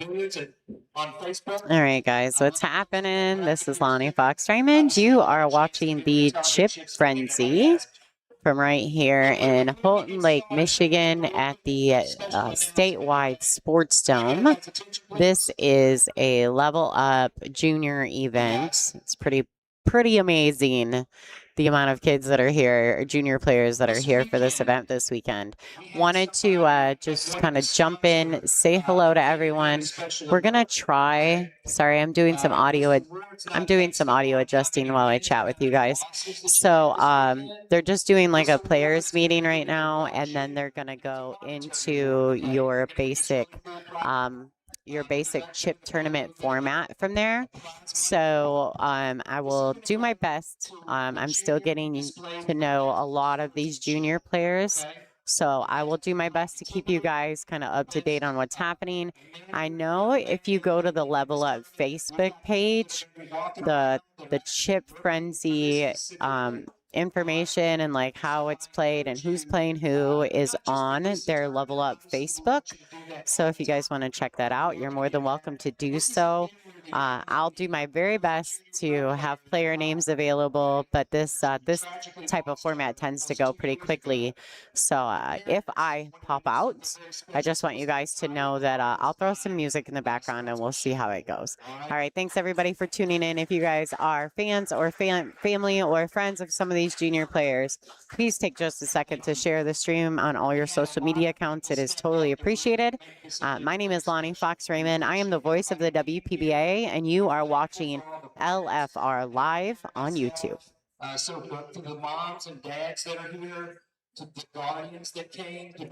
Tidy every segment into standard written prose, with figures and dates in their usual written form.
All right, guys, what's happening? This is Lonnie Fox Raymond. You are watching the Chip Frenzy from right here in Houghton Lake, Michigan at the Statewide Sportsdome. This is a level up junior event. It's pretty amazing the amount of kids that are here, junior players that are here for this event this weekend. Wanted to just kind of jump in, say hello to everyone. We're gonna try. Sorry, I'm doing some audio adjusting while I chat with you guys. So they're just doing like a players meeting right now, and then they're gonna go into your basic chip tournament format from there. So I will do my best. I'm still getting to know a lot of these junior players. So I will do my best to keep you guys kind of up to date on what's happening. I know if you go to the Level Up Facebook page, the Chip Frenzy information and like how it's played and who's playing who is on their Level Up Facebook. So if you guys want to check that out, you're more than welcome to do so. I'll do my very best to have player names available, but this type of format tends to go pretty quickly. So if I pop out, I just want you guys to know that I'll throw some music in the background and we'll see how it goes. All right, thanks everybody for tuning in. If you guys are fans or family or friends of some of these junior players, please take just a second to share the stream on all your social media accounts. It is totally appreciated. My name is Lonnie Fox Raymond. I am the voice of the WPBA, and you are watching LFR Live on YouTube. So for the moms and dads that are here, to the guardians that came, to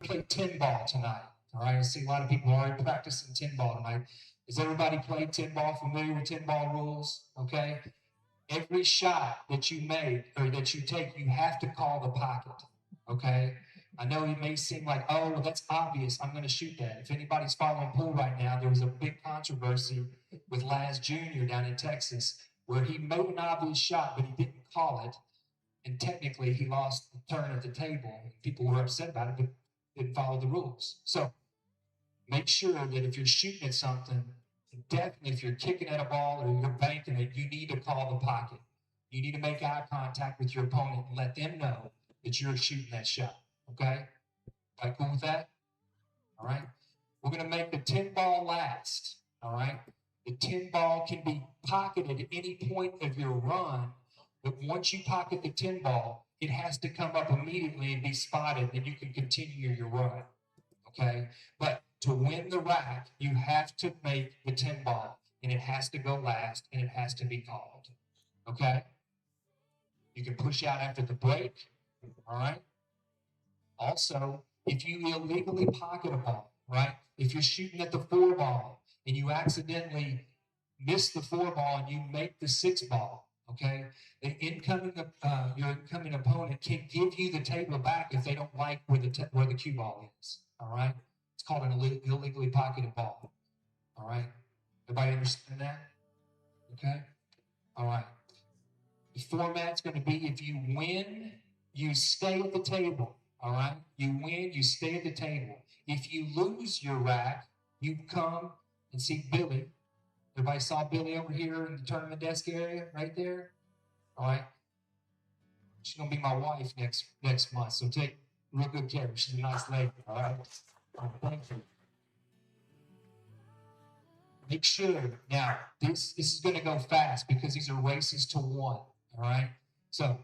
play tin ball tonight. All right, I see a lot of people already practicing tin ball tonight. Does everybody play tin ball? Familiar with tin ball rules? Okay. Every shot that you make or that you take, you have to call the pocket. Okay. I know it may seem like, oh, well, that's obvious. I'm going to shoot that. If anybody's following pool right now, there was a big controversy with Laz Jr. down in Texas where he made an obvious shot, but he didn't call it. And technically, he lost the turn at the table. People were upset about it, but didn't follow the rules. So make sure that if you're shooting at something, definitely if you're kicking at a ball or you're banking it, you need to call the pocket. You need to make eye contact with your opponent and let them know that you're shooting that shot. Okay? Everybody cool with that? All right. We're going to make the 10 ball last. All right. The 10 ball can be pocketed at any point of your run, but once you pocket the 10 ball, it has to come up immediately and be spotted, and you can continue your run. Okay. But to win the rack, you have to make the 10 ball, and it has to go last, and it has to be called. Okay. You can push out after the break. All right. Also, if you illegally pocket a ball, right? If you're shooting at the 4 ball and you accidentally miss the 4 ball and you make the 6 ball, okay, the your incoming opponent can give you the table back if they don't like where the cue ball is. All right, it's called an illegally pocketed ball. All right, everybody understand that? Okay, all right. The format's going to be: if you win, you stay at the table. All right, you win, you stay at the table. If you lose your rack, you come and see Billy. Everybody saw Billy over here in the tournament desk area, right there. All right. She's gonna be my wife next month, so take real good care. She's a nice lady. All right. Thank you. Make sure now this is gonna go fast because these are races to 1. All right. So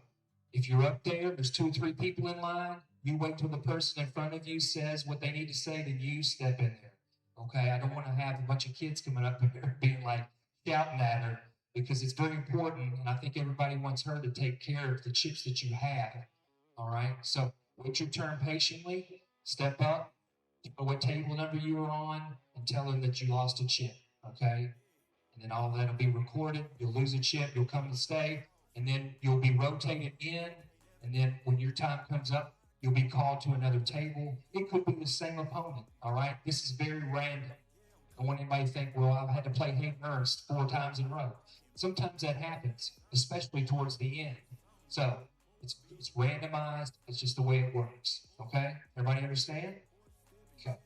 if you're up there, there's 2 or 3 people in line. You wait till the person in front of you says what they need to say, then you step in there. Okay, I don't want to have a bunch of kids coming up here being like shouting at her, because it's very important, and I think everybody wants her to take care of the chips that you have. All right, so wait your turn patiently, step up, tell what table number you were on, and tell them that you lost a chip. Okay, and then all that will be recorded. You'll lose a chip, you'll come and stay, and then you'll be rotated in, and then when your time comes up, you'll be called to another table. It could be the same opponent, all right? This is very random. I don't want anybody to think, well, I've had to play Hayden Ernst 4 times in a row. Sometimes that happens, especially towards the end. So it's randomized. It's just the way it works, okay? Everybody understand? Okay.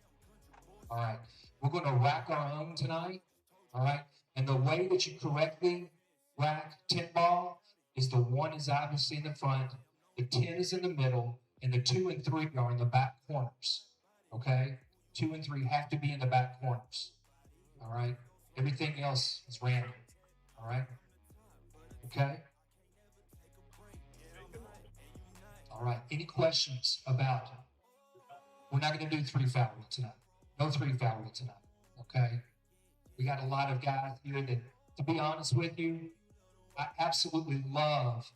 All right. We're going to rack our own tonight, all right? And the way that you correctly rack 10 ball is the 1 is obviously in the front, the 10 is in the middle, and the 2 and 3 are in the back corners, okay? 2 and 3 have to be in the back corners, all right? Everything else is random, all right? Okay? All right, any questions about it? We're not going to do 3 foul rule tonight. No 3 foul rule tonight, okay? We got a lot of guys here that, to be honest with you, I absolutely love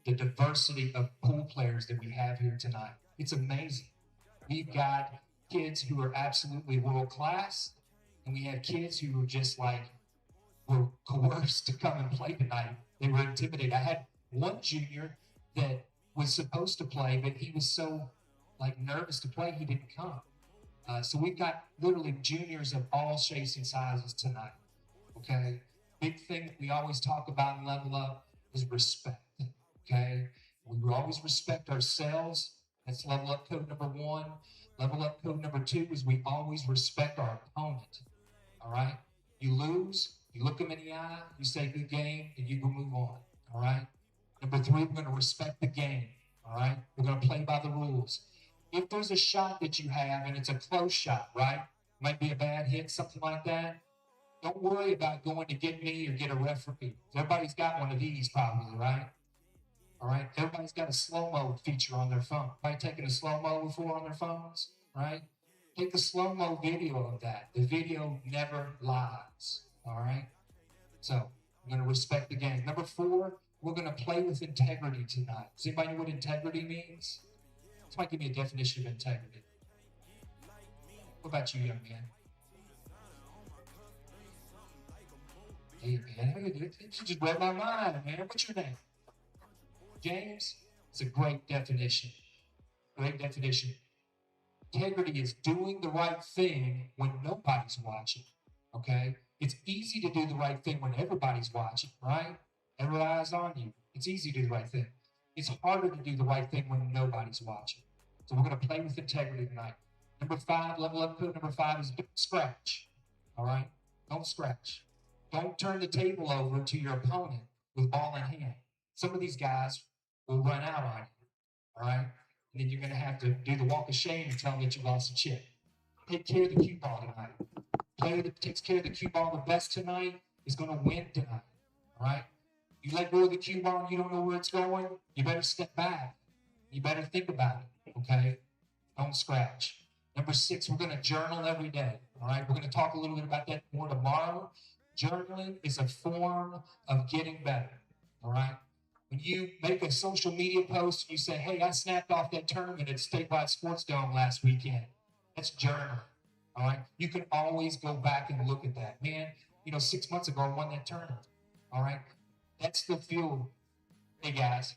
the diversity of pool players that we have here tonight. It's amazing. We've got kids who are absolutely world class, and we have kids who are just like, were coerced to come and play tonight. They were intimidated. I had one junior that was supposed to play, but he was so like nervous to play, he didn't come. So we've got literally juniors of all shapes and sizes tonight. Okay, big thing that we always talk about in Level Up is respect. Okay, we will always respect ourselves. That's Level Up code number 1. Level Up code number 2 is we always respect our opponent. All right, you lose, you look them in the eye, you say good game, and you go move on. All right. Number 3, we're going to respect the game. All right, we're going to play by the rules. If there's a shot that you have and it's a close shot, right? Might be a bad hit, something like that. Don't worry about going to get me or get a referee. Everybody's got one of these probably, right? All right, everybody's got a slow-mo feature on their phone. Everybody taking a slow-mo before on their phones, right? Take a slow-mo video of that. The video never lies, all right? So I'm going to respect the game. Number 4, we're going to play with integrity tonight. Does anybody know what integrity means? Somebody give me a definition of integrity. What about you, young man? Hey, man, you just read my mind, man. What's your name? James? It's a great definition. Great definition. Integrity is doing the right thing when nobody's watching, okay? It's easy to do the right thing when everybody's watching, right? Every eye's on you. It's easy to do the right thing. It's harder to do the right thing when nobody's watching. So we're going to play with integrity tonight. Number 5, Level Up code number 5 is don't scratch, all right? Don't scratch. Don't turn the table over to your opponent with ball in hand. Some of these guys will run out on you, all right? And then you're going to have to do the walk of shame and tell them that you lost a chip. Take care of the cue ball tonight. Player that takes care of the cue ball the best tonight is going to win tonight, all right? You let go of the cue ball and you don't know where it's going, you better step back. You better think about it, okay? Don't scratch. Number 6, we're going to journal every day, all right? We're going to talk a little bit about that more tomorrow. Journaling is a form of getting better, all right? When you make a social media post and you say, hey, I snapped off that tournament at Statewide Sportsdome last weekend, that's journaling, all right? You can always go back and look at that. Man, 6 months ago and won that tournament. All right, that's the fuel. Hey guys.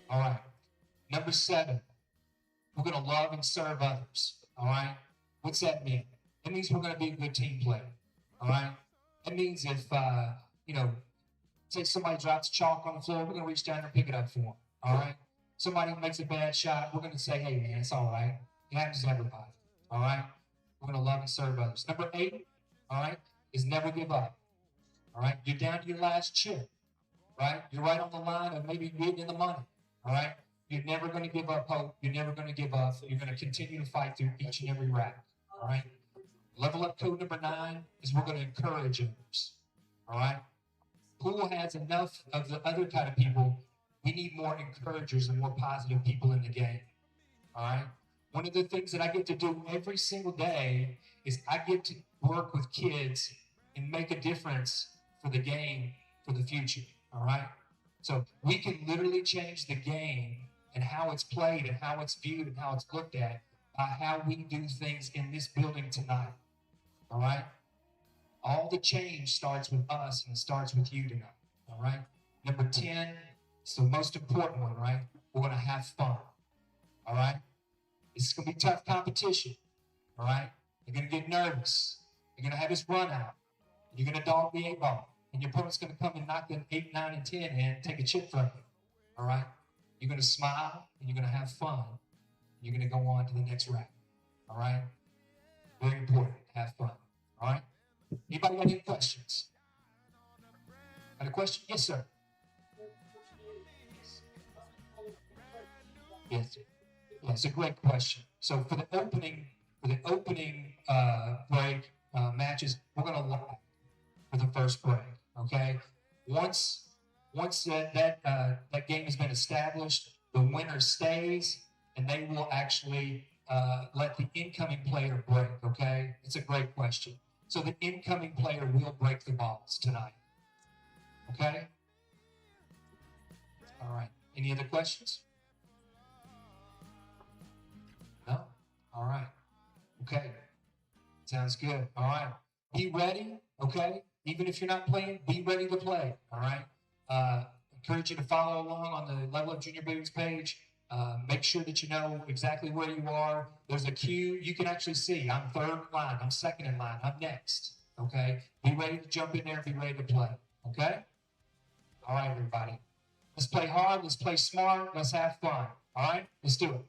All right. Number 7, we're going to love and serve others. All right. What's that mean? That means we're going to be a good team player. All right. That means if say somebody drops chalk on the floor, we're going to reach down and pick it up for them. All right. Somebody makes a bad shot, we're going to say, hey man, it's all right. It happens to everybody. All right. We're going to love and serve others. Number 8, all right, is never give up. All right. You're down to your last chip. Right. You're right on the line of maybe getting in the money. All right. You're never going to give up hope. You're never going to give up. You're going to continue to fight through each and every round. All right. Level up code number 9 is we're going to encourage others. All right. Pool has enough of the other kind of people. We need more encouragers and more positive people in the game. All right. One of the things that I get to do every single day is I get to work with kids and make a difference for the game for the future. All right. So we can literally change the game and how it's played and how it's viewed and how it's looked at by how we do things in this building tonight. All right. All the change starts with us and it starts with you tonight. All right. Number 10, it's the most important one, right? We're going to have fun. All right. It's going to be tough competition. All right. You're going to get nervous. You're going to have this run out. You're going to dog the 8-ball. And your opponent's going to come and knock them 8, 9, and 10 and take a chip from you. All right. You're going to smile and you're going to have fun. You're going to go on to the next round. All right. Very important. Have fun. All right. Anybody got any questions? Got a question? Yes, sir. Yes. Yeah, it's a great question. So for the opening break matches, we're going to live for the first break. Okay. Once that game has been established, the winner stays, and they will actually let the incoming player break. Okay. It's a great question. So the incoming player will break the balls tonight. Okay? All right. Any other questions? No? All right. Okay. Sounds good. All right. Be ready. Okay? Even if you're not playing, be ready to play. All right? Encourage you to follow along on the Level Up Junior Boots page. Make sure that you know exactly where you are. There's a queue. You can actually see I'm third in line. I'm second in line. I'm next. Okay? Be ready to jump in there. Be ready to play. Okay? All right, everybody. Let's play hard. Let's play smart. Let's have fun. All right? Let's do it.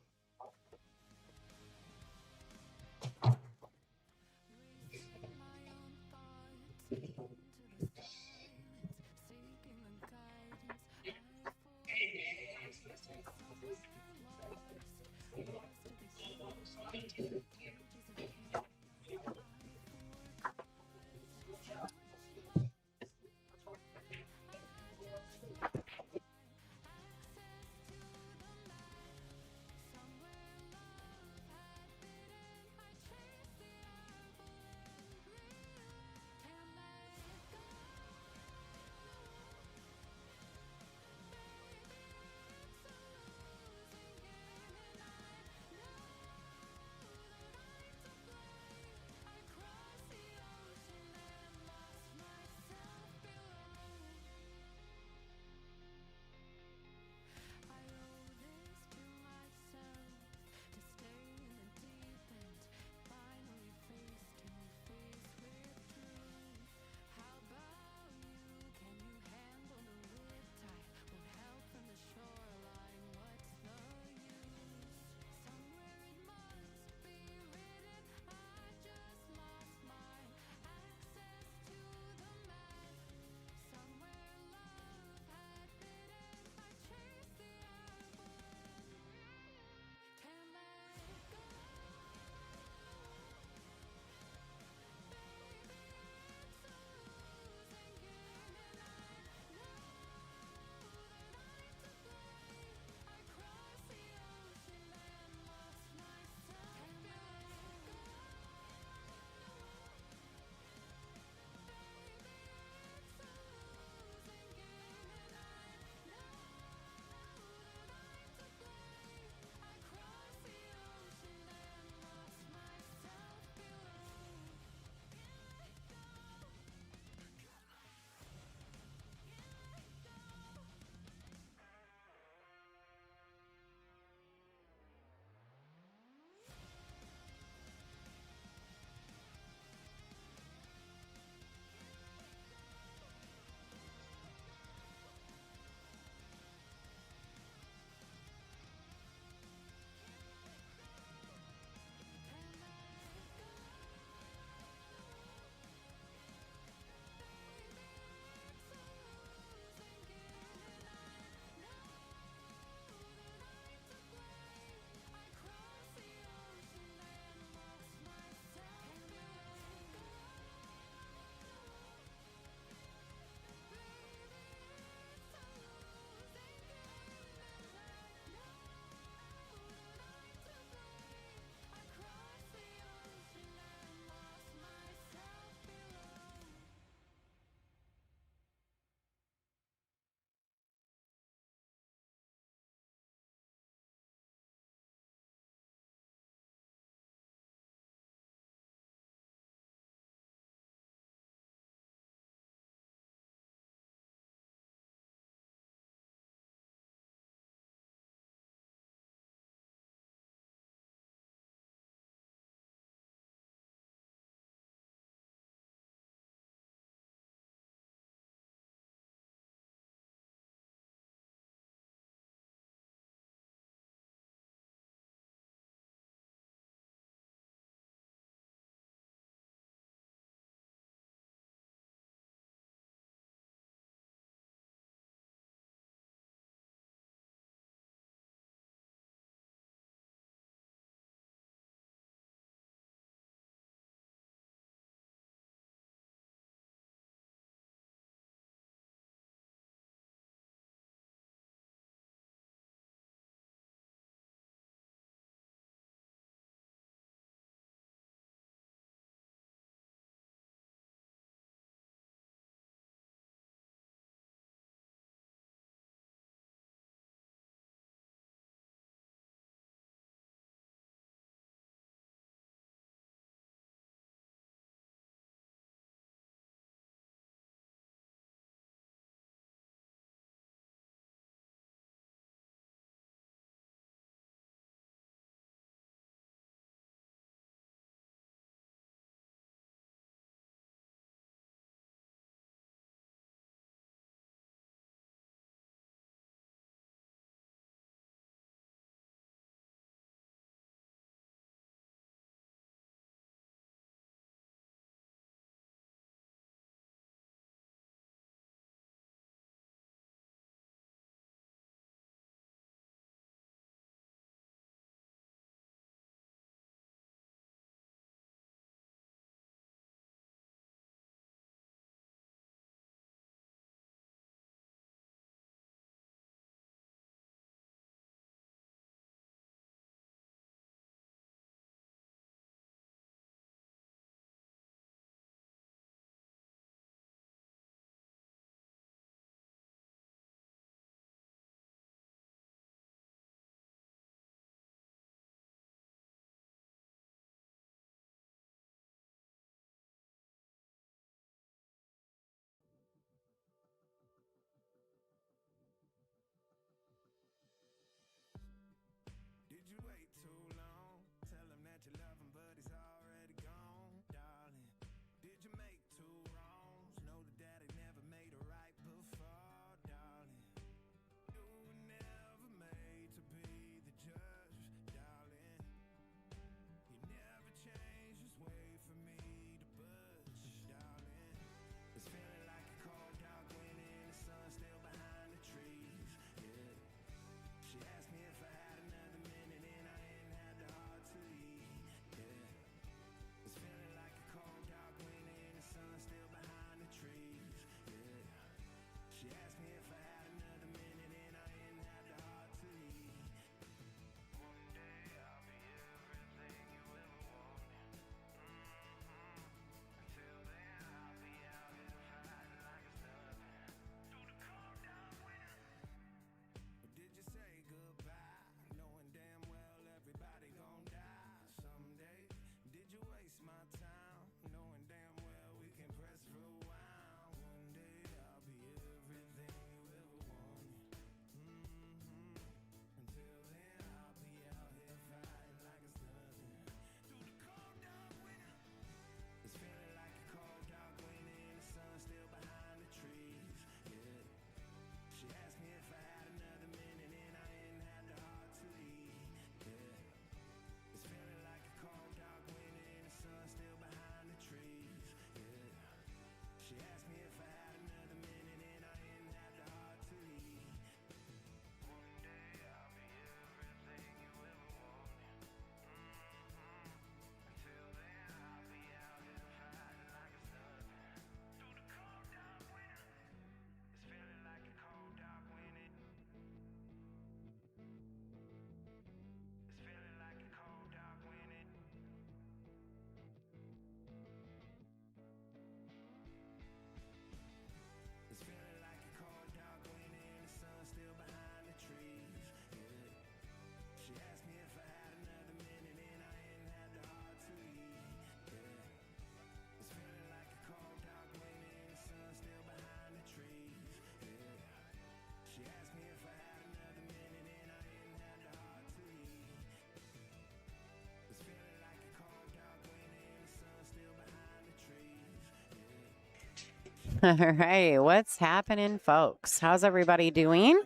All right, what's happening, folks? How's everybody doing?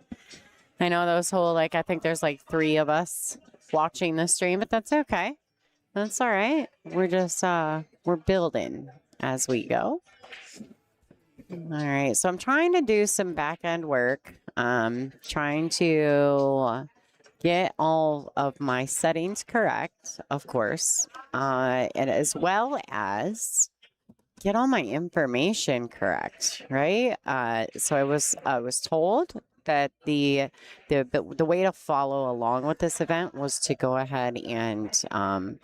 I know those whole, like, I think there's like 3 of us watching the stream, but that's okay. That's all right. We're just, we're building as we go. All right, so I'm trying to do some back end work. Trying to get all of my settings correct, of course, and as well as get all my information correct, right? So I was told that the way to follow along with this event was to go ahead and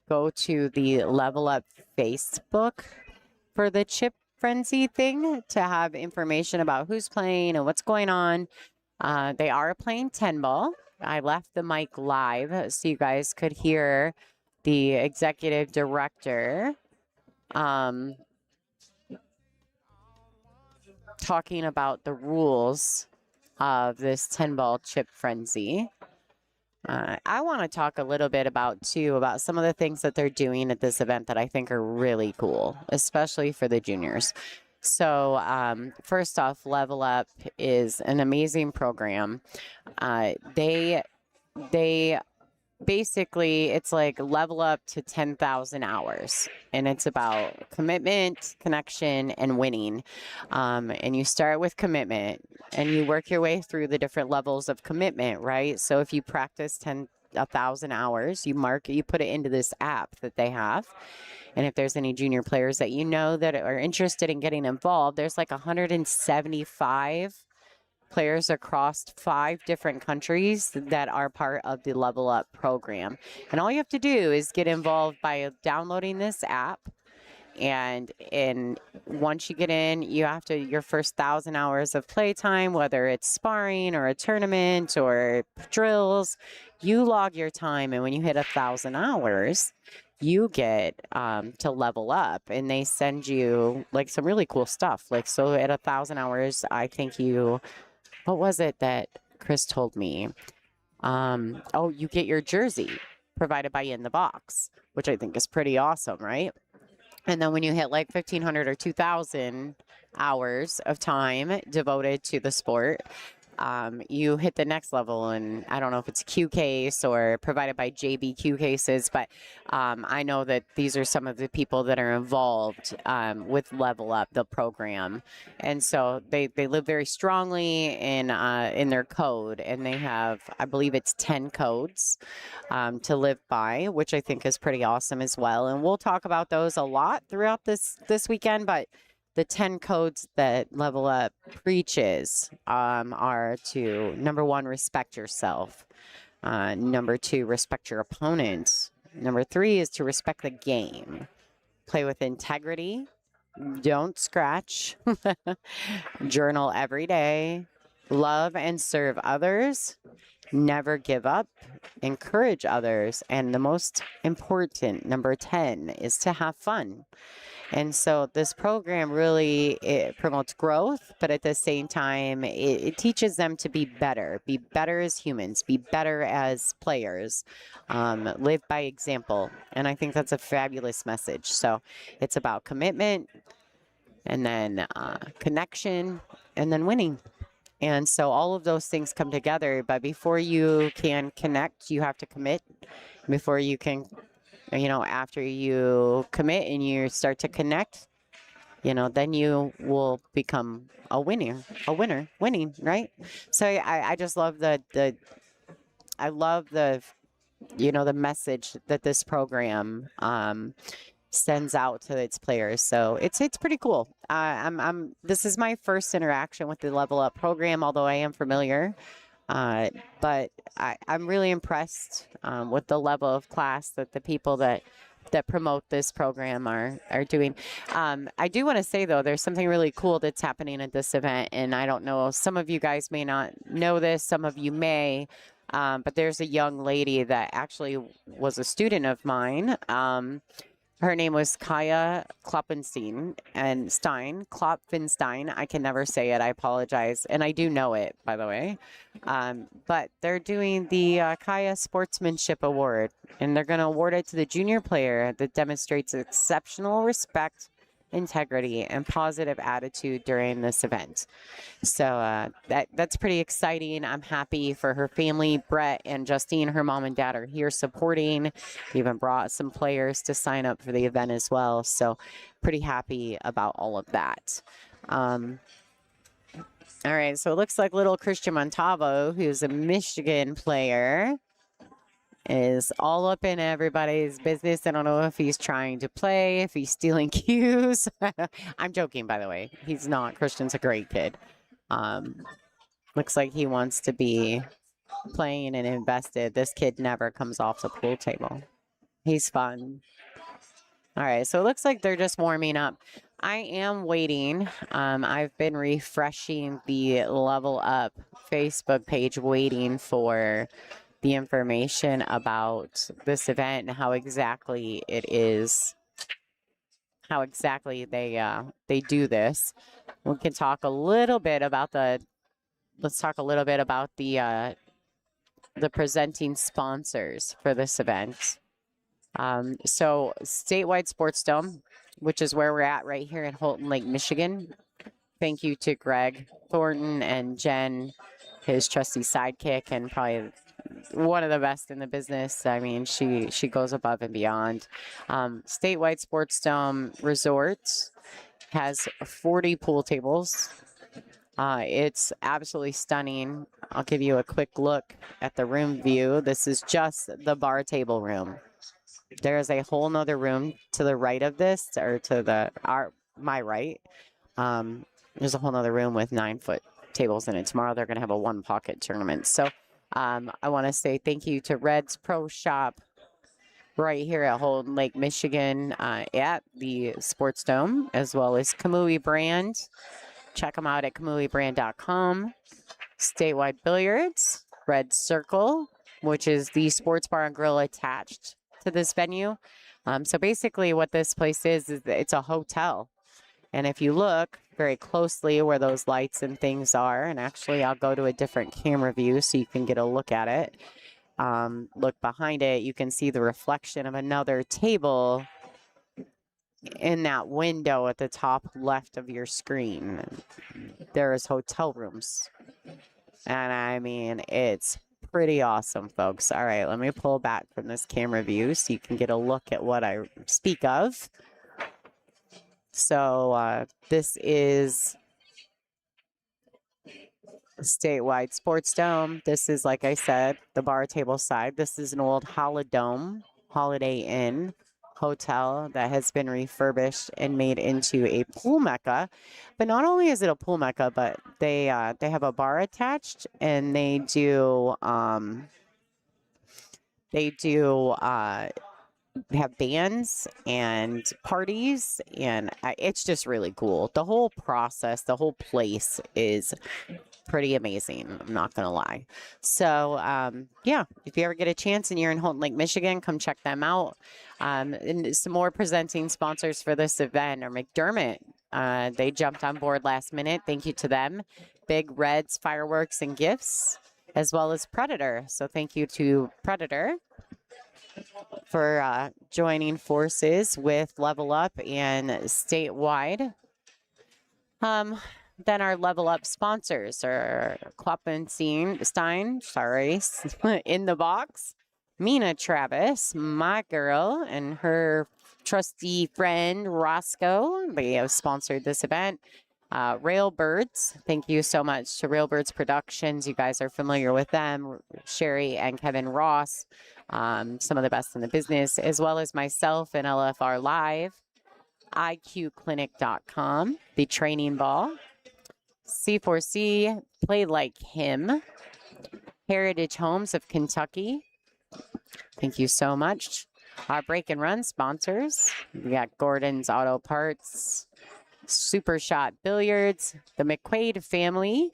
go to the Level Up Facebook for the chip frenzy thing to have information about who's playing and what's going on. They are playing 10 ball. I left the mic live so you guys could hear the executive director talking about the rules of this 10 ball chip frenzy. I want to talk a little bit about some of the things that they're doing at this event that I think are really cool, especially for the juniors. So first off, Level Up is an amazing program. They basically, it's like level up to 10,000 hours, and it's about commitment, connection, and winning. And you start with commitment, and you work your way through the different levels of commitment, right? So if you practice 1,000 hours, you put it into this app that they have. And if there's any junior players that you know that are interested in getting involved, there's like 175 players across 5 different countries that are part of the Level Up program. And all you have to do is get involved by downloading this app. And once you get in, you have to, your first 1,000 hours of playtime, whether it's sparring or a tournament or drills, you log your time. And when you hit 1,000 hours, you get to level up, and they send you like some really cool stuff. Like, so at 1,000 hours, I think what was it that Chris told me? Oh, you get your jersey provided by In the Box, which I think is pretty awesome, right? And then when you hit like 1,500 or 2,000 hours of time devoted to the sport, you hit the next level. And I don't know if it's Q case or provided by JBQ cases, but I know that these are some of the people that are involved with Level Up, the program. And so they live very strongly in their code, and they have, I believe it's 10 codes to live by, which I think is pretty awesome as well. And we'll talk about those a lot throughout this weekend, but the 10 codes that Level Up preaches are to, number 1, respect yourself. Number 2, respect your opponent. Number 3 is to respect the game. Play with integrity. Don't scratch. Journal every day. Love and serve others. Never give up. Encourage others. And the most important, number 10, is to have fun. And so this program really, it promotes growth, but at the same time, it teaches them to be better as humans, be better as players, live by example. And I think that's a fabulous message. So it's about commitment, and then connection, and then winning. And so all of those things come together, but before you can connect, you have to commit. Before you can, after you commit and you start to connect, then you will become a winner, winning, right? So I just love the message that this program sends out to its players. So it's pretty cool. This is my first interaction with the Level Up program, although I am familiar. But I'm really impressed with the level of class that the people that promote this program are doing. I do want to say, though, there's something really cool that's happening at this event, and I don't know, some of you guys may not know this, some of you may, but there's a young lady that actually was a student of mine. Her name was Kaya Klopfenstein. I can never say it. I apologize. And I do know it, by the way. But they're doing the Kaya Sportsmanship Award, and they're going to award it to the junior player that demonstrates exceptional respect integrity, and positive attitude during this event. So that's pretty exciting. I'm happy for her family. Brett and Justine, her mom and dad, are here supporting. They even brought some players to sign up for the event as well. So pretty happy about all of that. All right, so it looks like little Christian Montavo, who's a Michigan player, is all up in everybody's business. I don't know if he's trying to play, if he's stealing cues. I'm joking, by the way. He's not. Christian's a great kid. Looks like he wants to be playing and invested. This kid never comes off the pool table. He's fun. All right, so it looks like they're just warming up. I am waiting. I've been refreshing the Level Up Facebook page, waiting for the information about this event and how exactly it is, how exactly they do this. We can talk a little bit about let's talk a little bit about the presenting sponsors for this event. So Statewide Sportsdome, which is where we're at right here in Holton Lake, Michigan. Thank you to Greg Thornton and Jen, his trusty sidekick, and probably one of the best in the business. I mean, she goes above and beyond. Statewide Sportsdome Resort has 40 pool tables. It's absolutely stunning. I'll give you a quick look at the room view. This is just the bar table room. There is a whole nother room to the right of this, or to my right. There's a whole nother room with 9-foot tables in it. Tomorrow they're going to have a one pocket tournament. So I want to say thank you to Red's Pro Shop right here at Holton Lake, Michigan, at the Sportsdome, as well as Kamui Brand. Check them out at kamuibrand.com. Statewide Billiards, Red Circle, which is the sports bar and grill attached to this venue. So basically what this place is it's a hotel. And if you look very closely where those lights and things are, and actually I'll go to a different camera view so you can get a look at it. Look behind it, you can see the reflection of another table in that window at the top left of your screen. There is hotel rooms. And I mean, it's pretty awesome, folks. All right, let me pull back from this camera view so you can get a look at what I speak of. So this is Statewide Sportsdome. This is, like I said, the bar table side. This is an old Holiday Inn hotel that has been refurbished and made into a pool mecca. But not only is it a pool mecca, but they have a bar attached, and they do have bands and parties, and it's just really cool. The whole process, the whole place is pretty amazing. I'm not going to lie. So, yeah, if you ever get a chance and you're in Holton Lake, Michigan, come check them out. And some more presenting sponsors for this event are McDermott. They jumped on board last minute. Thank you to them. Big Reds Fireworks and Gifts, as well as Predator. So thank you to Predator for joining forces with Level Up and Statewide. Then our Level Up sponsors are Kloppenstein, sorry, in the box. Mina Travis, my girl, and her trusty friend Roscoe. They have sponsored this event. Railbirds, thank you so much to Railbirds Productions. You guys are familiar with them. Sherry and Kevin Ross, some of the best in the business, as well as myself and LFR Live. IQClinic.com, the training ball. C4C, Play Like Him. Heritage Homes of Kentucky. Thank you so much. Our Break and Run sponsors. We got Gordon's Auto Parts, Super Shot Billiards, the McQuaid family.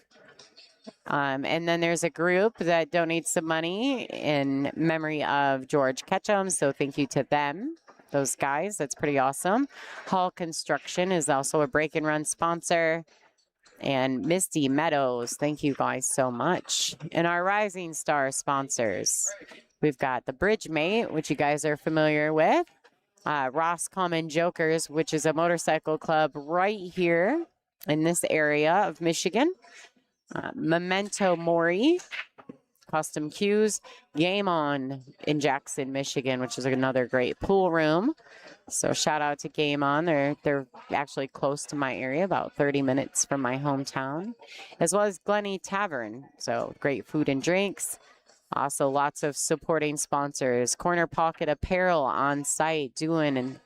And then there's a group that donates some money in memory of George Ketchum. So thank you to them, those guys. That's pretty awesome. Hall Construction is also a Break and Run sponsor. And Misty Meadows, thank you guys so much. And our Rising Star sponsors, we've got the Bridge Mate, which you guys are familiar with. Roscommon Jokers, which is a motorcycle club right here in this area of Michigan. Memento Mori, Custom Cues, Game On in Jackson, Michigan, which is another great pool room. So shout out to Game On. They're actually close to my area, about 30 minutes from my hometown, as well as Glenny Tavern. So great food and drinks. Also lots of supporting sponsors. Corner Pocket Apparel on site doing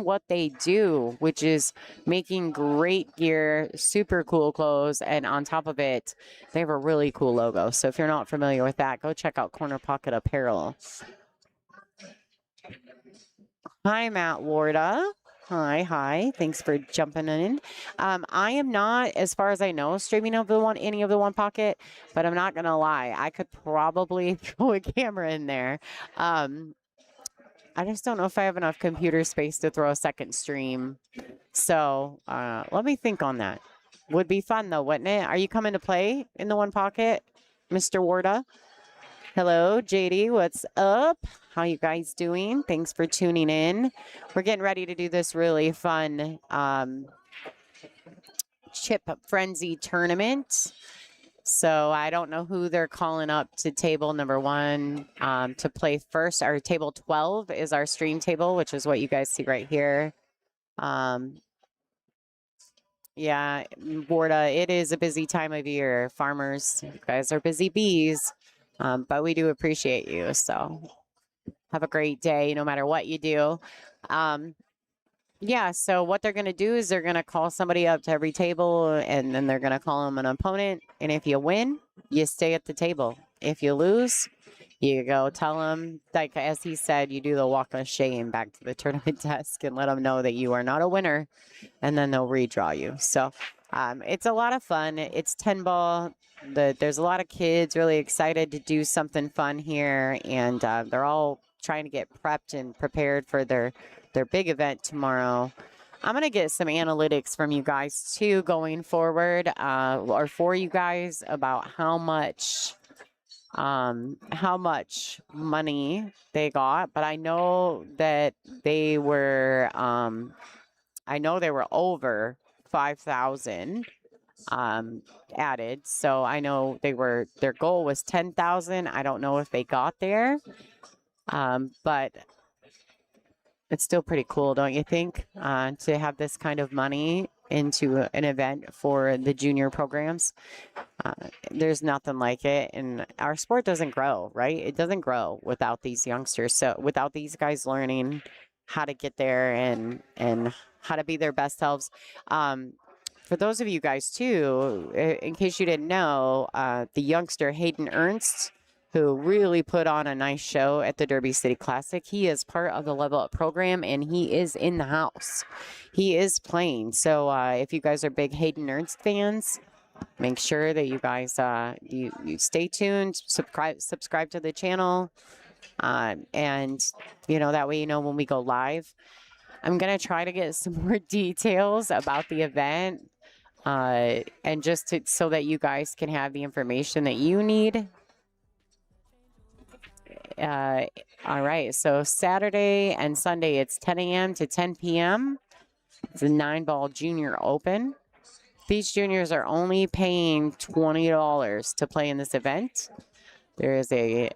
what they do, which is making great gear, super cool clothes, and on top of it, they have a really cool logo. So if you're not familiar with that, go check out Corner Pocket Apparel. Hi, Matt Warda. Hi. Thanks for jumping in. I am not, as far as I know, streaming over any of the One Pocket, but I'm not gonna lie, I could probably throw a camera in there. I just don't know if I have enough computer space to throw a second stream. So let me think on that. Would be fun though, wouldn't it? Are you coming to play in the One Pocket, Mr. Warda? Hello, JD. What's up? How you guys doing? Thanks for tuning in. We're getting ready to do this really fun chip frenzy tournament. So I don't know who they're calling up to table number 1 to play first. Our table 12 is our stream table, which is what you guys see right here. Yeah, Borda, it is a busy time of year. Farmers, you guys are busy bees. But we do appreciate you. So have a great day, no matter what you do. Yeah, so what they're going to do is they're going to call somebody up to every table, and then they're going to call them an opponent. And if you win, you stay at the table. If you lose, you go tell them, like as he said, you do the walk of shame back to the tournament desk and let them know that you are not a winner, and then they'll redraw you. So it's a lot of fun. It's 10 ball. There's a lot of kids really excited to do something fun here, and they're all trying to get prepped and prepared for their big event tomorrow. I'm going to get some analytics from you guys too going forward, or for you guys, about how much money they got, but I know that they were over 5,000 added. So I know their goal was 10,000. I don't know if they got there. But it's still pretty cool, don't you think? To have this kind of money into an event for the junior programs. There's nothing like it. And our sport doesn't grow, right? It doesn't grow without these youngsters. So without these guys learning how to get there and how to be their best selves. For those of you guys too, in case you didn't know, the youngster Hayden Ernst, who really put on a nice show at the Derby City Classic. He is part of the Level Up program, and he is in the house. He is playing. So if you guys are big Hayden Ernst fans, make sure that you guys you stay tuned, subscribe to the channel, and that way when we go live. I'm gonna try to get some more details about the event, and just so that you guys can have the information that you need. All right, so Saturday and Sunday, it's 10 a.m. to 10 p.m. It's a 9-ball junior open. These juniors are only paying $20 to play in this event. There is a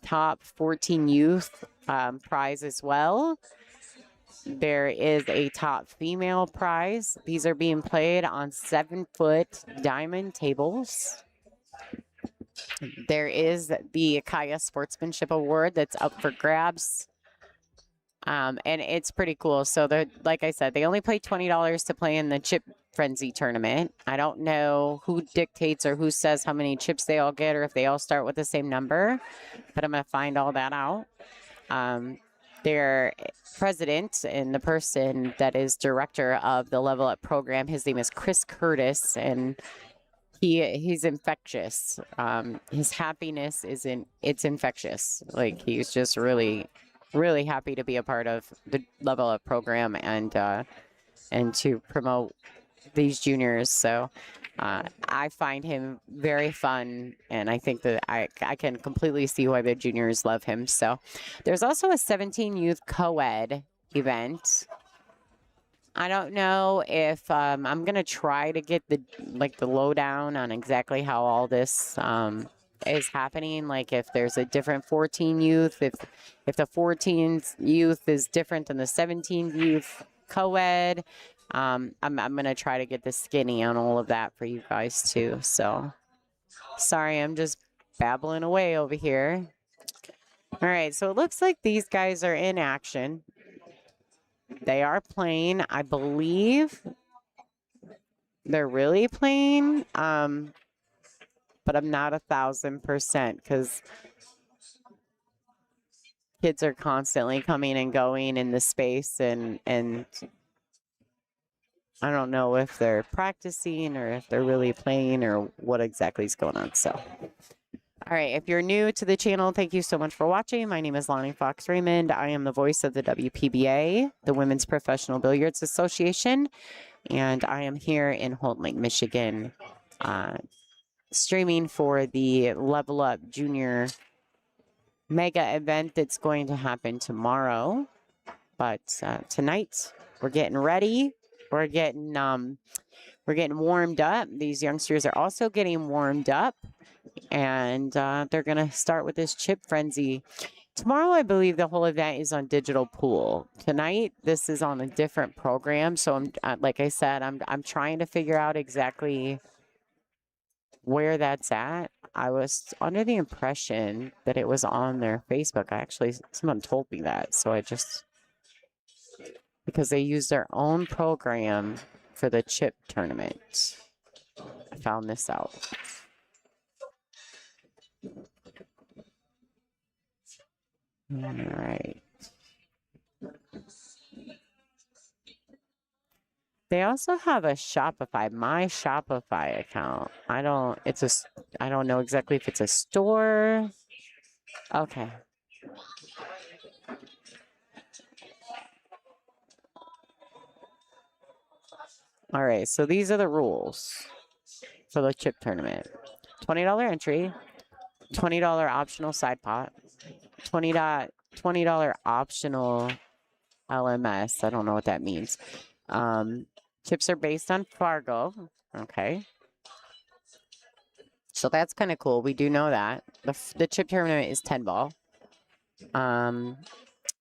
top 14 youth prize as well. There is a top female prize. These are being played on 7-foot diamond tables. There is the Kaya Sportsmanship Award that's up for grabs. And it's pretty cool. So like I said, they only pay $20 to play in the Chip Frenzy tournament. I don't know who dictates or who says how many chips they all get or if they all start with the same number, but I'm going to find all that out. Their president and the person that is director of the Level Up program, his name is Chris Curtis, and he's infectious. His happiness it's infectious. Like, he's just really, really happy to be a part of the Level Up program and to promote these juniors. So I find him very fun, and I think that I can completely see why the juniors love him. So there's also a 17 youth co-ed event. I don't know if I'm going to try to get the lowdown on exactly how all this is happening. Like if there's a different 14 youth, if the 14 youth is different than the 17 youth co-ed. I'm going to try to get the skinny on all of that for you guys too. So sorry, I'm just babbling away over here. All right, so it looks like these guys are in action. They are playing, I believe they're really playing, but I'm not 1,000% because kids are constantly coming and going in the space, and I don't know if they're practicing or if they're really playing or what exactly is going on. So, all right, if you're new to the channel, thank you so much for watching. My name is Lonnie Fox Raymond. I am the voice of the WPBA, the Women's Professional Billiards Association, and I am here in Holt Lake, Michigan, streaming for the Level Up Junior Mega event that's going to happen tomorrow. But tonight, we're getting ready. We're getting warmed up. These youngsters are also getting warmed up. And they're going to start with this chip frenzy. Tomorrow, I believe the whole event is on digital pool. Tonight, this is on a different program. So, like I said, I'm trying to figure out exactly where that's at. I was under the impression that it was on their Facebook. Someone told me that. So because they use their own program for the chip tournament. I found this out. All right. They also have a Shopify, my Shopify account. I don't know exactly if it's a store. Okay. All right, so these are the rules for the chip tournament. $20 entry, $20 optional side pot, $20 optional LMS. I don't know what that means. Chips are based on Fargo. Okay. So that's kind of cool. We do know that. The chip tournament is 10 ball.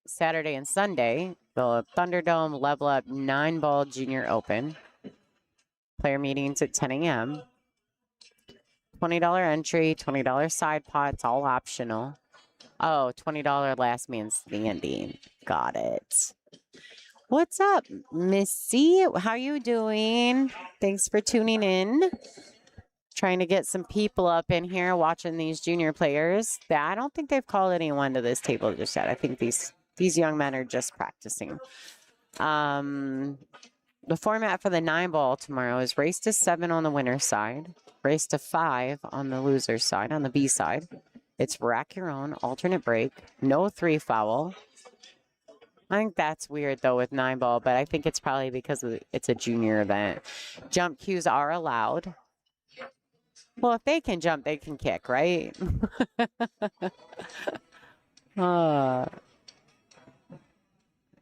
Saturday and Sunday, the Thunderdome Level Up 9 ball Junior Open. Player meetings at 10 a.m. $20 entry, $20 side pots, all optional. Oh, $20 last man standing. Got it. What's up, Missy? How you doing? Thanks for tuning in. Trying to get some people up in here watching these junior players. I don't think they've called anyone to this table just yet. I think these young men are just practicing. The format for the 9 ball tomorrow is race to 7 on the winner's side, race to 5 on the loser's side, on the B side. It's rack your own, alternate break, no 3 foul. I think that's weird, though, with 9 ball, but I think it's probably because it's a junior event. Jump cues are allowed. Well, if they can jump, they can kick, right?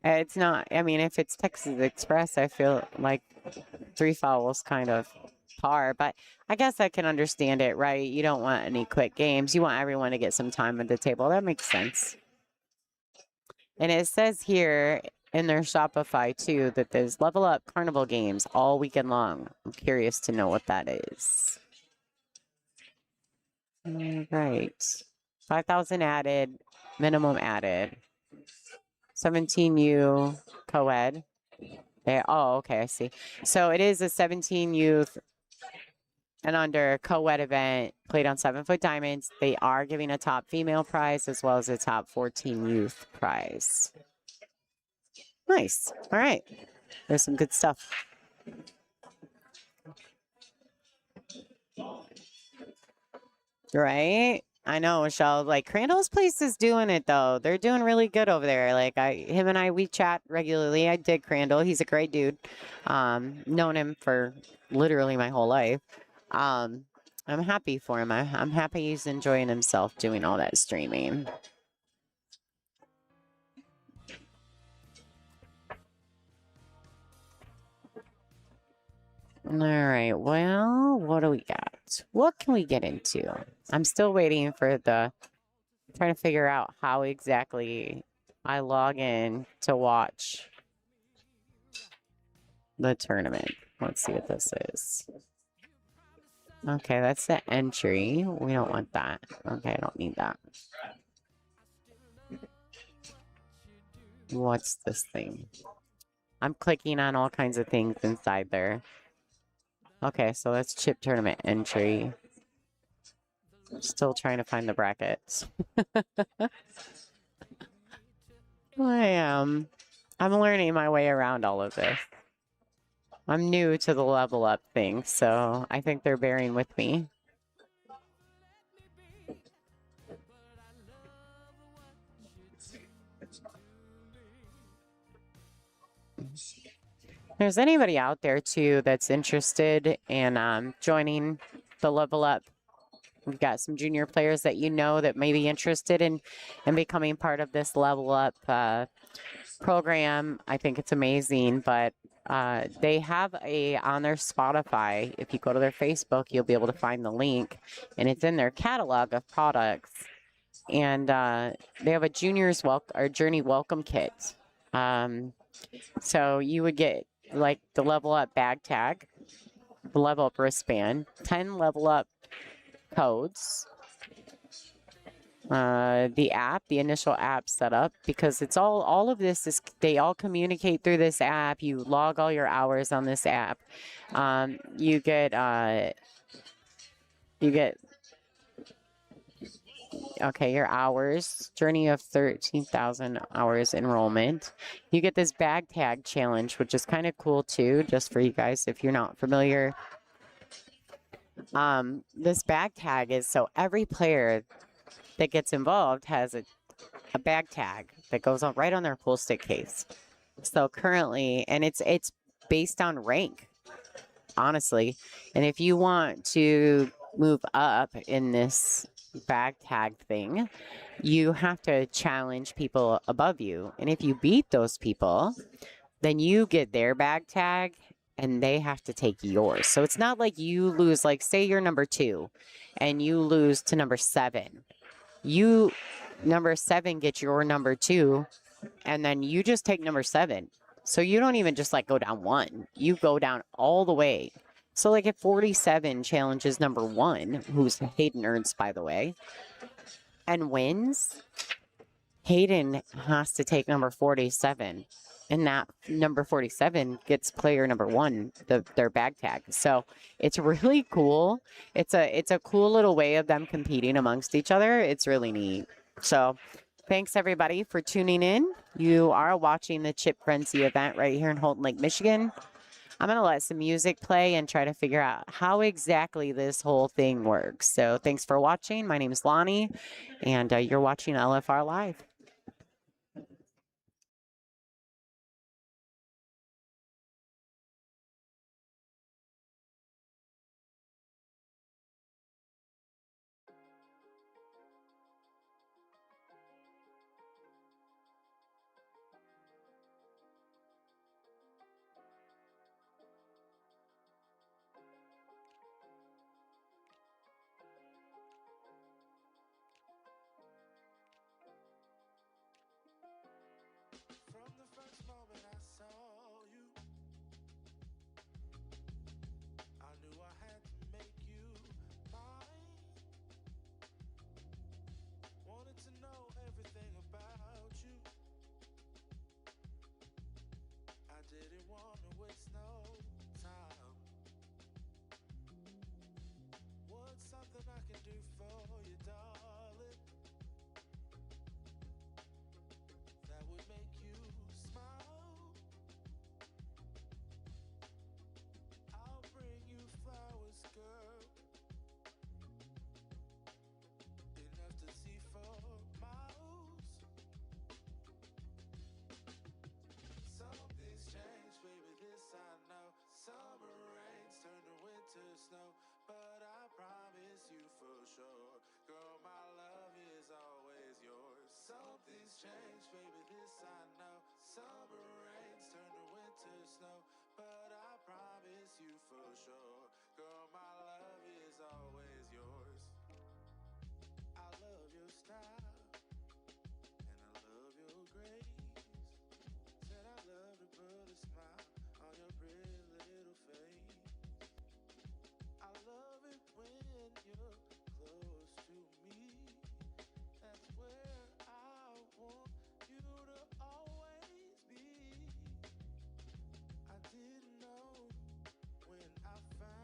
It's not, I mean, if it's Texas Express, I feel like 3 fouls kind of par, but I guess I can understand it, right? You don't want any quick games. You want everyone to get some time at the table. That makes sense. And it says here in their Shopify, too, that there's Level Up Carnival games all weekend long. I'm curious to know what that is. All right. 5,000 added, minimum added. 17U co-ed. Oh, okay, I see. So it is a 17 youth and under co-ed event played on 7-foot diamonds. They are giving a top female prize as well as a top 14 youth prize. Nice. All right. There's some good stuff. Right? I know, Michelle. Like, Crandall's place is doing it, though. They're doing really good over there. Like, him and I, we chat regularly. I dig Crandall. He's a great dude. Known him for literally my whole life. I'm happy for him. I'm happy he's enjoying himself doing all that streaming. All right. Well, what do we got? What can we get into? I'm still waiting for trying to figure out how exactly I log in to watch the tournament. Let's see what this is. Okay, that's the entry. We don't want that. Okay, I don't need that. What's this thing? I'm clicking on all kinds of things inside there. Okay, so that's chip tournament entry. Still trying to find the brackets. I'm learning my way around all of this. I'm new to the level up thing, so I think they're bearing with me. If there's anybody out there too that's interested in joining the level up, we've got some junior players that you know that may be interested in becoming part of this level up program. I think it's amazing, but they have on their Spotify, if you go to their Facebook, you'll be able to find the link, and it's in their catalog of products. And they have a juniors journey welcome kit. So you would get like the level up bag tag, the level up wristband, 10 level up codes, the initial app setup, because it's all of this is, they all communicate through this app. You log all your hours on this app. You get okay, your hours, journey of 13,000 hours enrollment. You get this bag tag challenge, which is kind of cool too, just for you guys if you're not familiar. This bag tag is so every player that gets involved has a bag tag that goes on right on their pool stick case. So currently, and it's based on rank, honestly. And if you want to move up in this bag tag thing, you have to challenge people above you. And if you beat those people, then you get their bag tag and they have to take yours. So it's not like you lose, like say you're number 2 and you lose to number 7. Number 7 gets your number 2 and then you just take number 7. So you don't even just like go down 1. You go down all the way. So like if 47 challenges number 1, who's Hayden Ernst, by the way, and wins, Hayden has to take number 47. And that number 47 gets player number 1, their bag tag. So it's really cool. It's a cool little way of them competing amongst each other. It's really neat. So thanks everybody for tuning in. You are watching the Chip Frenzy event right here in Holton Lake, Michigan. I'm going to let some music play and try to figure out how exactly this whole thing works. So thanks for watching. My name is Lonnie, and you're watching LFR Live. From the first moment I saw you, I knew I had to make you mine. Wanted to know everything about you. I didn't want to waste no time. What's something I can do for you, darling, that would make you smile? I'll bring you flowers, girl, enough to see for miles. Something's changed, baby, this I know. Summer rains turn to winter snow, but I promise you for sure, girl, my love is always yours. Something's changed, baby, this I know. Summer rains turn to winter snow, but I promise promise you for sure. Girl, my love is always yours. I love your style, and I love your grace. Said I love to put a smile on your pretty little face. I love it when you're close to me. That's where I want you to always be. I didn't know when I found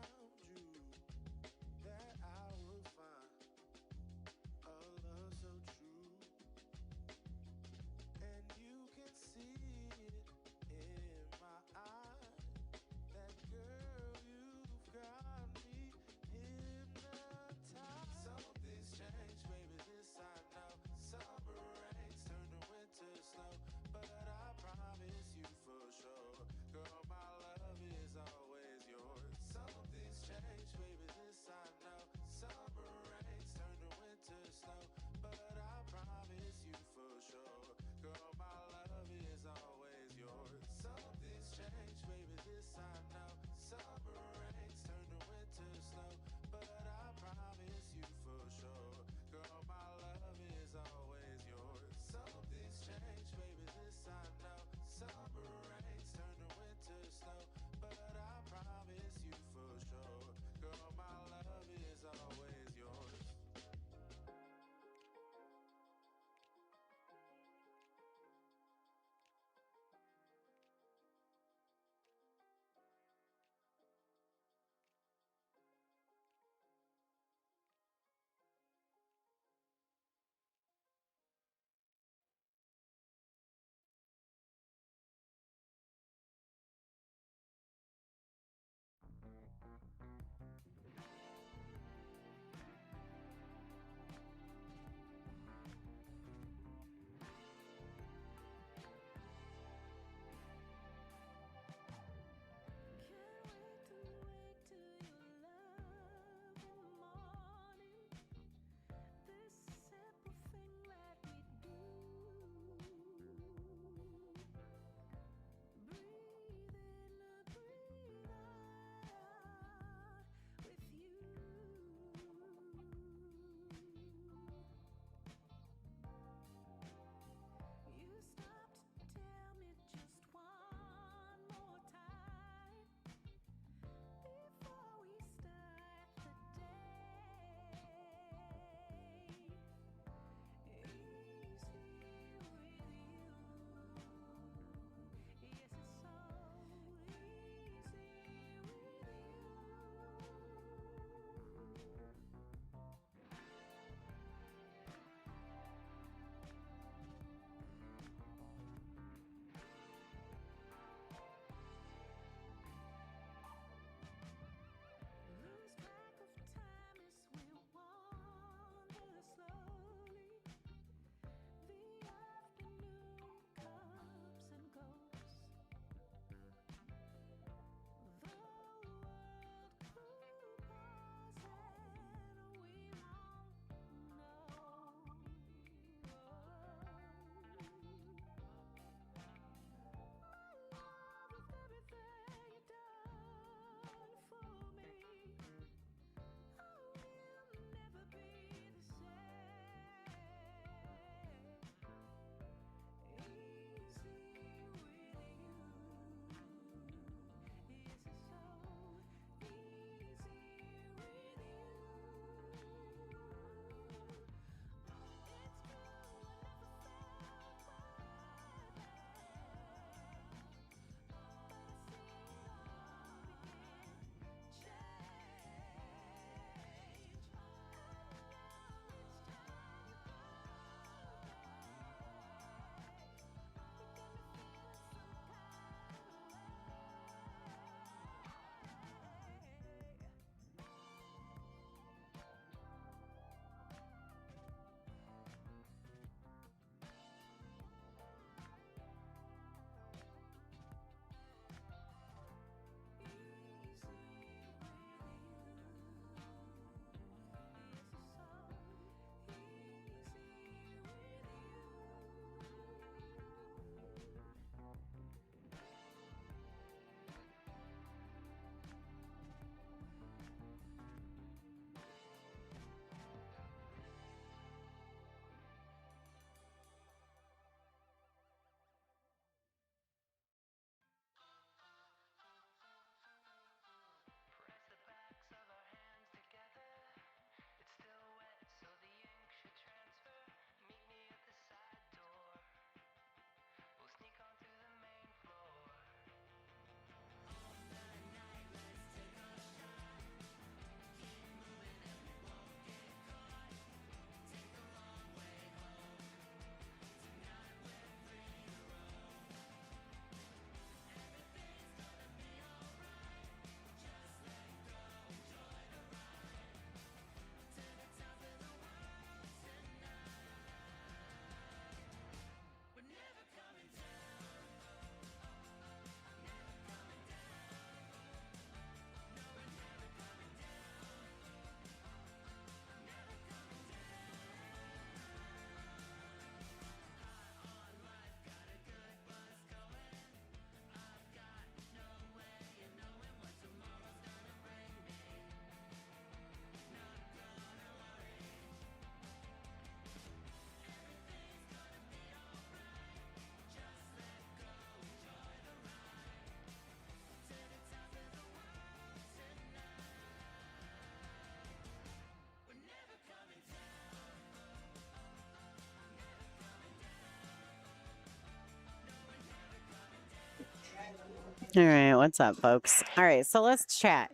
All right, what's up, folks? All right, so let's chat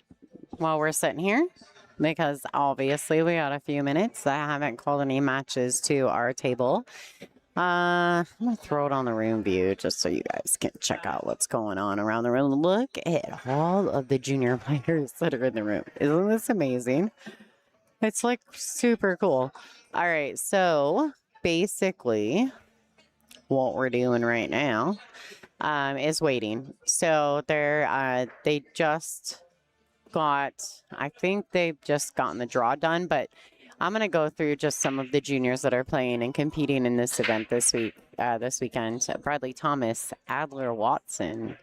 while we're sitting here because obviously we got a few minutes. I haven't called any matches to our table. I'm gonna throw it on the room view just so you guys can check out what's going on around the room. Look at all of the junior players that are in the room. Isn't this amazing? It's like super cool. All right, so basically what we're doing right now is waiting. So they just got, I think they've just gotten the draw done, but I'm going to go through just some of the juniors that are playing and competing in this event this weekend. Bradley Thomas, Adler Watson,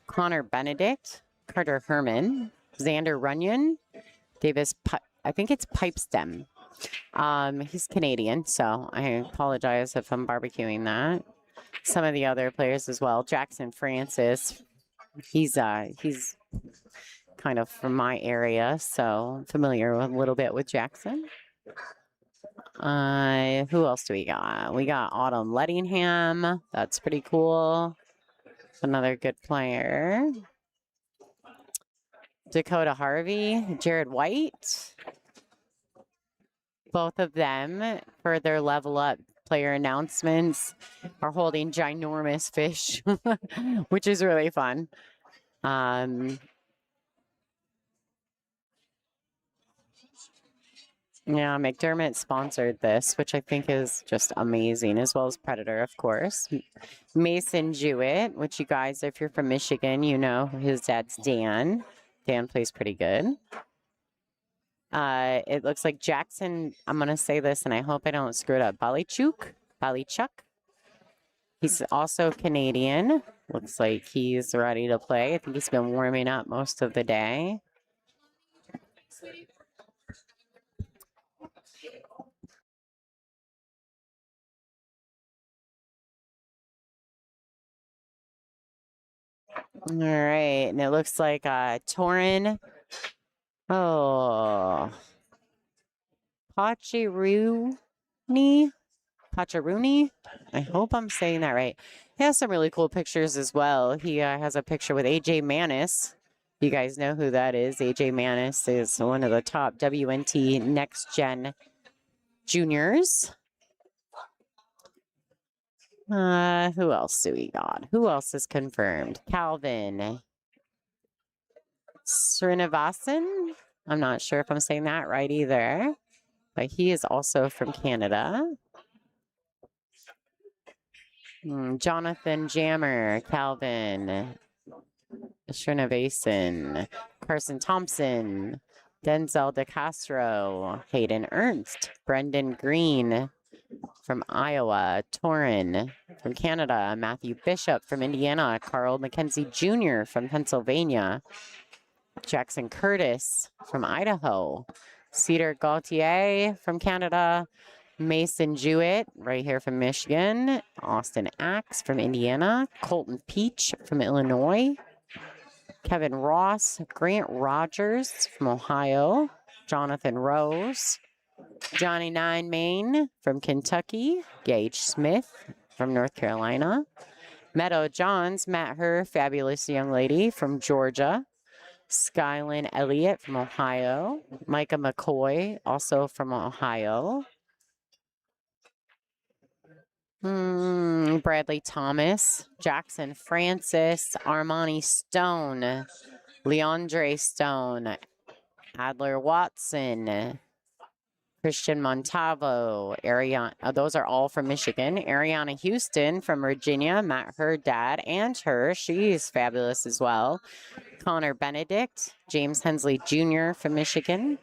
Connor Benedict, Carter Herman, Xander Runyon, I think it's Pipestem. He's Canadian, so I apologize if I'm barbecuing that. Some of the other players as well. Jackson Francis, he's kind of from my area, so I'm familiar a little bit with Jackson. Who else do we got? We got Autumn Lettingham. That's pretty cool. Another good player. Dakota Harvey, Jared White. Both of them, for their level up player announcements, are holding ginormous fish, which is really fun. Yeah, McDermott sponsored this, which I think is just amazing, as well as Predator, of course. Mason Jewett, which you guys, if you're from Michigan, you know his dad's Dan. Dan plays pretty good. It looks like Jackson, I'm going to say this, and I hope I don't screw it up, Balichuk. He's also Canadian. Looks like he's ready to play. I think he's been warming up most of the day. All right, and it looks like Torin. Oh, Pacharuni. I hope I'm saying that right. He has some really cool pictures as well. He has a picture with AJ Manis. You guys know who that is. AJ Manis is one of the top WNT Next Gen juniors. Who else do we got? Who else is confirmed? Calvin Srinivasan. I'm not sure if I'm saying that right either, but he is also from Canada. Jonathan Jammer, Calvin Srinivasan, Carson Thompson, Denzel DeCastro, Hayden Ernst, Brendan Green from Iowa, Torin from Canada, Matthew Bishop from Indiana, Carl McKenzie Jr. from Pennsylvania, Jackson Curtis from Idaho, Cedar Gauthier from Canada, Mason Jewett right here from Michigan, Austin Axe from Indiana, Colton Peach from Illinois, Kevin Ross, Grant Rogers from Ohio, Jonathan Rose, Johnny Nine Main from Kentucky, Gage Smith from North Carolina, Meadow Johns, Matt Herr, fabulous young lady from Georgia, Skylin Elliott from Ohio, Micah McCoy, also from Ohio, Bradley Thomas, Jackson Francis, Armani Stone, Leandre Stone, Adler Watson, Christian Montavo, Ariana, those are all from Michigan. Ariana Houston from Virginia, Matt, her dad, and her. She's fabulous as well. Connor Benedict, James Hensley Jr. from Michigan,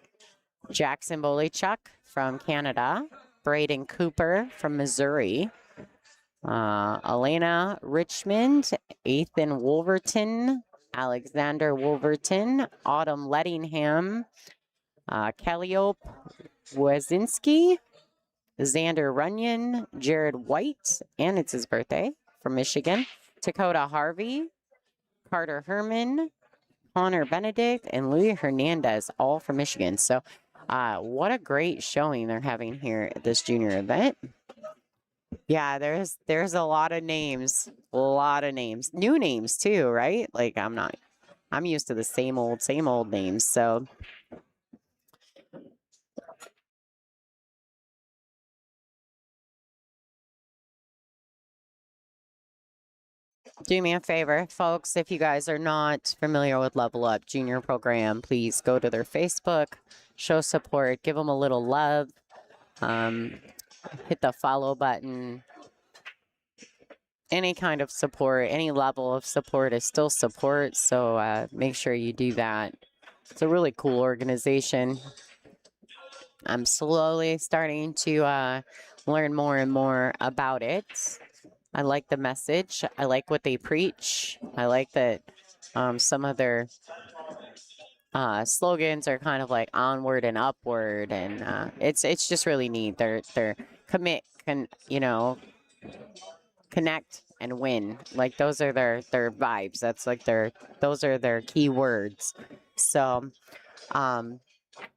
Jackson Bolichuk from Canada, Braden Cooper from Missouri, Elena Richmond, Ethan Wolverton, Alexander Wolverton, Autumn Lettingham, Calliope Wazinski, Xander Runyon, Jared White, and it's his birthday, from Michigan, Dakota Harvey, Carter Herman, Connor Benedict, and Louis Hernandez, all from Michigan. So what a great showing they're having here at this junior event. Yeah, there's a lot of names. A lot of names. New names too, right? Like I'm used to the same old names. So do me a favor, folks, if you guys are not familiar with Level Up Junior Program, please go to their Facebook, show support, give them a little love, hit the follow button. Any kind of support, any level of support is still support, so make sure you do that. It's a really cool organization. I'm slowly starting to learn more and more about it. I like the message. I like what they preach. I like that some of their slogans are kind of like onward and upward, and it's just really neat. They're commit, connect and win. Like those are their vibes. That's like those are their key words. So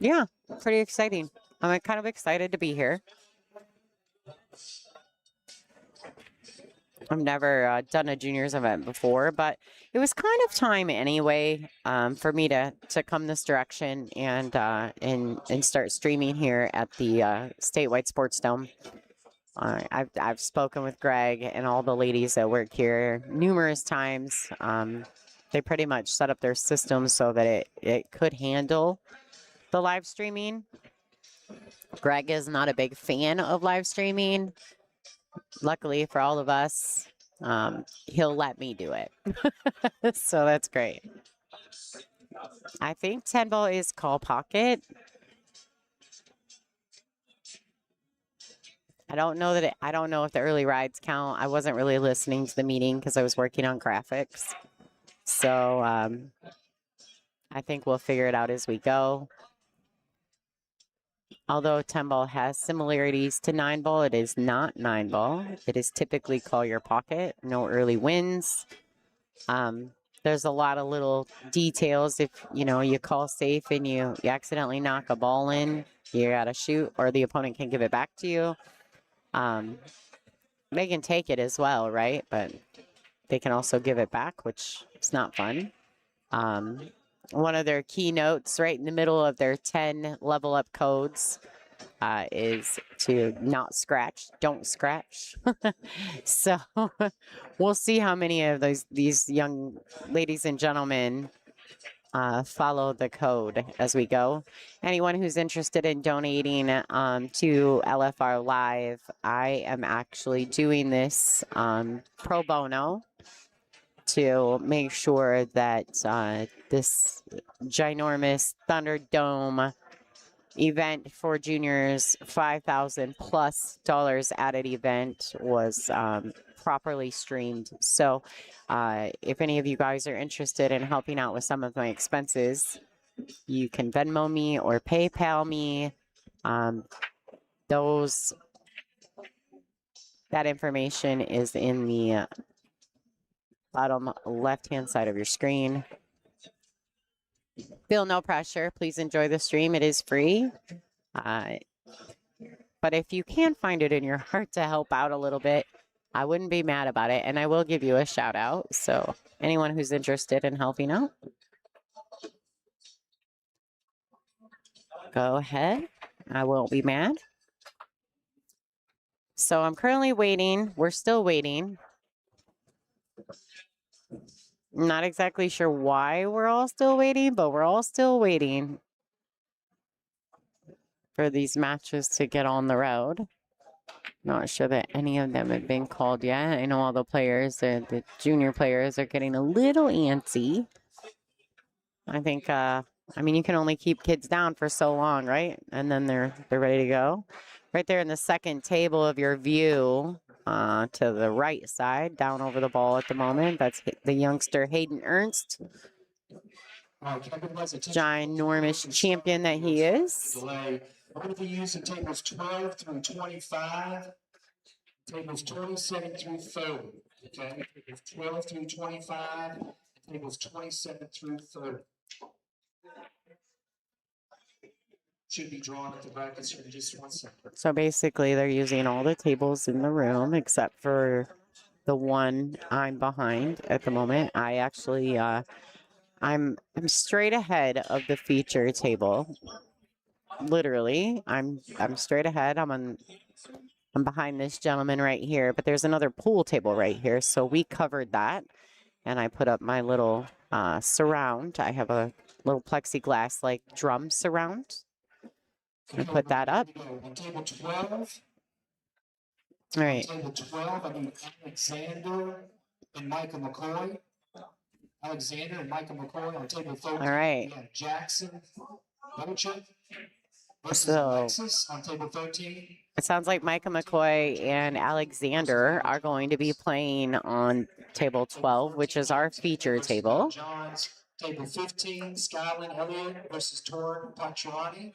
yeah, pretty exciting. I'm kind of excited to be here. I've never done a juniors event before, but it was kind of time anyway for me to come this direction and start streaming here at the Statewide Sportsdome. I've spoken with Greg and all the ladies that work here numerous times. They pretty much set up their system so that it could handle the live streaming. Greg is not a big fan of live streaming. Luckily for all of us, he'll let me do it. So that's great. I think 10 ball is call pocket. I don't know if the early rides count. I wasn't really listening to the meeting because I was working on graphics. So I think we'll figure it out as we go. Although 10 ball has similarities to 9 ball, it is not 9 ball. It is typically call your pocket, no early wins. There's a lot of little details. If you call safe and you accidentally knock a ball in, you gotta shoot, or the opponent can give it back to you. They can take it as well, right? But they can also give it back, which is not fun. One of their keynotes right in the middle of their 10 level up codes is to not scratch, don't scratch. So we'll see how many of these young ladies and gentlemen follow the code as we go. Anyone who's interested in donating to LFR Live, I am actually doing this pro bono to make sure that this ginormous Thunderdome event for juniors, $5,000 plus added event, was properly streamed. So if any of you guys are interested in helping out with some of my expenses, you can Venmo me or PayPal me. That information is in the bottom left-hand side of your screen. Feel no pressure. Please enjoy the stream. It is free. But if you can find it in your heart to help out a little bit, I wouldn't be mad about it. And I will give you a shout out. So anyone who's interested in helping out, go ahead. I won't be mad. So I'm currently waiting. We're still waiting. I'm not exactly sure why we're all still waiting, but we're all still waiting for these matches to get on the road. Not sure that any of them have been called yet. I know all the players, the junior players, are getting a little antsy. I think, I mean, you can only keep kids down for so long, right? And then they're ready to go. Right there in the second table of your view, to the right side, down over the ball at the moment, that's the youngster Hayden Ernst. Ginormous champion that he is. We're going to be using tables 12 through 25, tables 27 through 30. Okay, tables 12 through 25, tables 27 through 30. should be drawn at the brackets here in just 1 second. So basically, they're using all the tables in the room except for the one I'm behind at the moment. I actually, I'm straight ahead of the feature table. Literally, I'm straight ahead. I'm behind this gentleman right here, but there's another pool table right here. So we covered that, and I put up my little surround. I have a little plexiglass like drum surround. I put that up. On table 12. All right. On table 12, I need Alexander and Michael McCoy. Alexander and Michael McCoy on table 13. All right. We have Jackson Belichick versus So Alexis on table 13. it sounds like Micah McCoy and Alexander are going to be playing on table 12, which is our feature table. John's table 15, Skyland Elliott versus Torrin Patrani.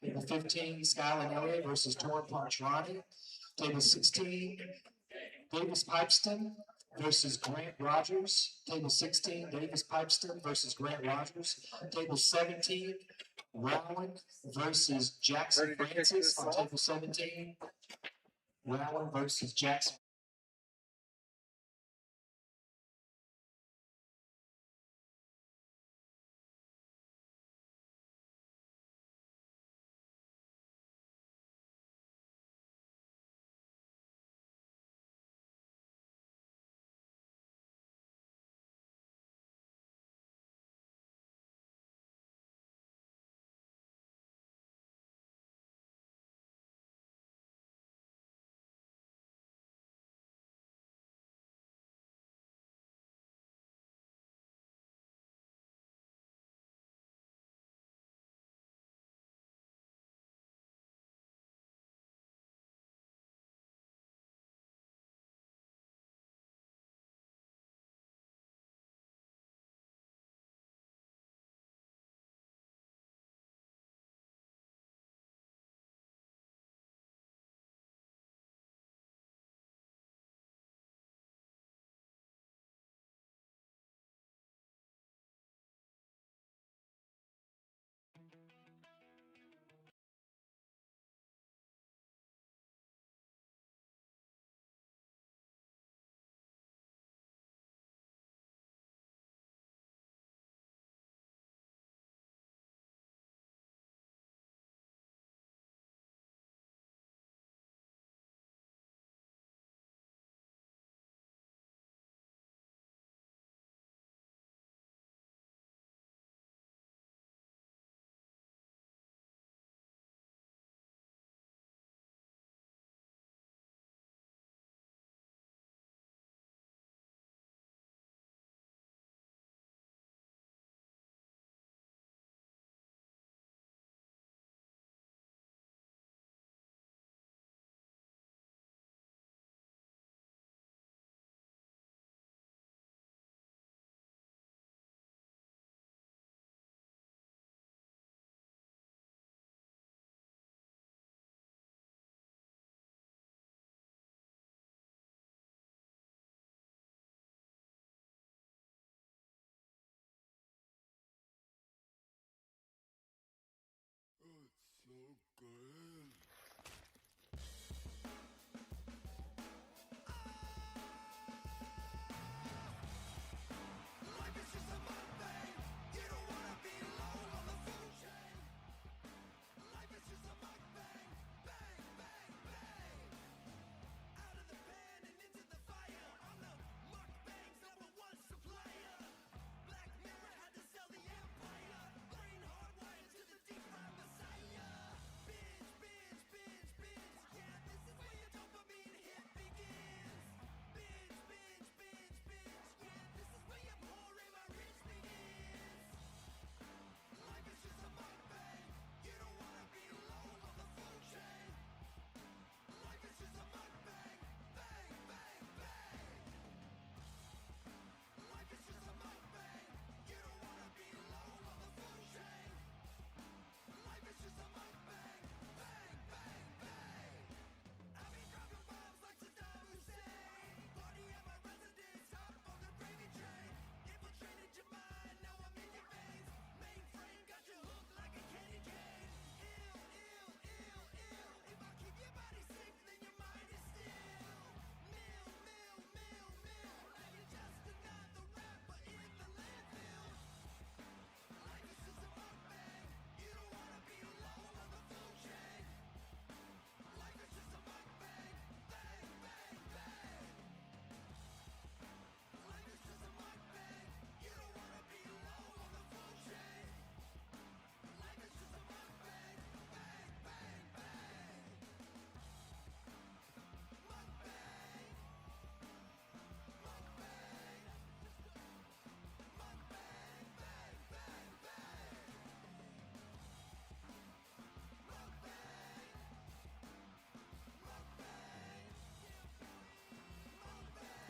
Table 15, Skyland Elliott versus Torrin Patrani. Table 16, Davis Pipeston versus Grant Rogers. Table 16, Davis Pipeston versus Grant Rogers. Table 17, Rowan versus Jackson Francis on table 17. Rowan versus Jackson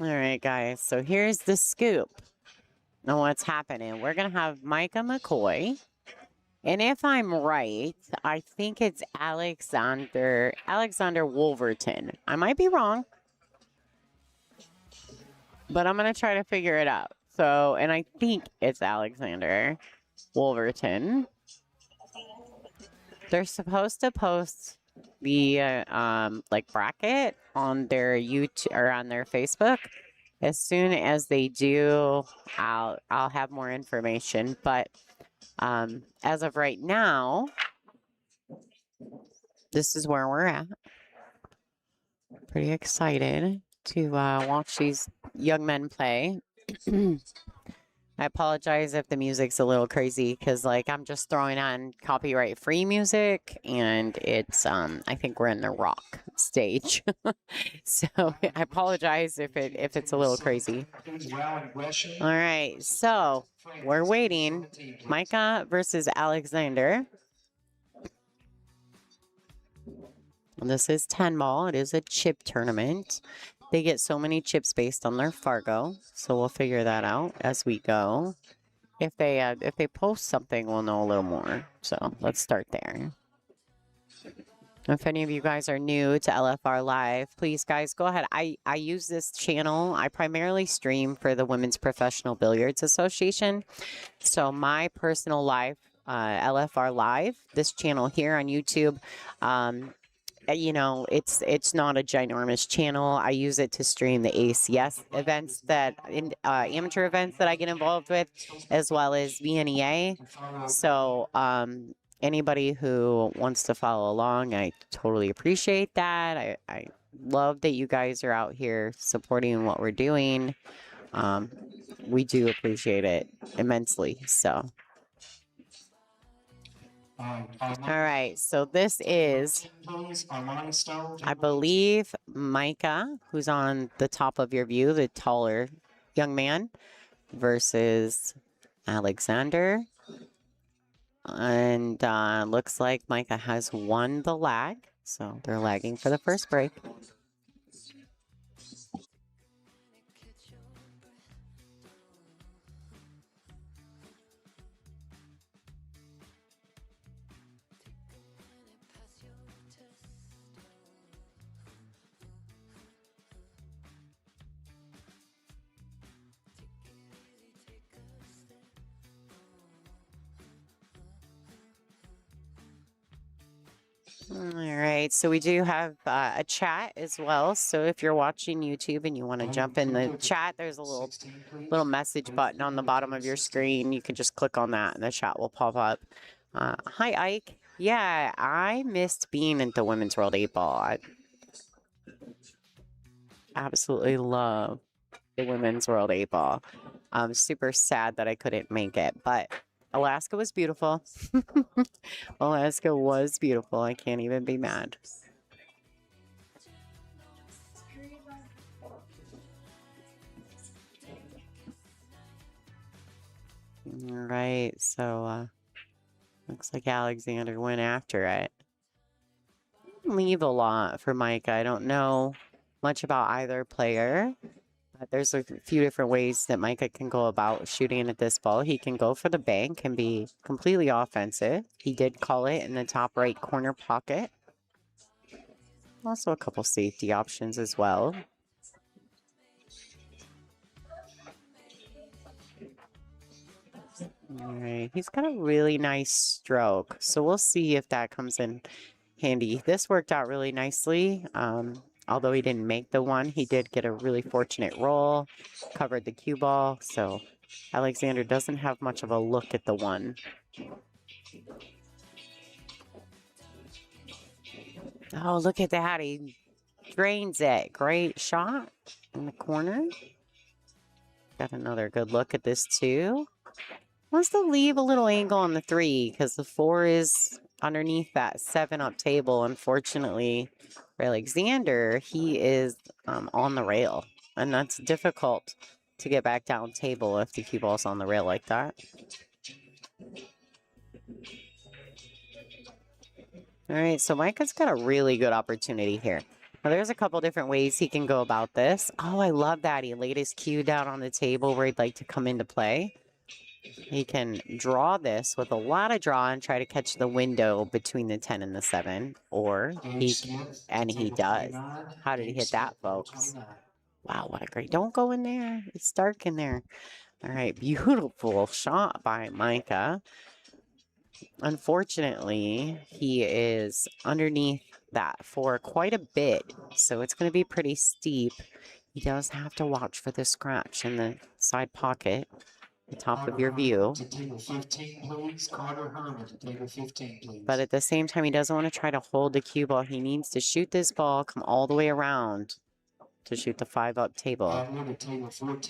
All right, guys. So here's the scoop on what's happening. We're going to have Micah McCoy. And if I'm right, I think it's Alexander Wolverton. I might be wrong, but I'm going to try to figure it out. So, and I think it's Alexander Wolverton. They're supposed to post the like bracket on their YouTube or on their Facebook. As soon as they do, I'll have more information. But as of right now, this is where we're at. Pretty excited to watch these young men play. I apologize if the music's a little crazy because, like, I'm just throwing on copyright-free music, and it's, I think we're in the rock stage. So I apologize if it's a little crazy. All right, so we're waiting. Micah versus Alexander. This is 10 ball. It is a chip tournament. They get so many chips based on their Fargo, so we'll figure that out as we go. If they post something, we'll know a little more. So let's start there. If any of you guys are new to LFR Live, please, guys, go ahead. I use this channel. I primarily stream for the Women's Professional Billiards Association. So my personal live, LFR Live, this channel here on YouTube, you know, it's not a ginormous channel. I use it to stream the ACS events that amateur events that I get involved with, as well as VNEA. So anybody who wants to follow along, I totally appreciate that. I love that you guys are out here supporting what we're doing. We do appreciate it immensely. So. All right, so this is, I believe, Micah, who's on the top of your view, the taller young man, versus Alexander. And looks like Micah has won the lag, so they're lagging for the first break. All right, so we do have a chat as well. So if you're watching YouTube and you want to jump in the chat, there's a little message button on the bottom of your screen. You can just click on that and the chat will pop up. Hi, Ike. Yeah, I missed being at the Women's World 8-Ball. I absolutely love the Women's World 8-Ball. I'm super sad that I couldn't make it, but Alaska was beautiful. Alaska was beautiful. I can't even be mad. All right, so looks like Alexander went after it. Leave a lot for Mike. I don't know much about either player. But there's a few different ways that Micah can go about shooting at this ball. He can go for the bank and be completely offensive. He did call it in the top right corner pocket. Also a couple safety options as well. All right, he's got a really nice stroke. So we'll see if that comes in handy. This worked out really nicely. Although he didn't make the one, he did get a really fortunate roll, covered the cue ball, so Alexander doesn't have much of a look at the one. Oh, look at that. He drains it. Great shot in the corner. Got another good look at this, too. Wants to leave a little angle on the 3 because the 4 is underneath that 7-up table. Unfortunately, for Alexander, he is on the rail, and that's difficult to get back down table if the cue ball's on the rail like that. All right, so Micah's got a really good opportunity here. Now, there's a couple different ways he can go about this. Oh, I love that. He laid his cue down on the table where he'd like to come into play. He can draw this with a lot of draw and try to catch the window between the 10 and the 7. Or he does. How did he hit that, folks? Wow, what a great... Don't go in there. It's dark in there. All right, beautiful shot by Micah. Unfortunately, he is underneath that for quite a bit, so it's going to be pretty steep. He does have to watch for the scratch in the side pocket, the top of your view. To table 15, please. Carter Herman to table 15, please. But at the same time, he doesn't want to try to hold the cue ball. He needs to shoot this ball, come all the way around to shoot the 5-up table. All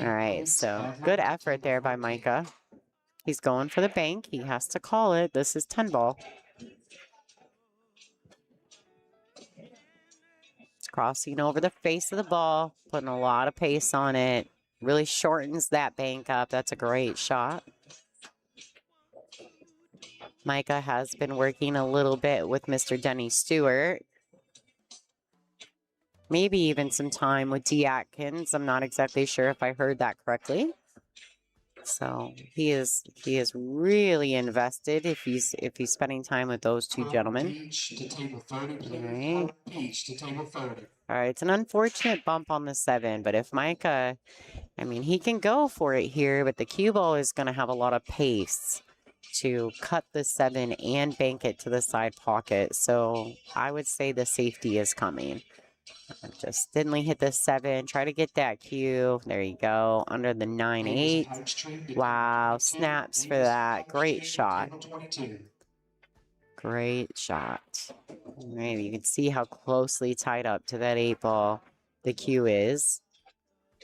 right, so good effort there by Micah. He's going for the bank. He has to call it. This is 10 ball. It's crossing over the face of the ball, putting a lot of pace on it. Really shortens that bank up. That's a great shot. Micah has been working a little bit with Mr. Denny Stewart. Maybe even some time with D. Atkins. I'm not exactly sure if I heard that correctly. So he is really invested if he's spending time with those two gentlemen. All right, it's an unfortunate bump on the 7, but if Micah, I mean, he can go for it here, but the cue ball is going to have a lot of pace to cut the 7 and bank it to the side pocket. So I would say the safety is coming. Just thinly hit the 7. Try to get that cue. There you go. Under the 9-8. Wow. Snaps for that. Great shot. Great shot. Maybe you can see how closely tied up to that 8 ball the cue is.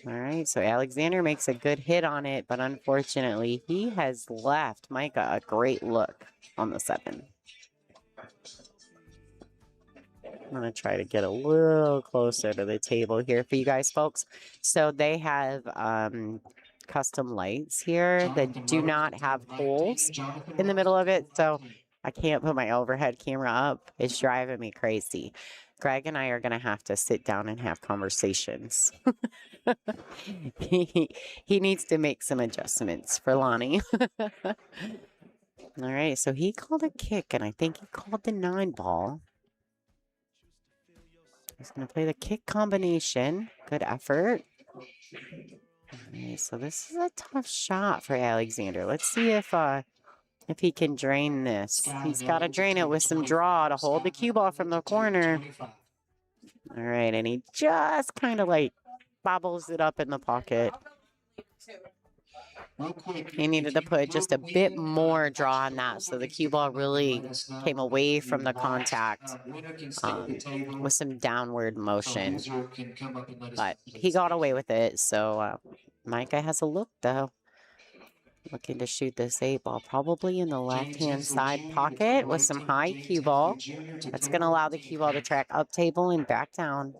All right. So Alexander makes a good hit on it, but unfortunately he has left Micah a great look on the 7. I'm going to try to get a little closer to the table here for you guys, folks. So they have custom lights here that do not have holes in the middle of it. So I can't put my overhead camera up. It's driving me crazy. Greg and I are going to have to sit down and have conversations. he needs to make some adjustments for Lonnie. All right, so he called a kick, and I think he called the 9 ball. He's going to play the kick combination. Good effort. Okay, so this is a tough shot for Alexander. Let's see if he can drain this. He's got to drain it with some draw to hold the cue ball from the corner. All right, and he just kind of like bobbles it up in the pocket. He needed to put just a bit more draw on that, so the cue ball really came away from the contact with some downward motion. But he got away with it, so Micah has a look, though. Looking to shoot this 8 ball, probably in the left-hand side pocket with some high cue ball. That's going to allow the cue ball to track up table and back down.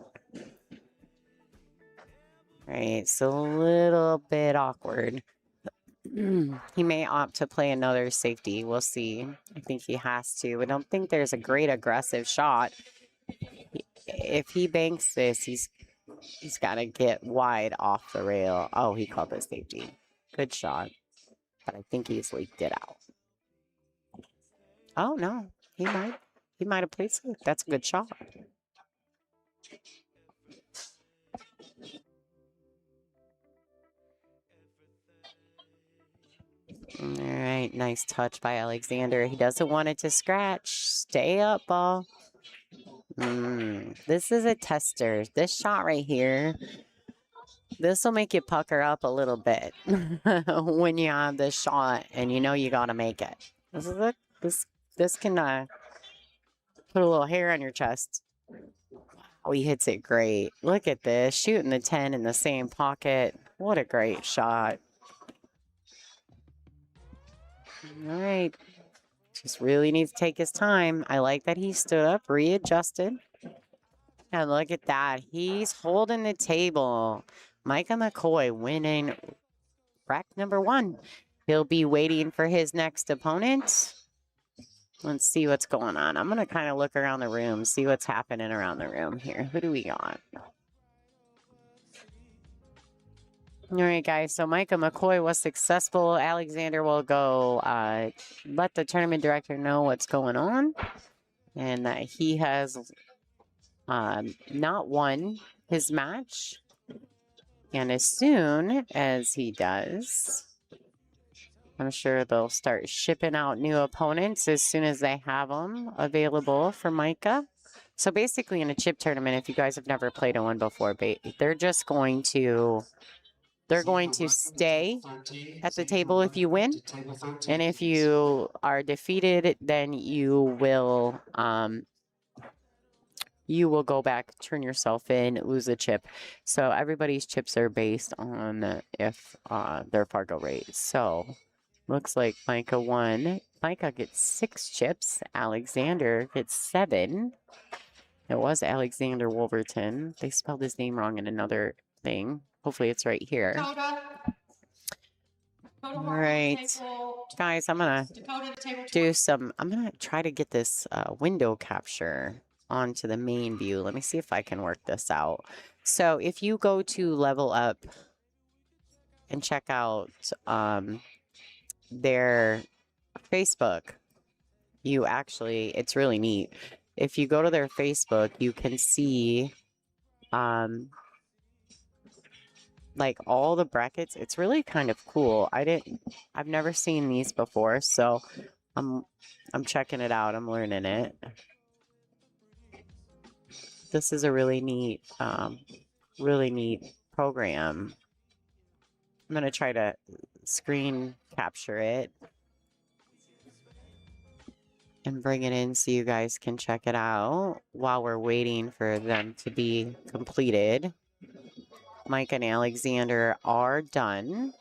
Right, so a little bit awkward. He may opt to play another safety. We'll see. I think he has to. I don't think there's a great aggressive shot. If he banks this, he's got to get wide off the rail. Oh, he called it safety. Good shot. But I think he's leaked it out. Oh, no. He might have played safe. That's a good shot. All right, nice touch by Alexander. He doesn't want it to scratch. Stay up, ball. This is a tester. This shot right here, this will make you pucker up a little bit when you have this shot and you know you got to make it. This can put a little hair on your chest. Oh, he hits it great. Look at this, shooting the 10 in the same pocket. What a great shot. All right. Just really needs to take his time. I like that he stood up, readjusted. And look at that. He's holding the table. Micah McCoy winning rack number 1. He'll be waiting for his next opponent. Let's see what's going on. I'm going to kind of look around the room, see what's happening around the room here. Who do we got? All right, guys. So Micah McCoy was successful. Alexander will go let the tournament director know what's going on and that he has not won his match. And as soon as he does, I'm sure they'll start shipping out new opponents as soon as they have them available for Micah. So basically in a chip tournament, if you guys have never played in one before, they're just going to, stay at the table if you win. And if you are defeated, then you will go back, turn yourself in, lose a chip. So everybody's chips are based on if their Fargo rate. So looks like Micah won. Micah gets 6 chips. Alexander gets 7. It was Alexander Wolverton. They spelled his name wrong in another thing. Hopefully it's right here. All right, guys, I'm going to try to get this window capture onto the main view. Let me see if I can work this out. So if you go to Level Up and check out their Facebook, it's really neat. If you go to their Facebook, you can see like all the brackets. It's really kind of cool. I've never seen these before, so I'm checking it out. I'm learning it. This is a really neat program. I'm gonna try to screen capture it and bring it in so you guys can check it out while we're waiting for them to be completed. Mike and Alexander are done.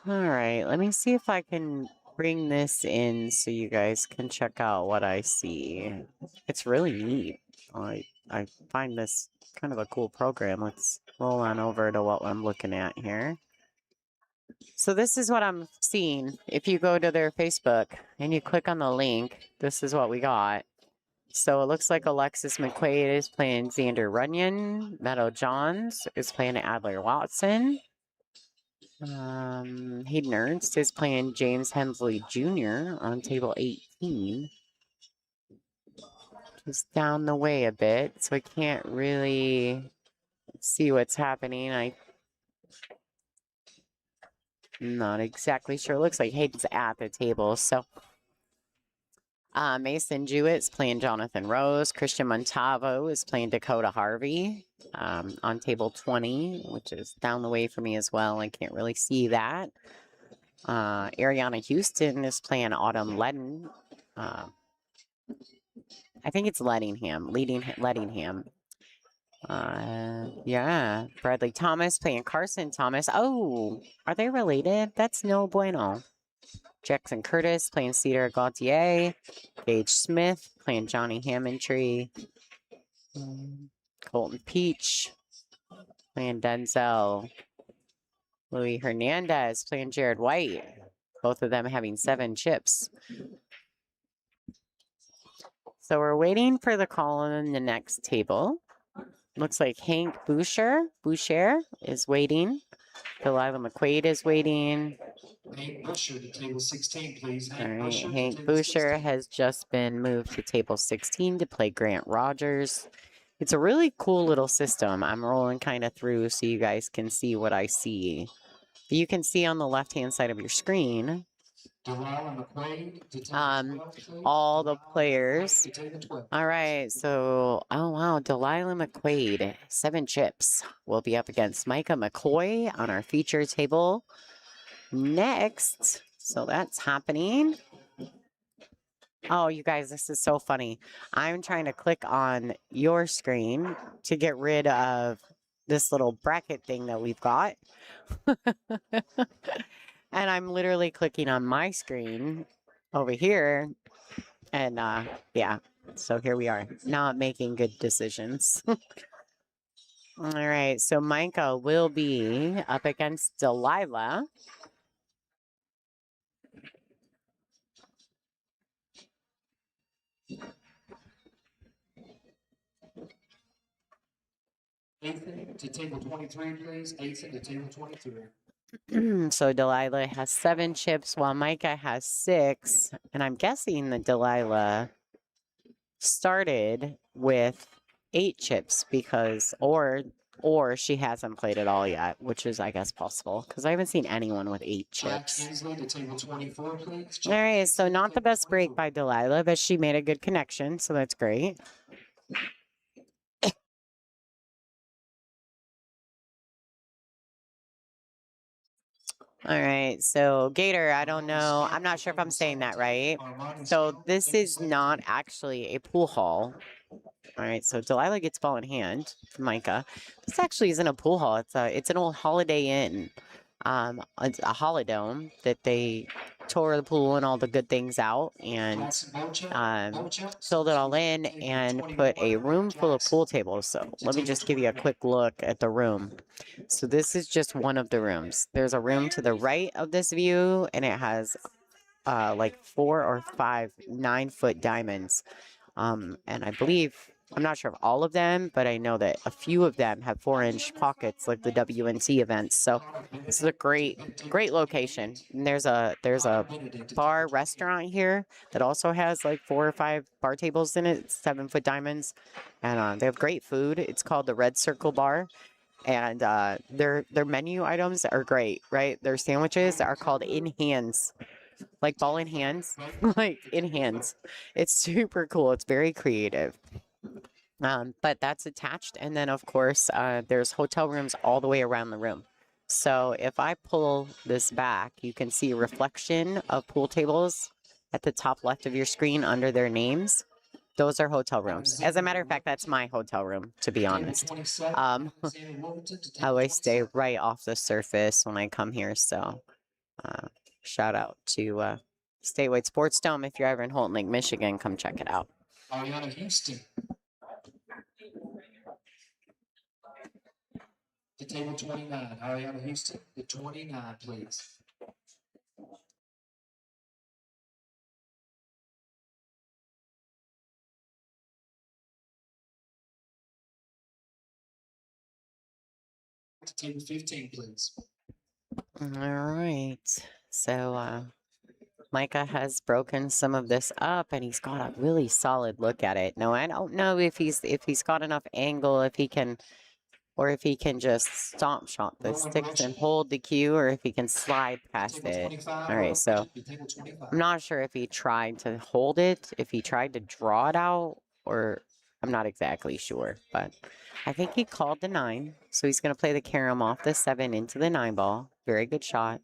All right, let me see if I can bring this in so you guys can check out what I see. It's really neat. I find this kind of a cool program. Let's roll on over to what I'm looking at here. So this is what I'm seeing. If you go to their Facebook and you click on the link, this is what we got. So it looks like Alexis McQuaid is playing Xander Runyon. Meadow Johns is playing Adler Watson. Hayden Ernst is playing James Hensley Jr. on table 18. Just down the way a bit, so I can't really see what's happening. I'm not exactly sure. It looks like Hayden's at the table, so... Mason Jewett's playing Jonathan Rose. Christian Montavo is playing Dakota Harvey on table 20, which is down the way for me as well. I can't really see that. Ariana Houston is playing Autumn Ledden. I think it's Lettingham. Yeah. Bradley Thomas playing Carson Thomas. Oh, are they related? That's no bueno. Jackson Curtis playing Cedar Gautier. Gage Smith playing Johnny Hammondtree. Colton Peach playing Denzel. Louis Hernandez playing Jared White. Both of them having 7 chips. So we're waiting for the call on the next table. Looks like Hank Boucher is waiting. Delilah McQuaid is waiting. Hank Busher to table 16, please. All right, Hank Boucher has just been moved to table 16 to play Grant Rogers. It's a really cool little system. I'm rolling kind of through so you guys can see what I see. You can see on the left-hand side of your screen Delilah McQuaid to table Um, 12, please. all the Delilah players. to table 12. All right, so, oh wow, Delilah McQuaid, 7 chips, will be up against Micah McCoy on our feature table next. So that's happening. Oh, you guys, this is so funny. I'm trying to click on your screen to get rid of this little bracket thing that we've got. And I'm literally clicking on my screen over here. And yeah, so here we are, not making good decisions. All right, so Micah will be up against Delilah. Ethan to table 23, please. Ethan to table 23. So Delilah has 7 chips while Micah has 6. And I'm guessing that Delilah started with 8 chips because, or she hasn't played at all yet, which is, I guess, possible because I haven't seen anyone with 8 Jack chips. Hensley to table 24, please. All right, so not the best break by Delilah, but she made a good connection, so that's great. All right, so Gator, I don't know. I'm not sure if I'm saying that right. So this is not actually a pool hall. All right, so Delilah gets ball in hand from Micah. This actually isn't a pool hall. It's an old Holiday Inn. It's a holodome that they tore the pool and all the good things out and filled it all in and put a room full of pool tables. So let me just give you a quick look at the room. So this is just one of the rooms. There's a room to the right of this view, and it has like 4 or 5 9-foot diamonds. And I believe, I'm not sure of all of them, but I know that a few of them have 4-inch pockets like the WNC events. So this is a great location. And there's a bar restaurant here that also has like 4 or 5 bar tables in it. It's 7-foot diamonds. And they have great food. It's called the Red Circle Bar. And their menu items are great, right? Their sandwiches are called in hands. Like ball in hands, like in hands. It's super cool. It's very creative. But that's attached. And then, of course, there's hotel rooms all the way around the room. So if I pull this back, you can see a reflection of pool tables at the top left of your screen under their names. Those are hotel rooms. As a matter of fact, that's my hotel room, to be honest. I always stay right off the surface when I come here. So shout out to Statewide Sportsdome. If you're ever in Holton Lake, Michigan, come check it out. Ariana Houston to table 29. Ariana Houston to 29, please. To table 15, please. All right. So Micah has broken some of this up, and he's got a really solid look at it. Now, I don't know if he's got enough angle, if he can, or if he can just stomp shot the sticks and hold the cue, or if he can slide past it. All right, so I'm not sure if he tried to hold it, if he tried to draw it out, or I'm not exactly sure, but I think he called the 9. So he's going to play the carom off the 7 into the 9 ball. Very good shot.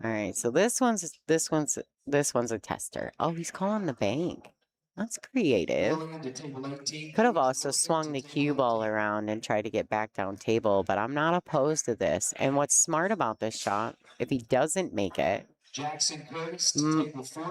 All right, so this one's a tester. Oh, he's calling the bank. That's creative. Could have also swung the cue ball around and tried to get back down table, but I'm not opposed to this. And what's smart about this shot, if he doesn't make it,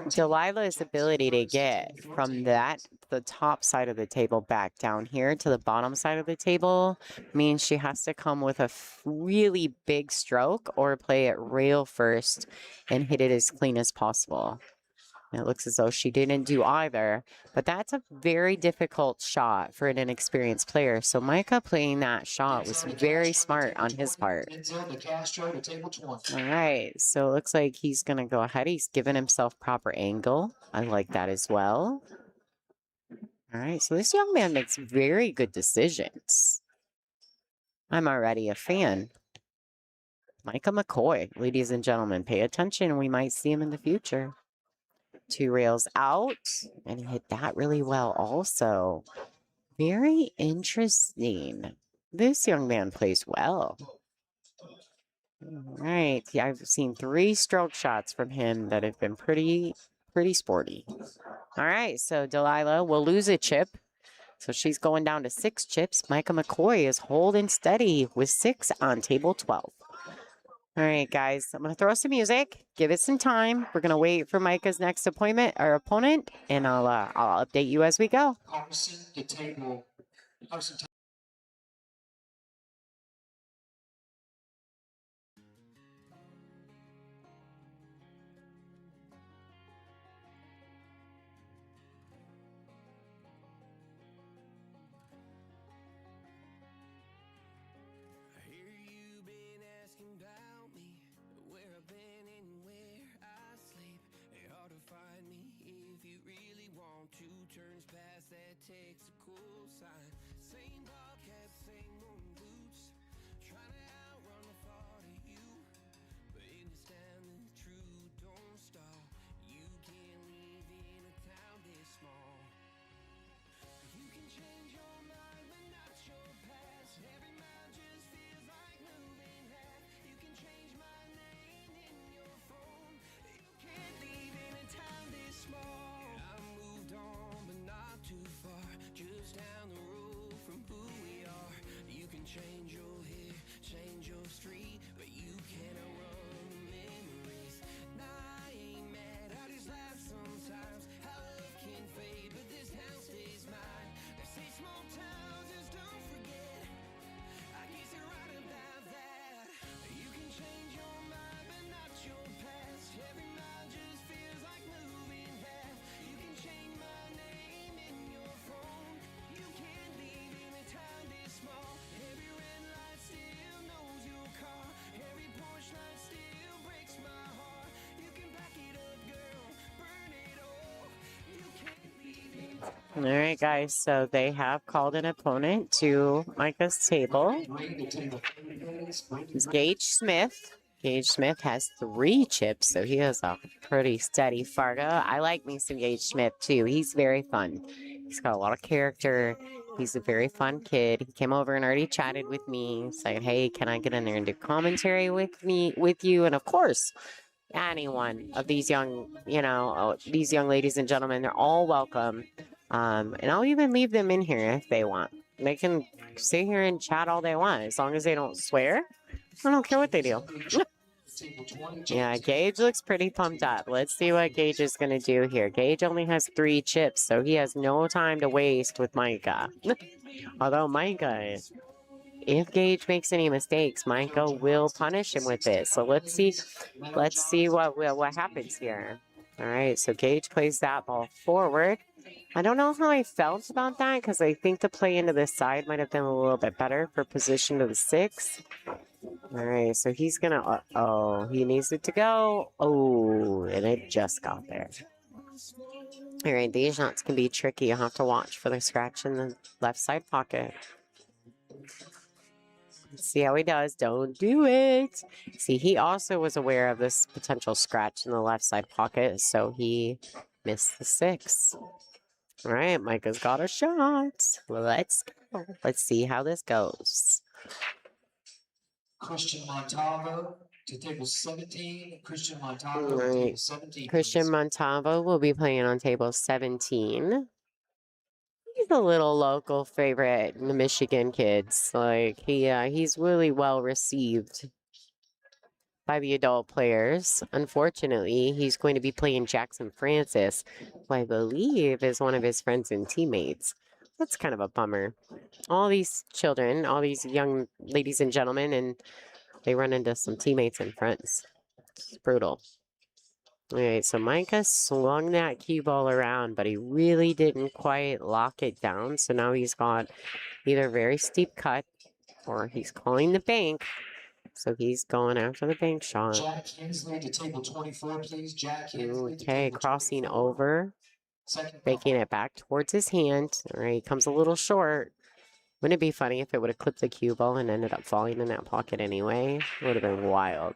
Delilah's ability to get from the top side of the table back down here to the bottom side of the table means she has to come with a really big stroke or play it rail first and hit it as clean as possible. And it looks as though she didn't do either, but that's a very difficult shot for an inexperienced player. So Micah playing that shot was very smart on his part. All right, so it looks like he's going to go ahead. He's given himself proper angle. I like that as well. All right, so this young man makes very good decisions. I'm already a fan. Micah McCoy, ladies and gentlemen, pay attention. We might see him in the future. 2 rails out, and he hit that really well also. Very interesting. This young man plays well. All right, yeah, I've seen 3 stroke shots from him that have been pretty sporty. All right, so Delilah will lose a chip. So she's going down to 6 chips. Micah McCoy is holding steady with 6 on table 12. All right, guys, I'm going to throw some music. Give it some time. We're going to wait for Micah's next appointment or opponent, and I'll update you as we go. Carson to table. Carson. I hear you been asking about me, where I've been and where I sleep. It's hard to find me if you really want to. Turns past that takes a cool sign. Same bobcat, same moon boots. Trying to outrun the thought of you, but understand the truth don't stall. You can't live in a town this small. You can change your mind, but not your past. Every mile just feels like moving half. You can change my name in your phone. You can't live in a town this small. I moved on, but not too far. Just down the road from who we are. You can change your hair, change your street, but you can't outrun the memories. Nah, I ain't mad, I just laugh sometimes. How love can fade, but this town stays mine. They say small towns just don't forget. I guess you're right about that. You can change your mind, but not your past. Every mile just feels like moving half. You can change my name in your phone. You can't live in a town this small. Every red light still knows your car. Every Porsche light still breaks my heart. You can back it up, girl, burn it all. You can't leave it. All right, guys, so they have called an opponent to Micah's table. It's Gage Smith. Gage Smith has 3 chips, so he has a pretty steady Fargo. I like me some Gage Smith, too. He's very fun. He's got a lot of character. He's a very fun kid. He came over and already chatted with me, saying, hey, can I get in there and do commentary with you? And, of course, anyone of these young, these young ladies and gentlemen, they're all welcome. And I'll even leave them in here if they want. They can sit here and chat all they want, as long as they don't swear. I don't care what they do. Yeah, Gage looks pretty pumped up. Let's see what Gage is going to do here. Gage only has 3 chips, so he has no time to waste with Micah. Although Micah, if Gage makes any mistakes, Micah will punish him with this. So let's see what happens here. All right, so Gage plays that ball forward. I don't know how I felt about that, because I think the play into this side might have been a little bit better for position to the 6. All right, so he's going to, he needs it to go. Oh, and it just got there. All right, these shots can be tricky. You'll have to watch for the scratch in the left side pocket. Let's see how he does. Don't do it. See, he also was aware of this potential scratch in the left side pocket, so he missed the 6. All right, Micah's got a shot. Let's go. Let's see how this goes. Christian Montalvo to table 17. Christian Montalvo All to right. table 17. Christian please. Montalvo will be playing on table 17. He's a little local favorite in the Michigan kids. Like, he's really well received by the adult players. Unfortunately, he's going to be playing Jackson Francis, who I believe is one of his friends and teammates. That's kind of a bummer. All these children, all these young ladies and gentlemen, and they run into some teammates and friends. It's brutal. All right, so Micah swung that cue ball around, but he really didn't quite lock it down. So now he's got either a very steep cut or he's calling the bank. So he's going after the bank shot. Jack Hensley to table 24, please. Jack Hensley. to Okay, table crossing 24. over, Second making call. it back towards his hand. All right, he comes a little short. Wouldn't it be funny if it would have clipped the cue ball and ended up falling in that pocket anyway? Would have been wild.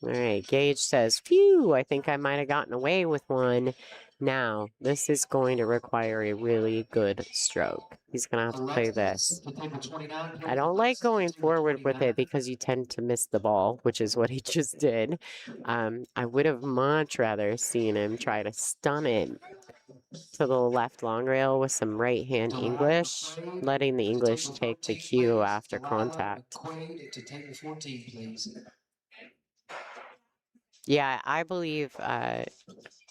All right, Gage says, phew, I think I might have gotten away with one. Now, this is going to require a really good stroke. He's going to have to play this. I don't like going forward with it because you tend to miss the ball, which is what he just did. I would have much rather seen him try to stun it to the left long rail with some right hand English, letting the English take the cue after contact. Yeah, I believe,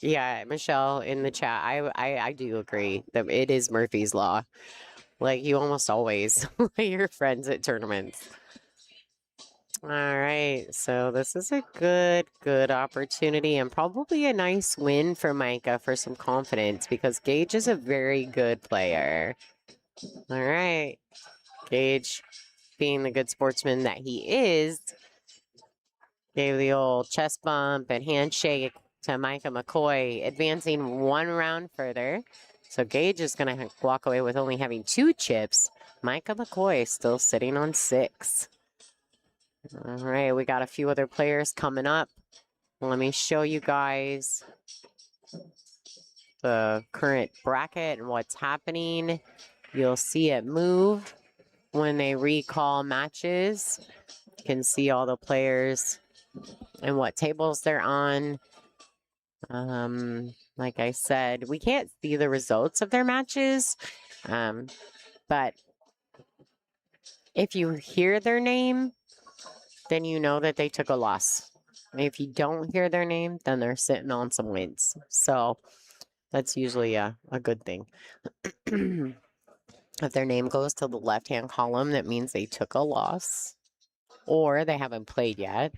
yeah, Michelle in the chat, I do agree that it is Murphy's Law. Like, you almost always play your friends at tournaments. All right, so this is a good opportunity and probably a nice win for Micah for some confidence because Gage is a very good player. All right, Gage, being the good sportsman that he is, gave the old chest bump and handshake to Micah McCoy, advancing one round further. So Gage is going to walk away with only having 2 chips. Micah McCoy still sitting on 6. All right, we got a few other players coming up. Let me show you guys the current bracket and what's happening. You'll see it move when they recall matches. You can see all the players and what tables they're on. Like I said, we can't see the results of their matches, but if you hear their name, then you know that they took a loss. If you don't hear their name, then they're sitting on some wins. So that's usually a good thing. If their name goes to the left-hand column, that means they took a loss or they haven't played yet.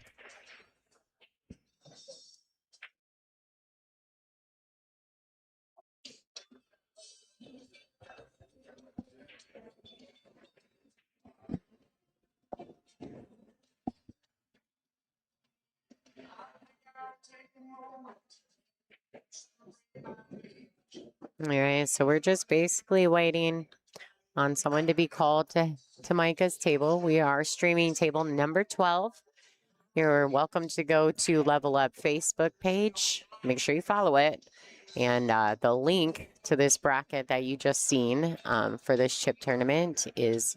All right, so we're just basically waiting on someone to be called to Micah's table. We are streaming table number 12. You're welcome to go to Level Up Facebook page. Make sure you follow it. And the link to this bracket that you just seen for this chip tournament is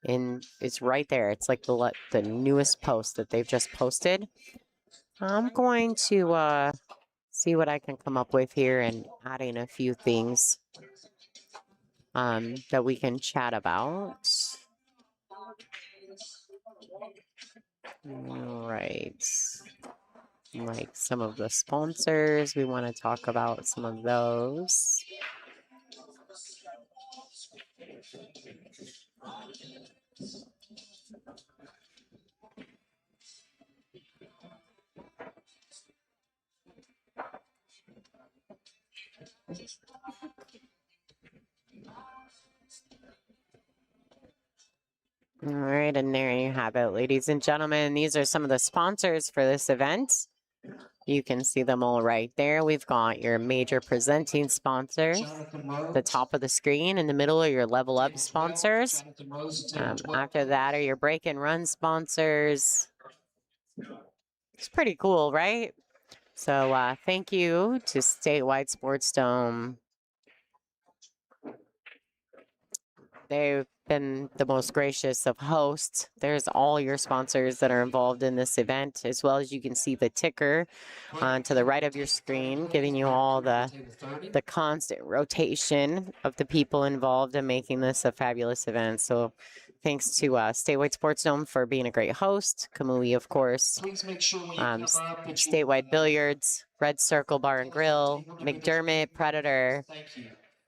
it's right there. It's like the newest post that they've just posted. I'm going to see what I can come up with here and add in a few things that we can chat about. All right. Like some of the sponsors, we want to talk about some of those. All right, and there you have it, ladies and gentlemen. These are some of the sponsors for this event. You can see them all right there. We've got your major presenting sponsors. The top of the screen, in the middle are your Level Up sponsors. After that are your Break and Run sponsors. It's pretty cool, right? So thank you to Statewide Sportsdome. They've been the most gracious of hosts. There's all your sponsors that are involved in this event, as well as you can see the ticker to the right of your screen, giving you all the constant rotation of the people involved in making this a fabulous event. So thanks to Statewide Sportsdome for being a great host. Kamui, of course. Statewide Billiards, Red Circle Bar and Grill, McDermott, Predator.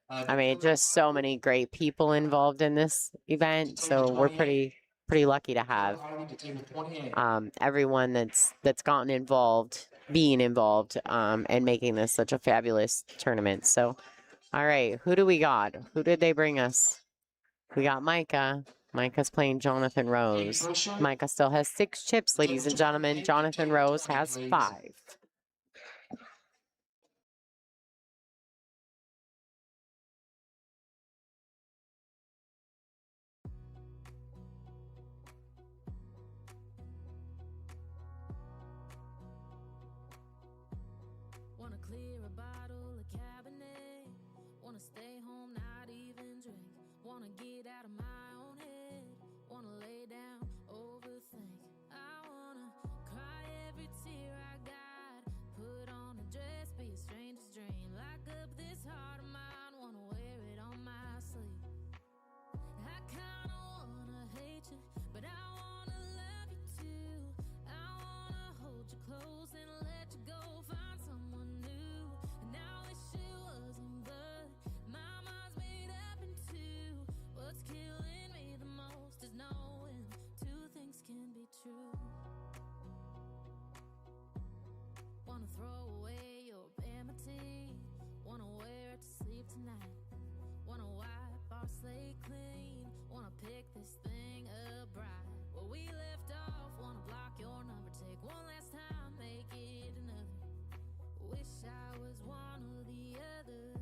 I mean, just so many great people involved in this event. So we're pretty lucky to have everyone that's gotten involved, being involved, and making this such a fabulous tournament. So, all right, who do we got? Who did they bring us? We got Micah. Micah's playing Jonathan Rose. Micah still has 6 chips, ladies and gentlemen. Jonathan Rose has 5. Wanna stay home, not even drink. Wanna get out of my own head. Wanna lay down, overthink. I wanna cry every tear I got. Put on a dress, be a stranger's dream. Lock up this heart of mine, wanna wear it on my sleeve. I kinda wanna hate you, but I wanna love you too. I wanna hold you close and let you go, find someone new. And I wish it wasn't, but my mind's made up in two. What's killing me the most is knowing two things can be true. Wanna throw away your vanity. Wanna wear it to sleep tonight. Wanna wipe our slate clean. Wanna pick this thing up right where we left off. Wanna block your number, take one last time, make it another. Wish I was one or the other.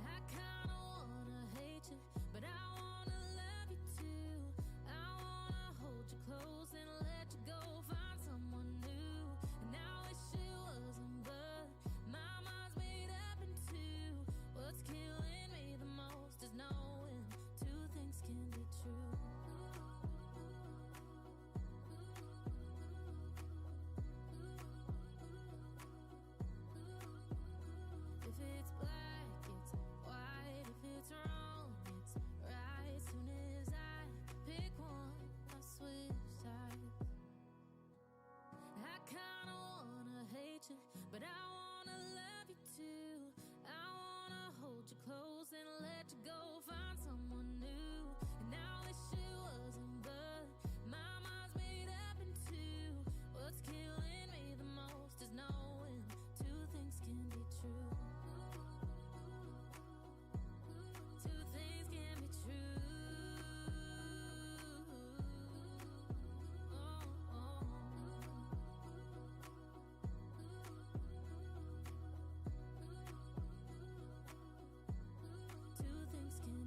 I kinda wanna hate you, but I wanna love you too. I wanna hold you close and let you go, find someone new. And I wish it wasn't, but my mind's made up in two. What's killing me the most is knowing two things can be true. If it's black, it's white. If it's wrong, it's right. Soon as I pick one, I switch sides. I kinda wanna hate you, but I wanna love you too. I wanna hold you close and let you go, find someone new. And I wish it wasn't, but my mind's made up in two. What's killing me the most is knowing two things can be true. Two things can be true. Two things can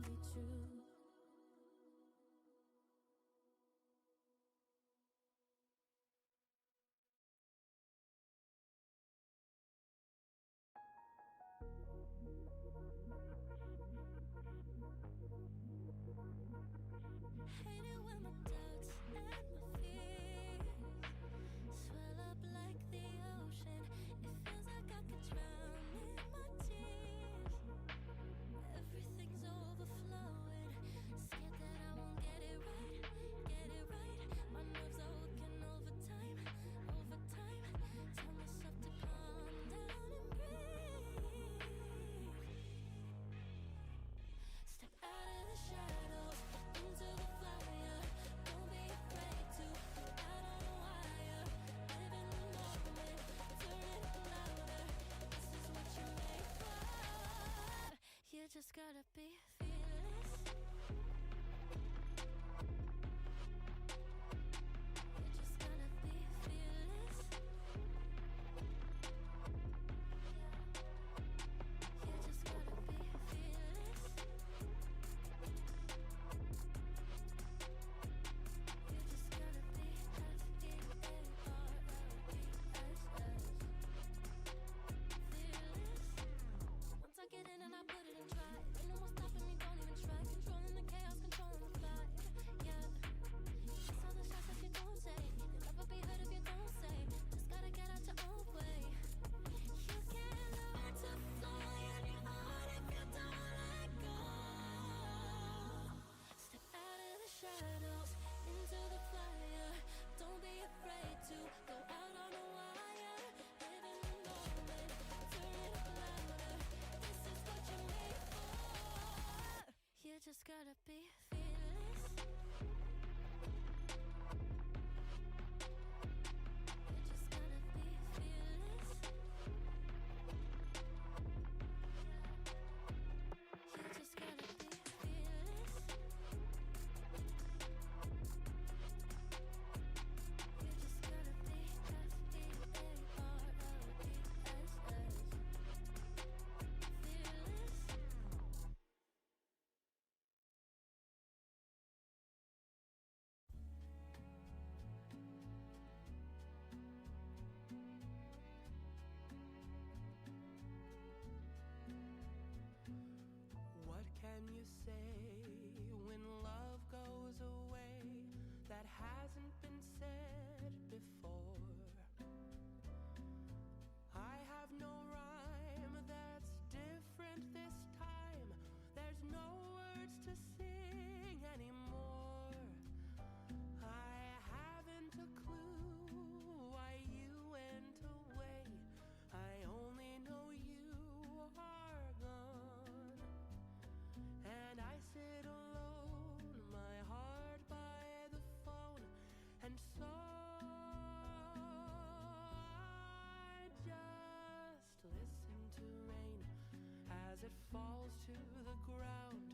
it falls to the ground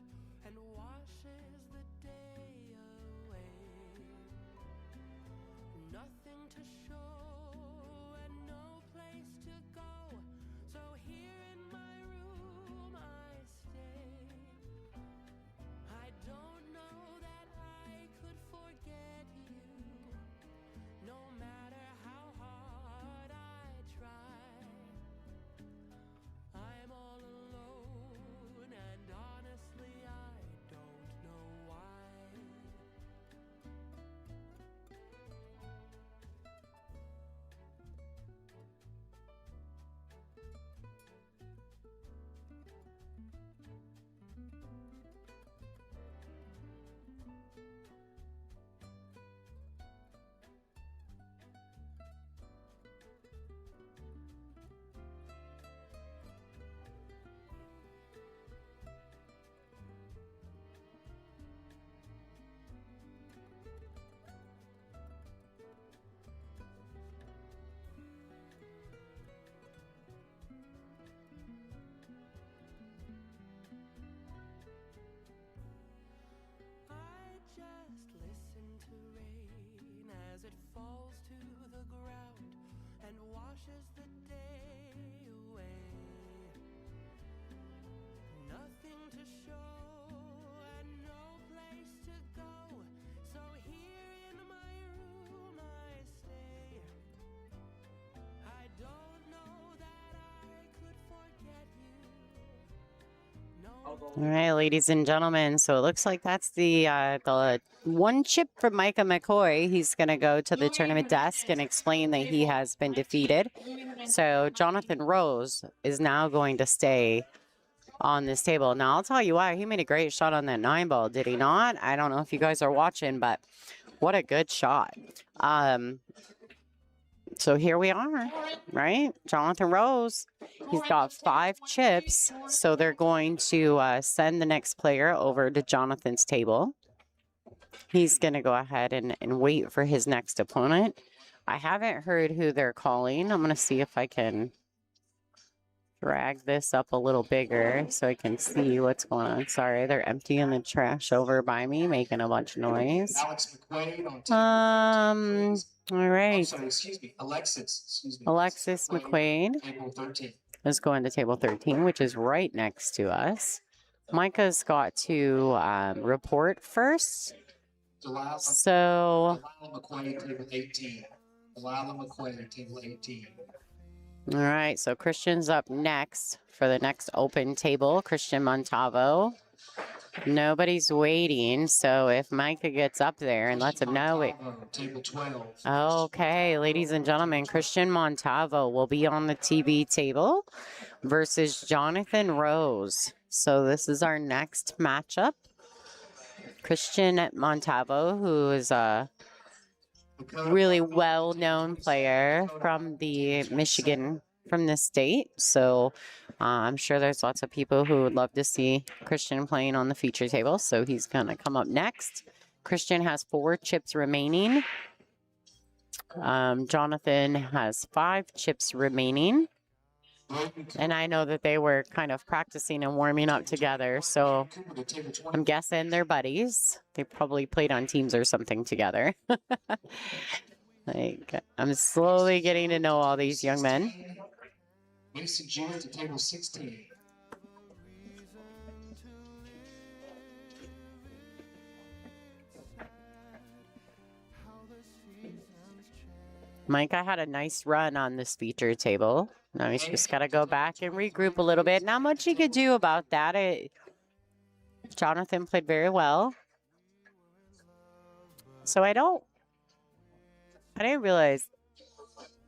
and washes the day away. Nothing to show and no place to go, so here in my room I stay. I don't know that I could forget you, no matter how hard I try. I'm all alone, and honestly I don't know why. I just listen to rain as it falls to the ground and washes the day away. Nothing to show and no place to go, so here in my room I stay. I don't know that I could forget you. No. All right, ladies and gentlemen. So it looks like that's the one chip for Micah McCoy. He's going to go to the tournament desk and explain that he has been defeated. So Jonathan Rose is now going to stay on this table. Now, I'll tell you why. He made a great shot on that 9-ball, did he not? I don't know if you guys are watching, but what a good shot. So here we are, right? Jonathan Rose, he's got 5 chips. So they're going to send the next player over to Jonathan's table. He's going to go ahead and wait for his next opponent. I haven't heard who they're calling. I'm going to see if I can drag this up a little bigger so I can see what's going on. Sorry, they're emptying the trash over by me, making a bunch of noise. Alex McQuaid on table 13, please. All right. Oh, sorry, excuse me. Alexis McQuaid table 13. is going to table 13, which is right next to us. Micah's got to report first. Delilah So, McQuaid, table 18. Delilah McQuaid, table 18. all right. So Christian's up next for the next open table. Christian Montavo. Nobody's waiting. So if Micah gets up there and lets him know it. Montavo, table 12. Okay, ladies and gentlemen, Christian Montavo will be on the TV table versus Jonathan Rose. So this is our next matchup. Christian Montavo, who is a really well-known player from the Michigan, from the state. So I'm sure there's lots of people who would love to see Christian playing on the feature table. So he's going to come up next. Christian has 4 chips remaining. Jonathan has 5 chips remaining. And I know that they were kind of practicing and warming up together. So I'm guessing they're buddies. They probably played on teams or something together. Like, I'm slowly getting to know all these young men. Mason June to table 16. Micah had a nice run on this feature table. Now he's just got to go back and regroup a little bit. Not much he could do about that. Jonathan played very well. So I didn't realize,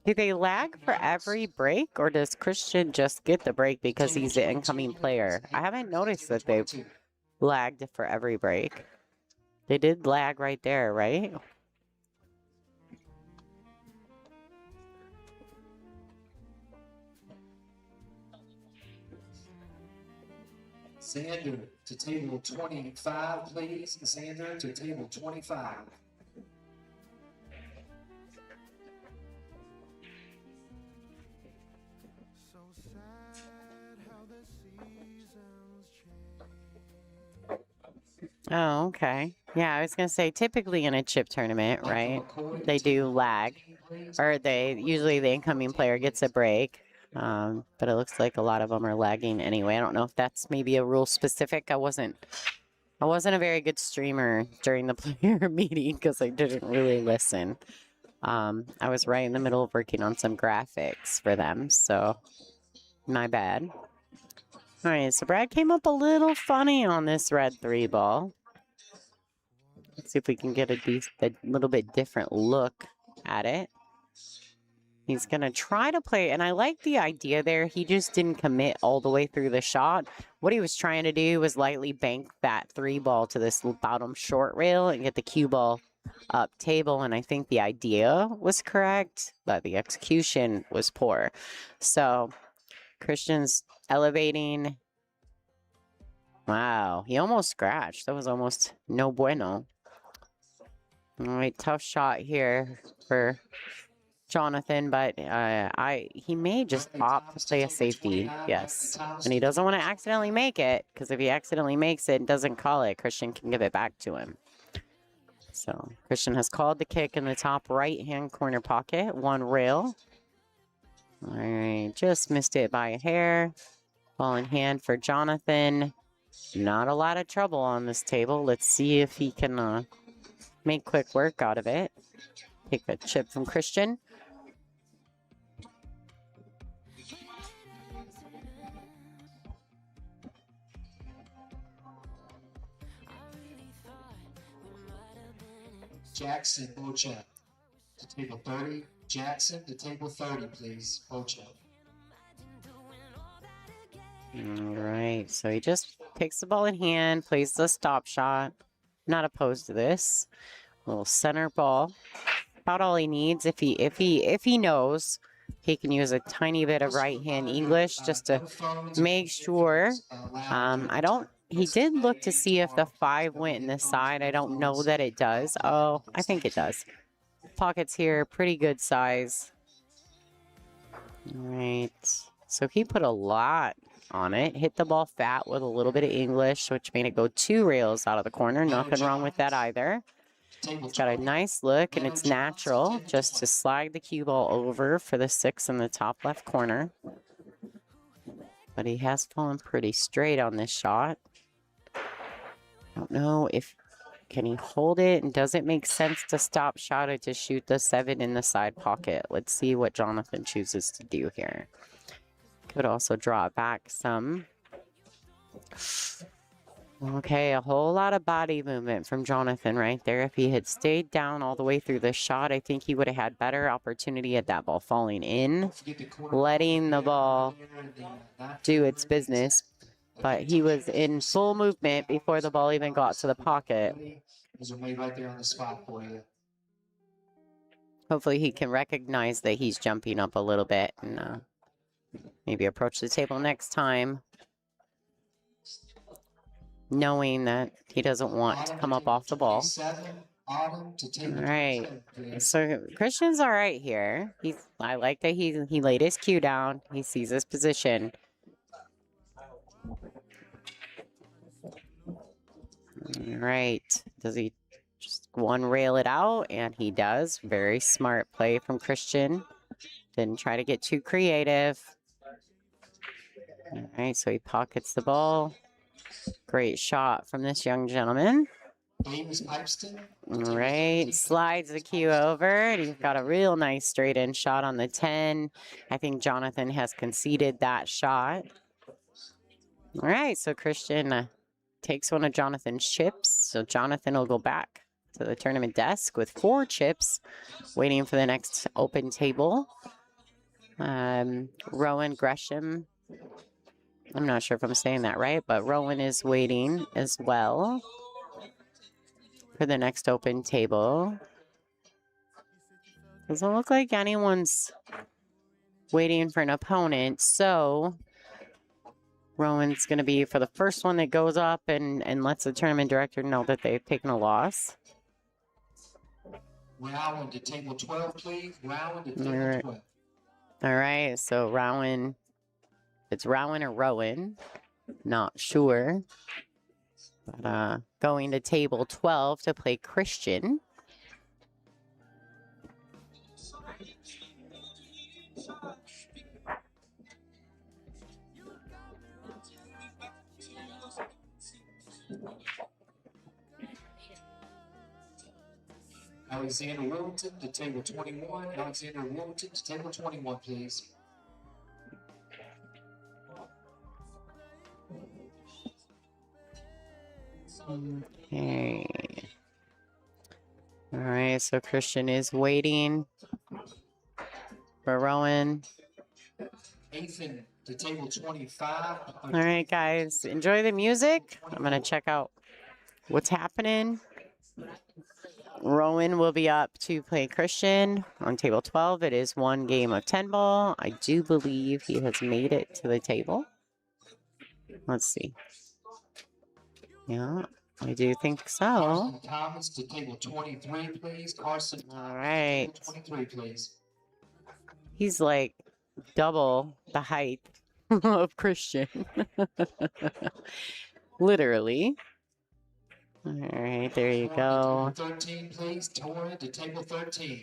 do they lag for every break, or does Christian just get the break because he's the incoming player? I haven't noticed that they've lagged for every break. They did lag right there, right? Xander to table 25, please. Xander to table 25. So sad how the seasons Oh, okay. Yeah, I was gonna say typically in a chip tournament, right? They do lag, or usually the incoming player gets a break. But it looks like a lot of them are lagging anyway. I don't know if that's maybe a rule specific. I wasn't a very good streamer during the player meeting because I didn't really listen. I was right in the middle of working on some graphics for them, so my bad. All right, so Brad came up a little funny on this red 3 ball. Let's see if we can get a little bit different look at it. He's going to try to play, and I like the idea there. He just didn't commit all the way through the shot. What he was trying to do was lightly bank that 3 ball to this bottom short rail and get the cue ball up table, and I think the idea was correct, but the execution was poor. So Christian's elevating. Wow, he almost scratched. That was almost no bueno. All right, tough shot here for Jonathan, but he may just opt to play a safety. Yes, and he doesn't want to accidentally make it, because if he accidentally makes it and doesn't call it, Christian can give it back to him. So Christian has called the kick in the top right-hand corner pocket, 1 rail. All right, just missed it by a hair. Ball in hand for Jonathan. Not a lot of trouble on this table. Let's see if he can make quick work out of it. Take a chip from Christian. Jackson, Bocha to table 30. Jackson to table 30, please. Bocha. All right, so he just takes the ball in hand, plays the stop shot. Not opposed to this. Little center ball. About all he needs. If he knows, he can use a tiny bit of right hand English just to make sure. He did look to see if the 5 went in this side. I don't know that it does. Oh, I think it does. Pockets here, pretty good size. All right. So he put a lot on it. Hit the ball fat with a little bit of English, which made it go 2 rails out of the corner. Nothing wrong with that either. It's got a nice look, and it's natural just to slide the cue ball over for the 6 in the top left corner. But he has fallen pretty straight on this shot. I don't know if can he hold it, and does it make sense to stop shot it to shoot the 7 in the side pocket? Let's see what Jonathan chooses to do here. Could also draw it back some. Okay, a whole lot of body movement from Jonathan right there. If he had stayed down all the way through the shot, I think he would have had better opportunity at that ball falling in, letting the ball do its business. But he was in full movement before the ball even got to the pocket. Those are made right there on the spot for you. Hopefully he can recognize that he's jumping up a little bit and maybe approach the table next time, knowing that he doesn't want to come up off the ball. All right, so Christian's all right here. I like that he laid his cue down. He sees his position. All right, does he just 1 rail it out? And he does. Very smart play from Christian. Didn't try to get too creative. All right, so he pockets the ball. Great shot from this young gentleman. All right, slides the cue over, and he's got a real nice straight-in shot on the 10. I think Jonathan has conceded that shot. All right, so Christian takes one of Jonathan's chips. So Jonathan will go back to the tournament desk with 4 chips, waiting for the next open table. Rowan Gresham, I'm not sure if I'm saying that right, but Rowan is waiting as well for the next open table. Doesn't look like anyone's waiting for an opponent, so Rowan's going to be for the first one that goes up and lets the tournament director know that they've taken a loss. Rowan to table 12, please. Rowan to table 12. All right, so Rowan, it's Rowan or Rowan, not sure. But, going to table 12 to play Christian. Alexander Wilmington to table 21. Alexander Wilmington to table 21, please. Okay. All right, so Christian is waiting for Rowan. Ethan to table 25. All right, guys, enjoy the music. I'm going to check out what's happening. Rowan will be up to play Christian on table 12. It is one game of 10 ball. I do believe he has made it to the table. Let's see. Yeah, I do think so. Carson Thomas to table 23, please. Carson All right. Table 23, please. He's like double the height of Christian. Literally. All right, there you go. Table 13, please. Torrin to table 13.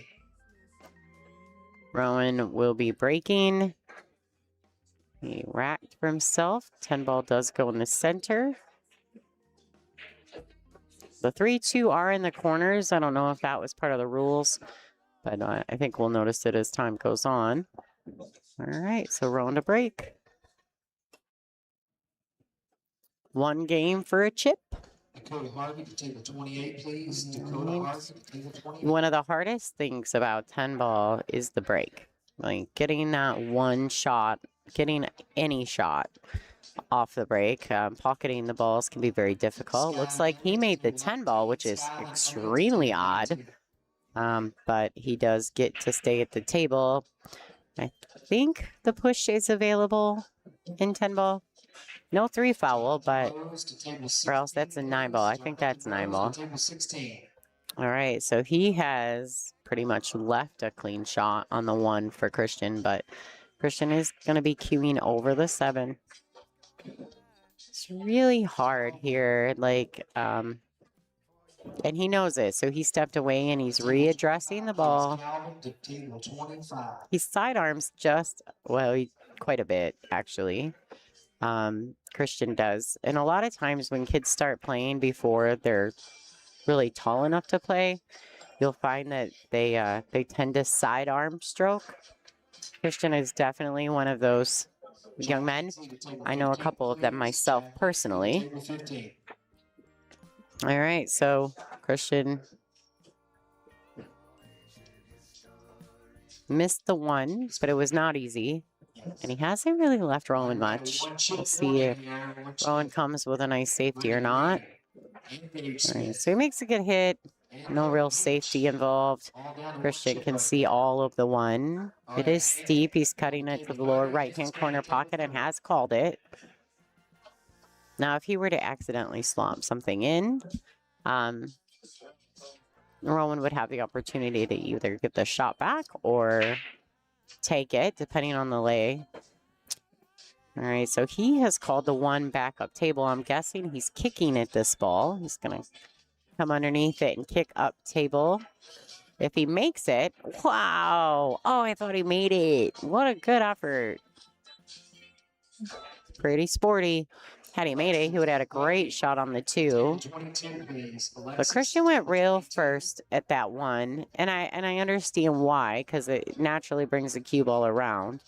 Rowan will be breaking. He racked for himself. 10 ball does go in the center. The 3-2 are in the corners. I don't know if that was part of the rules, but I think we'll notice it as time goes on. All right, so Rowan to break. One game for a chip. Dakota Harvey to table 28, please. Dakota Harvey to table 28. One of the hardest things about 10 ball is the break. Like getting that one shot, getting any shot off the break. Pocketing the balls can be very difficult. Looks like he made the 10 ball, which is extremely odd. But he does get to stay at the table. I think the push is available in 10 ball. No 3 foul, but or else that's a 9 ball. I think that's 9 ball. All right, so he has pretty much left a clean shot on the 1 for Christian, but Christian is going to be queuing over the 7. It's really hard here, like, and he knows it, so he stepped away and he's readdressing the ball. He sidearms just, well, quite a bit, actually. Christian does. And a lot of times when kids start playing before they're really tall enough to play, you'll find that they tend to sidearm stroke. Christian is definitely one of those young men. I know a couple of them myself personally. All right, so Christian missed the 1, but it was not easy. And he hasn't really left Rowan much. We'll see if Rowan comes with a nice safety or not. All right, so he makes a good hit. No real safety involved. Christian can see all of the 1. It is steep. He's cutting it to the lower right-hand corner pocket and has called it. Now, if he were to accidentally slump something in, Rowan would have the opportunity to either get the shot back or take it, depending on the lay. All right, so he has called the 1 back up table. I'm guessing he's kicking at this ball. He's going to come underneath it and kick up table. If he makes it, wow. Oh, I thought he made it. What a good effort. Pretty sporty. Had he made it, he would have had a great shot on the 2. But Christian went rail first at that 1, and I understand why, because it naturally brings the cue ball around.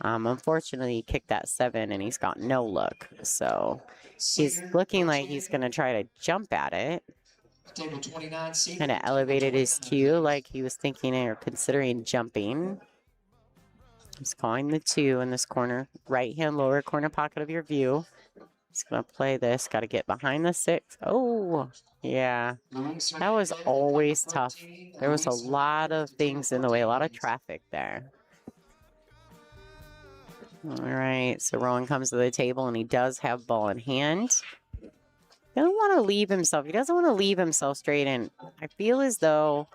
Unfortunately, he kicked that 7, and he's got no look. So he's looking like he's going to try to jump at it. Kind of elevated his cue like he was thinking or considering jumping. He's calling the 2 in this corner, right-hand lower corner pocket of your view. He's going to play this. Got to get behind the 6. Oh, yeah. That was always tough. There was a lot of things in the way, a lot of traffic there. All right, so Rowan comes to the table, and he does have ball in hand. He doesn't want to leave himself. He doesn't want to leave himself straight in. I feel as though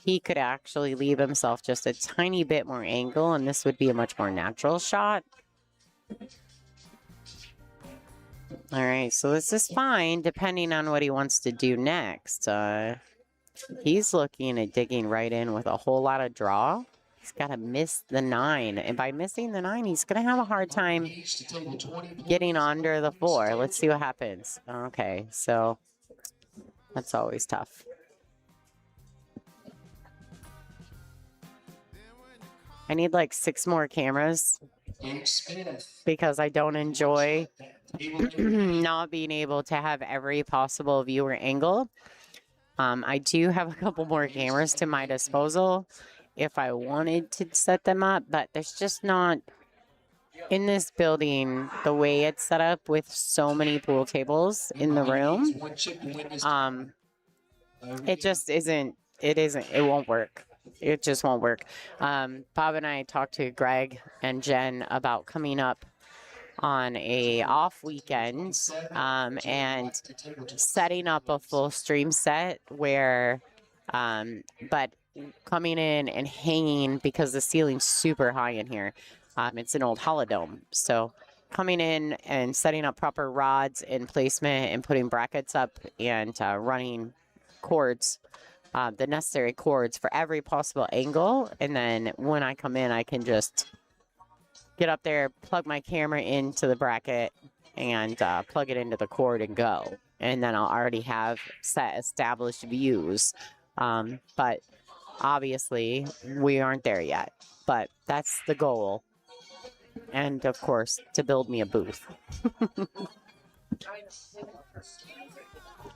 he could actually leave himself just a tiny bit more angle, and this would be a much more natural shot. All right, so this is fine depending on what he wants to do next. He's looking at digging right in with a whole lot of draw. He's got to miss the 9. And by missing the 9, he's going to have a hard time getting under the 4. Let's see what happens. Okay, so that's always tough. I need like 6 more cameras because I don't enjoy not being able to have every possible viewer angle. I do have a couple more cameras to my disposal if I wanted to set them up, but there's just not, in this building, the way it's set up with so many pool tables in the room, it just isn't, it won't work. It just won't work. Bob and I talked to Greg and Jen about coming up on a off weekend and setting up a full stream set where, but coming in and hanging because the ceiling's super high in here. It's an old holodome. So coming in and setting up proper rods and placement and putting brackets up and running cords, the necessary cords for every possible angle. And then when I come in, I can just get up there, plug my camera into the bracket and plug it into the cord and go. And then I'll already have set established views. But obviously we aren't there yet, but that's the goal. And of course, to build me a booth.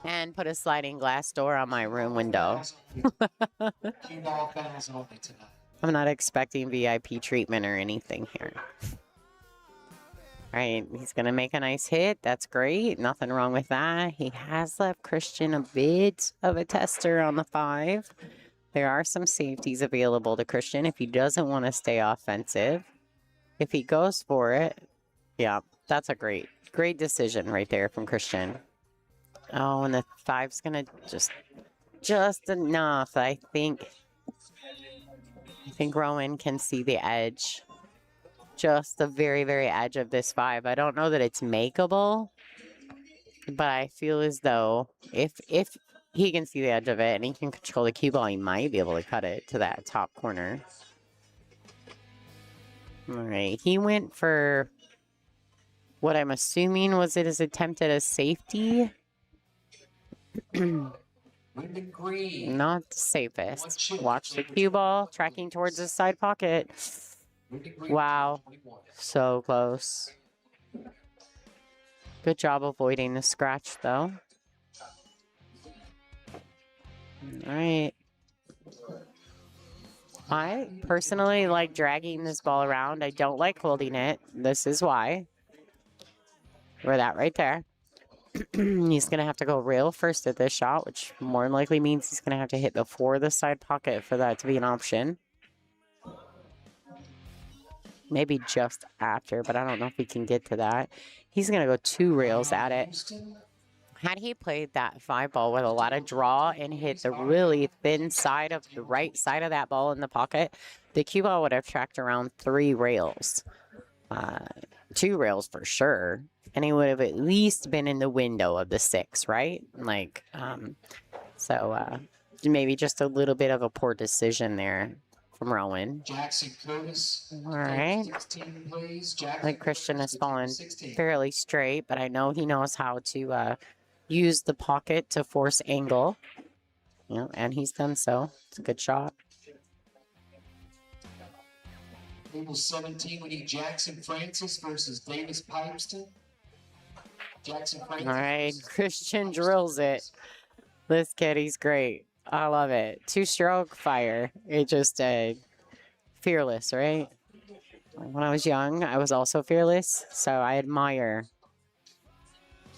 And put a sliding glass door on my room window. I'm not expecting VIP treatment or anything here. All right, he's going to make a nice hit. That's great. Nothing wrong with that. He has left Christian a bit of a tester on the 5. There are some safeties available to Christian if he doesn't want to stay offensive. If he goes for it, yeah, that's a great decision right there from Christian. Oh, and the 5's going to just enough. I think Rowan can see the edge. Just the very, very edge of this 5. I don't know that it's makeable, but I feel as though if he can see the edge of it and he can control the cue ball, he might be able to cut it to that top corner. All right, he went for what I'm assuming was his attempt at a safety. Not the safest. Watch the cue ball tracking towards the side pocket. Wow, so close. Good job avoiding the scratch, though. All right. I personally like dragging this ball around. I don't like holding it. This is why. We're that right there. He's going to have to go rail first at this shot, which more than likely means he's going to have to hit before the side pocket for that to be an option. Maybe just after, but I don't know if he can get to that. He's going to go 2 rails at it. Had he played that 5 ball with a lot of draw and hit the really thin side of the right side of that ball in the pocket, the cue ball would have tracked around 3 rails. 2 rails for sure. And he would have at least been in the window of the 6, right? Like, so maybe just a little bit of a poor decision there from Rowan. Jackson Curtis. All right. Like Christian has fallen fairly straight, but I know he knows how to use the pocket to force angle. You know, and he's done so. It's a good shot. Table 17, we need Jackson Francis versus Davis Pipeston. Jackson Francis. All right, Christian drills it. This kid, he's great. I love it. 2-stroke fire. It just fearless, right? When I was young, I was also fearless, so I admire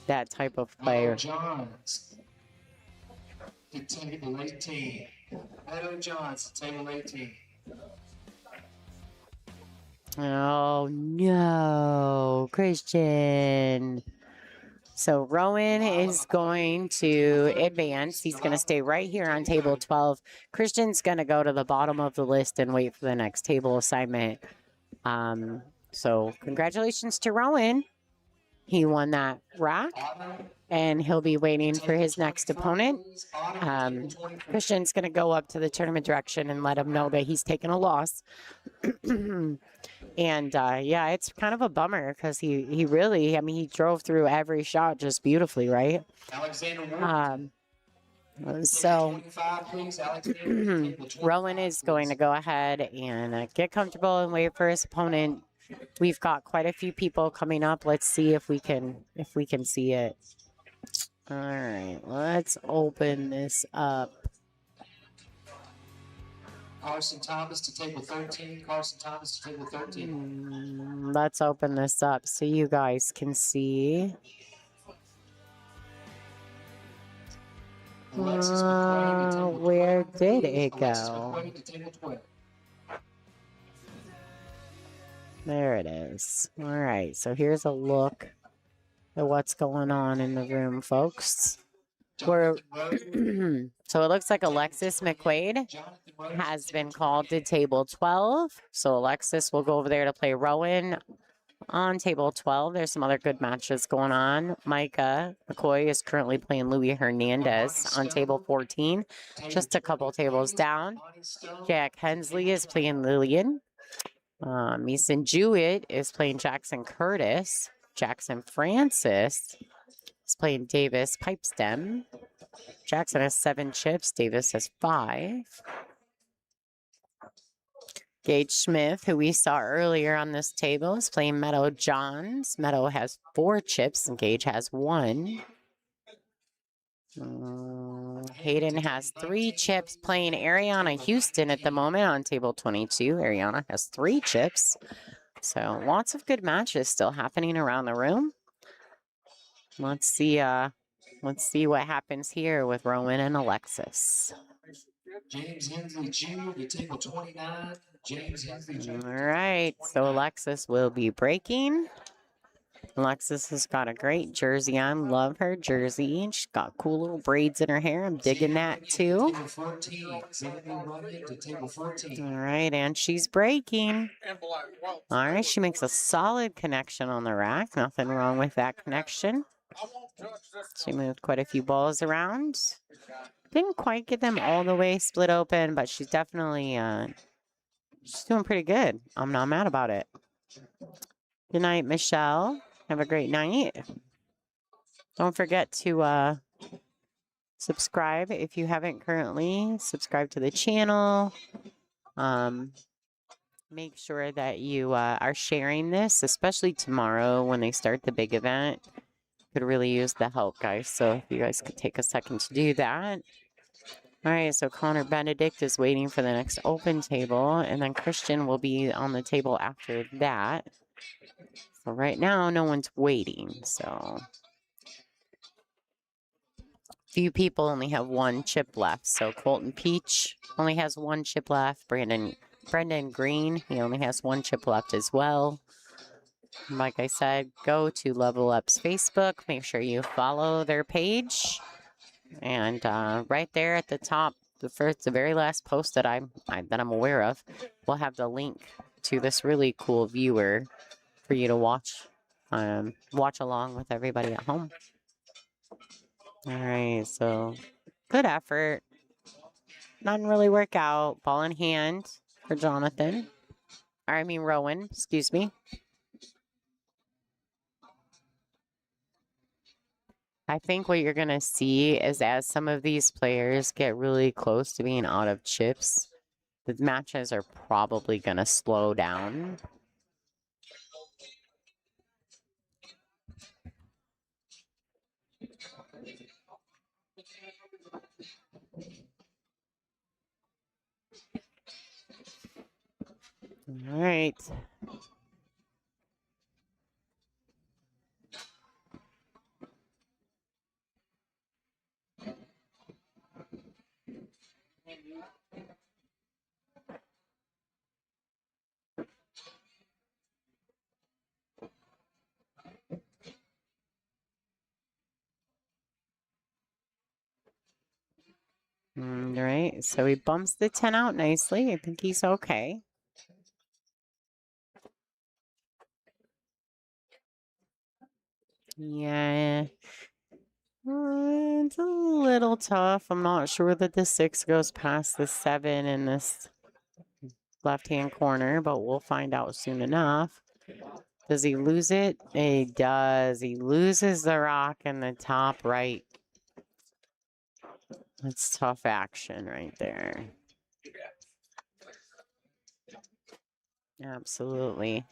that type of player. Johns to table 18. Meadow Johns to table 18. Oh no, Christian. So Rowan is going to advance. He's going to stay right here on table 12. Christian's going to go to the bottom of the list and wait for the next table assignment. So congratulations to Rowan. he won that rack, and he'll be waiting for his next opponent. Christian's going to go up to the tournament direction and let him know that he's taken a loss. And yeah, it's kind of a bummer because he really, I mean, he drove through every shot just beautifully, right? So Rowan is going to go ahead and get comfortable and wait for his opponent. We've got quite a few people coming up. Let's see if we can see it. All right, let's open this up. Carson Thomas to table 13. Carson Thomas to table 13. Let's open this up so you guys can see. Where did it go? There it is. All right, so here's a look at what's going on in the room, folks. So it looks like Alexis McQuaid has been called to table 12. So Alexis will go over there to play Rowan on table 12. There's some other good matches going on. Micah McCoy is currently playing Louis Hernandez on table 14, just a couple tables down. Jack Hensley is playing Lillian. Mason Jewett is playing Jackson Curtis. Jackson Francis is playing Davis Pipestem. Jackson has 7 chips. Davis has 5. Gage Smith, who we saw earlier on this table, is playing Meadow Johns. Meadow has 4 chips and Gage has 1. Hayden has 3 chips, playing Ariana Houston at the moment on table 22. Ariana has 3 chips. So lots of good matches still happening around the room. Let's see what happens here with Rowan and Alexis. James Hensley Jr. to table 29. James Hensley Jr. All right, so Alexis will be breaking. Alexis has got a great jersey on. Love her jersey. She's got cool little braids in her hair. I'm digging that too. All right, and she's breaking. All right, she makes a solid connection on the rack. Nothing wrong with that connection. She moved quite a few balls around. Didn't quite get them all the way split open, but she's definitely she's doing pretty good. I'm not mad about it. Good night, Michelle. Have a great night. Don't forget to subscribe if you haven't currently. Subscribe to the channel. Make sure that you are sharing this, especially tomorrow when they start the big event. Could really use the help, guys. So if you guys could take a second to do that. All right, so Connor Benedict is waiting for the next open table, and then Christian will be on the table after that. So right now, no one's waiting, so. Few people only have 1 chip left. So Colton Peach only has 1 chip left. Brendan Green, he only has 1 chip left as well. Like I said, go to Level Up's Facebook. Make sure you follow their page. And right there at the top, the very last post that I'm aware of, we'll have the link to this really cool viewer for you to watch along with everybody at home. All right, so good effort. Didn't really work out. Ball in hand for Jonathan. I mean Rowan, excuse me. I think what you're going to see is as some of these players get really close to being out of chips, the matches are probably going to slow down. All right. All right, so he bumps the 10 out nicely. I think he's okay. Yeah. It's a little tough. I'm not sure that the 6 goes past the 7 in this left-hand corner, but we'll find out soon enough. Does he lose it? He does. He loses the rock in the top right. That's tough action right there. Absolutely.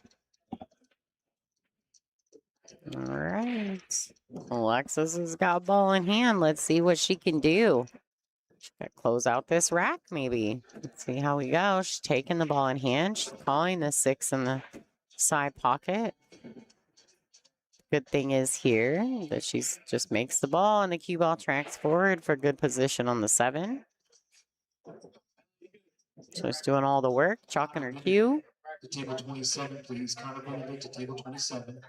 All right. Alexis has got ball in hand. Let's see what she can do. She got to close out this rack, maybe. Let's see how we go. She's taking the ball in hand. She's calling the 6 in the side pocket. Good thing is here that she's just makes the ball and the cue ball tracks forward for good position on the 7. So she's doing all the work, chalking her cue. To table 27, please. Connor Benedict to table 27.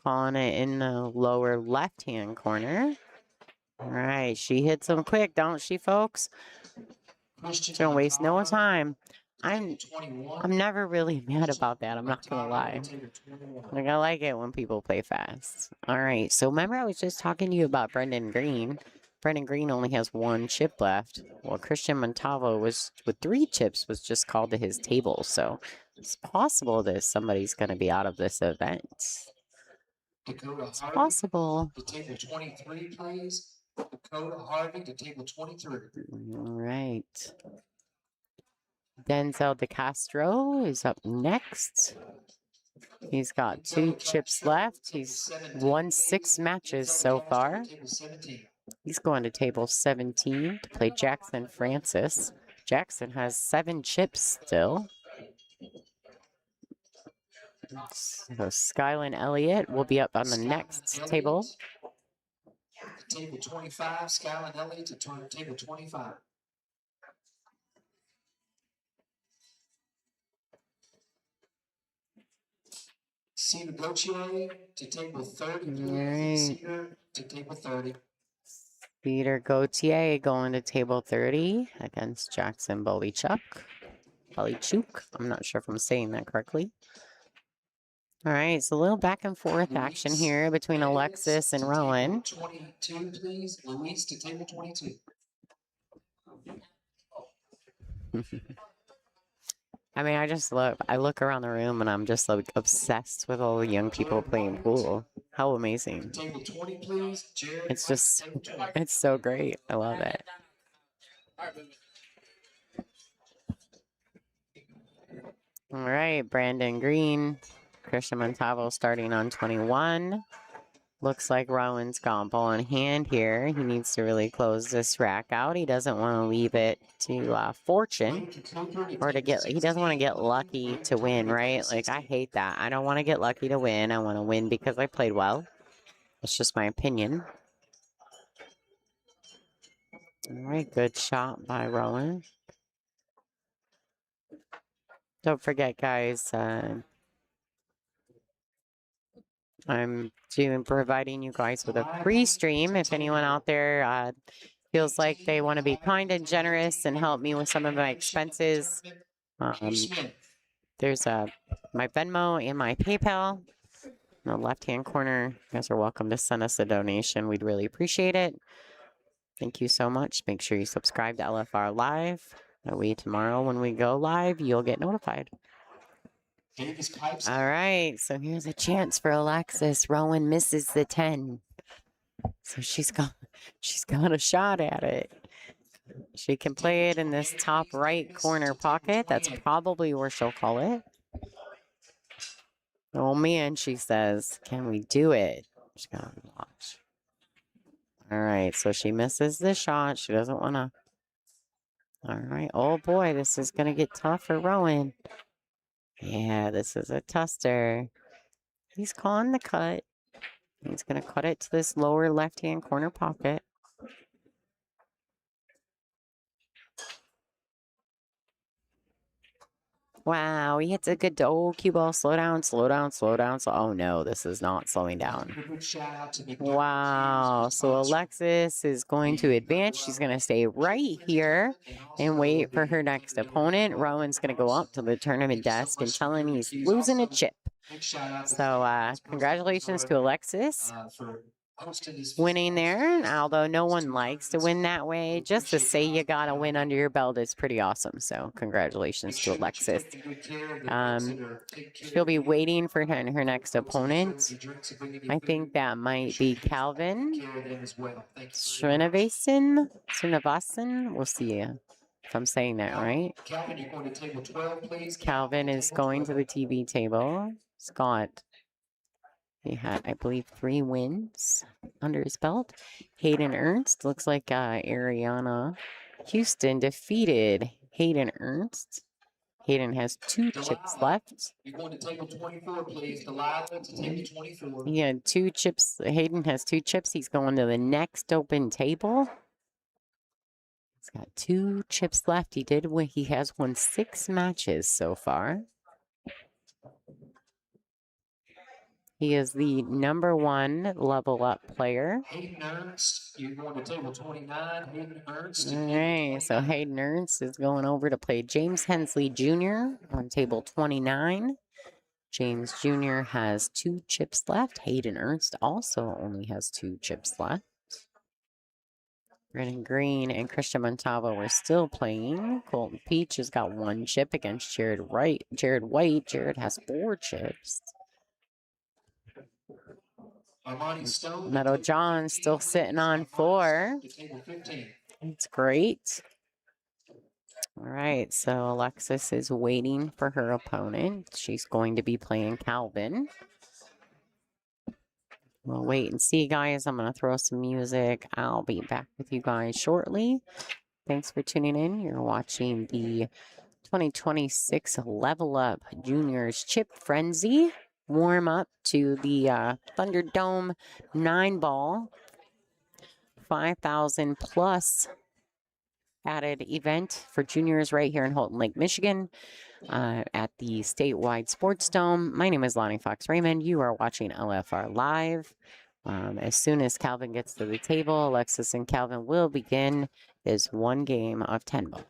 Calling it in the lower left-hand corner. All right, she hits them quick, don't she, folks? She don't waste no time. I'm never really mad about that. I'm not gonna lie. Like, I like it when people play fast. All right, so remember I was just talking to you about Brendan Green. Brendan Green only has 1 chip left. Well, Christian Montalvo was with 3 chips was just called to his table. So it's possible that somebody's going to be out of this event. It's possible. To table 23, please. Dakota Harvey to table 23. All right. Denzel DeCastro is up next. He's got 2 chips left. He's won 6 matches so far. He's going to table 17 to play Jackson Francis. Jackson has 7 chips still. So Skyline Elliott will be up on the next table. Table 25, Skyline Elliott to table 25. Cedar Gauthier to table 30. Right. Cedar to table 30. Peter Gauthier going to table 30 against Jackson Bolichuk. I'm not sure if I'm saying that correctly. All right, it's a little back and forth action here between Alexis and Rowan. 22, please. Luis to table 22. I mean, I look around the room and I'm just like obsessed with all the young people playing pool. How amazing. Table 20, please. Jared, It's just, it's so great. I love it. All right, Brandon Green, Christian Montalvo starting on 21. Looks like Rowan's got ball in hand here. He needs to really close this rack out. He doesn't want to leave it to fortune or to get, he doesn't want to get lucky to win, right? Like, I hate that. I don't want to get lucky to win. I want to win because I played well. It's just my opinion. All right, good shot by Rowan. Don't forget, guys, I'm providing you guys with a free stream. If anyone out there feels like they want to be kind and generous and help me with some of my expenses, there's my Venmo and my PayPal. In the left-hand corner, you guys are welcome to send us a donation. We'd really appreciate it. Thank you so much. Make sure you subscribe to LFR Live. That way tomorrow when we go live, you'll get notified. All right, so here's a chance for Alexis. Rowan misses the 10. So she's got a shot at it. She can play it in this top right corner pocket. That's probably where she'll call it. Oh man, she says, can we do it? She's got to watch. All right, so she misses the shot. She doesn't want to. All right. Oh boy, this is going to get tough for Rowan. Yeah, this is a tuster. He's calling the cut. He's going to cut it to this lower left-hand corner pocket. Wow, he hits a good cue ball. Slow down, slow down, slow down. So, oh no, this is not slowing down. Wow, so Alexis is going to advance. She's going to stay right here and wait for her next opponent. Rowan's going to go up to the tournament desk and tell him he's losing a chip. Big shout out. So congratulations to Alexis For hosting this winning there. And although no one Two likes to win that way, just to say you got a win under your belt is pretty awesome. So congratulations to Alexis. She'll be waiting for her next opponent. I think that might be Calvin Srinivasan. We'll see if I'm saying that right. Calvin, you're going to table 12, please. Calvin is going to the TV table. Scott, he had, I believe, 3 wins under his belt. Hayden Ernst, looks like Ariana Houston defeated Hayden Ernst. Hayden has 2 chips left. You're going to table 24, please. Delilah to table 24. He had 2 chips. Hayden has 2 chips. He's going to the next open table. He's got 2 chips left. He has won 6 matches so far. He is the #1 level up player. Hayden Ernst, you're going to table 29. Hayden Ernst. All right, so Hayden Ernst is going over to play James Hensley Jr. on table 29. James Jr. has 2 chips left. Hayden Ernst also only has 2 chips left. Brennan Green and Christian Montavo are still playing. Colton Peach has got 1 chip against Jared White. Jared has 4 chips. Meadow John still sitting on 4. It's great. All right, so Alexis is waiting for her opponent. She's going to be playing Calvin. We'll wait and see, guys. I'm going to throw some music. I'll be back with you guys shortly. Thanks for tuning in. You're watching the 2026 Level Up Juniors Chip Frenzy warm up to the Thunderdome 9-ball 5,000 plus added event for juniors right here in Holton Lake, Michigan at the Statewide Sportsdome. My name is Lonnie Fox Raymond. You are watching LFR Live. As soon as Calvin gets to the table, Alexis and Calvin will begin this 1 game of 10 ball.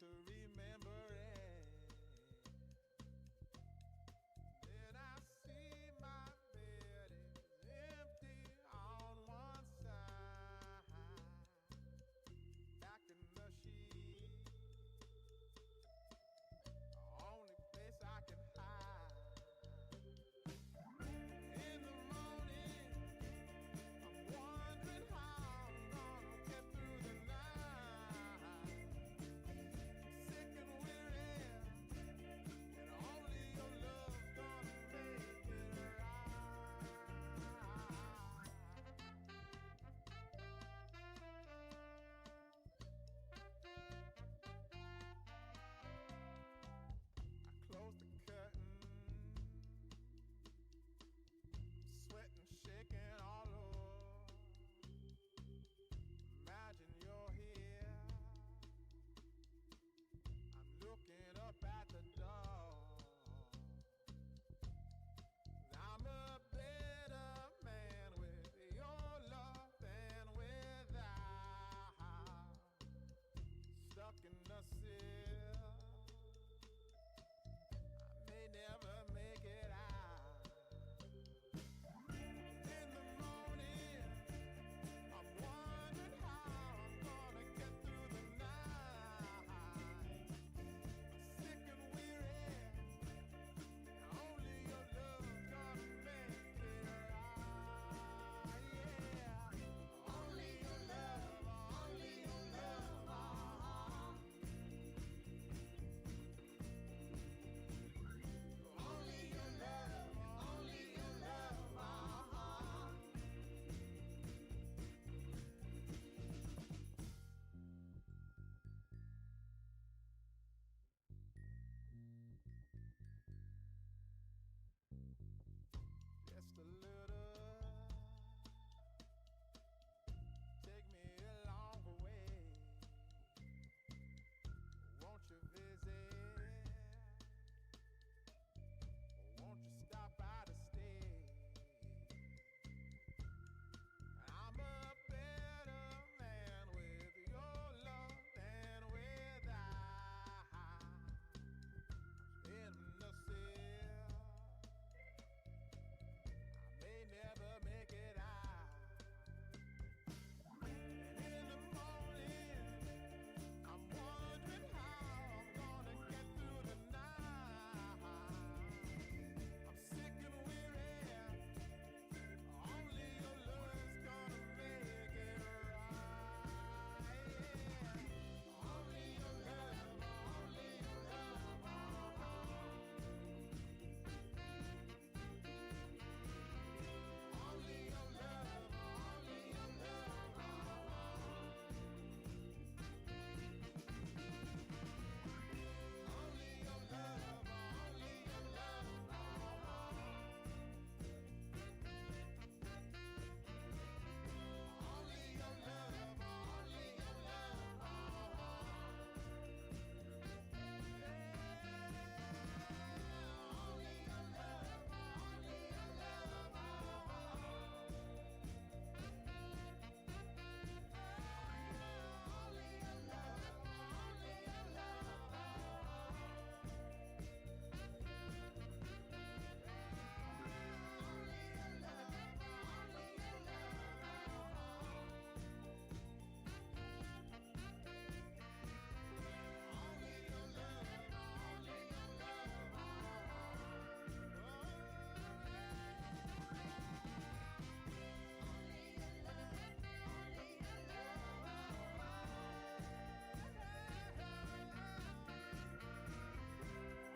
to remember it. Then I see my bed is empty on one side. Back in the sheet, the only place I can hide. In the morning, I'm wondering how I'm gonna get through the night. Sick and weary, and only your love's gonna make it right. I close the curtain, sweating, shaking all over. Imagine you're here. I'm looking up at the door. I'm a better man with your love than without. Stuck in the sill, I may never make it out. In the morning, I'm wondering how I'm gonna get through the night. Sick and weary, and only your love's gonna make it right. Yeah, only your love, only your love. Only your love, only your love. Just a little, take me along the way. Won't you visit? Won't you stop by to stay? I'm a better man with your love than without. In the sill, I may never make it out. And in the morning, I'm wondering how I'm gonna get through the night. I'm sick and weary, only your love's gonna make it right. Yeah, only your love, only your love. Only your love, only your love. Only your love, only your love. Only your love, only your love. Only your love, only your love.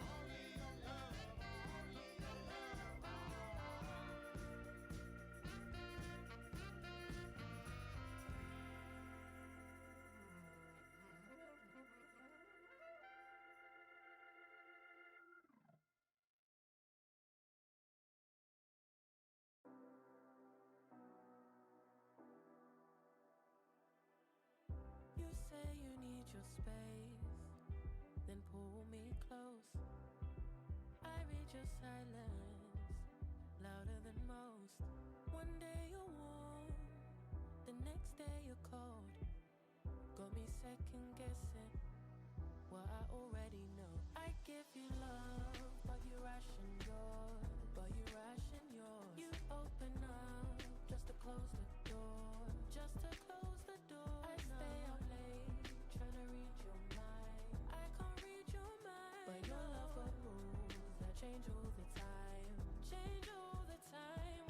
Only your love, only your You say you need your space, then pull me close. I read your silence, louder than most. One day you're warm, the next day you're cold. Got me second guessing what I already know. I give you love, but you ration yours. You open up just to close the door. I stay up late, trying to read your mind. I can't read your mind, but your love for rules that change all the time.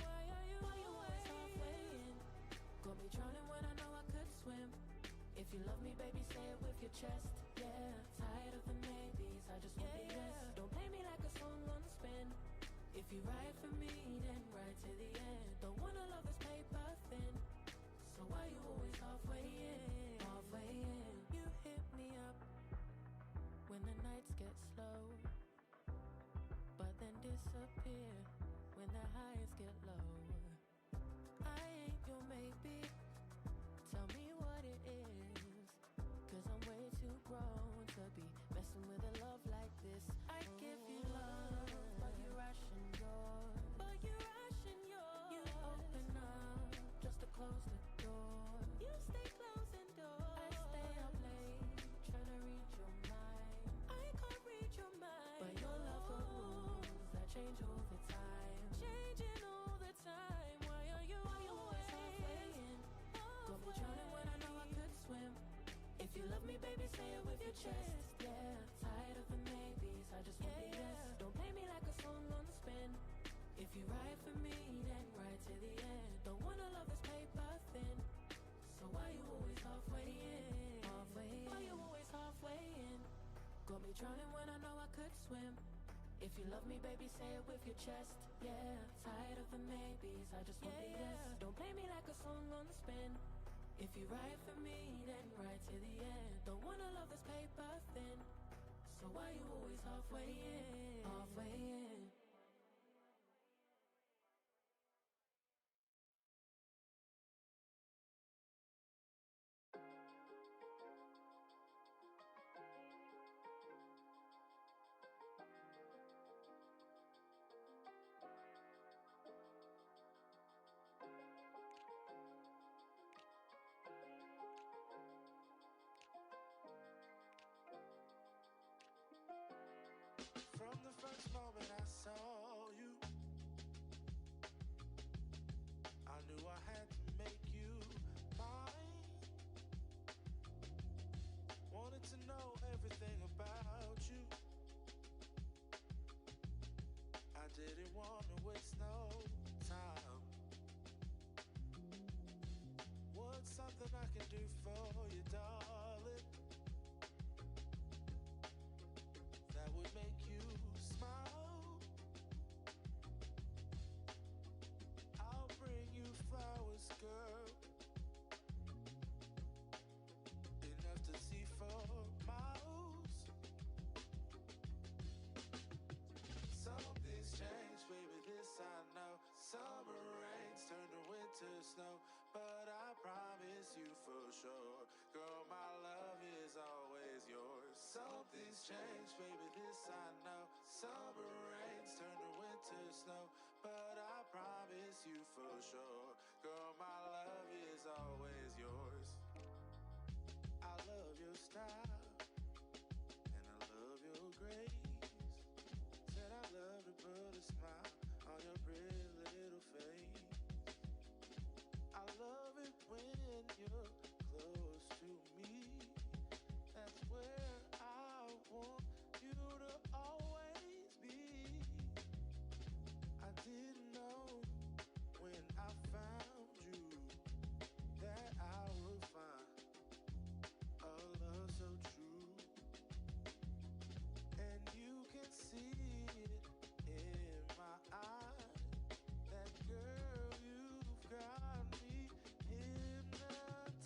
Why are you always halfway in? Got me drowning when I know I could swim. If you love me, baby, say it with your chest. Yeah, tired of the maybes, I just want the yes. Don't play me like a song on spin. If you ride for me, then ride to the end. Don't wanna love this paper thin. So why you always halfway in? You hit me up when the nights get slow, but then disappear when the highs get low. I ain't your maybe. Tell me what it is, 'cause I'm way too grown to be messing with a love like this. I give you love, but you ration yours. You open up just to close the door. You stay closing doors. I stay up late, trying to read your mind. I can't read your mind, but your love for rules that change all the time. Changing all the time. Why are you always halfway in? Got me drowning when I know I could swim. If you love me, baby, say it with your chest. Yeah, tired of the maybes, I just want the yes. Don't play me like a song on spin. If you ride for me, then ride to the end. Don't wanna love this paper thin. So why you always halfway in? Why you always halfway in? Got me drowning when I know I could swim. If you love me, baby, say it with your chest. Yeah, tired of the maybes, I just want the yes. Don't play me like a song on spin. If you ride for me, then ride to the end. Don't wanna love this paper thin. So why you always halfway in? From the first moment I saw you, I knew I had to make you mine. Wanted to know everything about you. I didn't want to waste no time. What's something I can do for you, darling, that would make you smile? I'll bring you flowers, girl, enough to see for miles. Something's changed, baby, this I know. Summer rains turn to winter snow, but I promise you for sure, girl, my love is always yours. Something's changed, baby, this I know. Summer rains turn to winter snow, but I promise you for sure, girl, my love is always yours. I love your style, and I love your grace. Said I love to put a smile on your pretty little face. I love it when you're close to me. That's where I want you to always be. I didn't know when I found you that I would find a love so true. And you can see it in my eyes. That girl, you've got me hypnotized.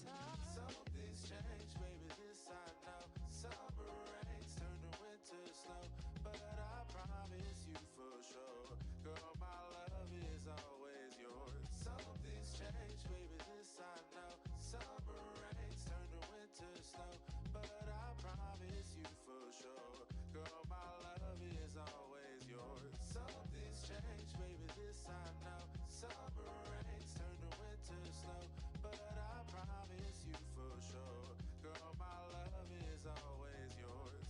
Something's changed, baby, this I know. Summer rains turn to winter snow, but I promise you for sure, girl, my love is always yours. Something's changed, baby, this I know. Summer rains turn to winter snow, but I promise you for sure, girl, my love is always yours. Something's changed, baby, this I know. Summer rains turn to winter snow, but I promise you for sure, girl, my love is always yours.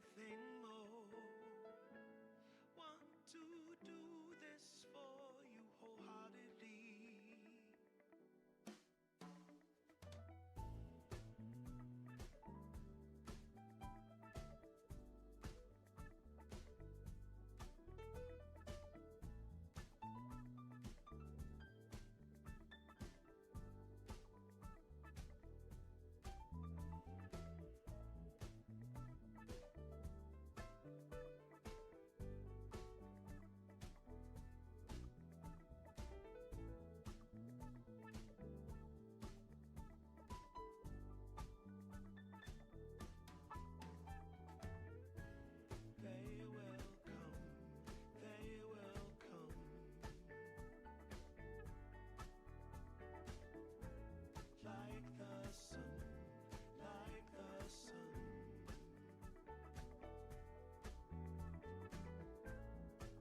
nothing more. Want to do this for you wholeheartedly. They will come, they will come. Like the sun, like the sun.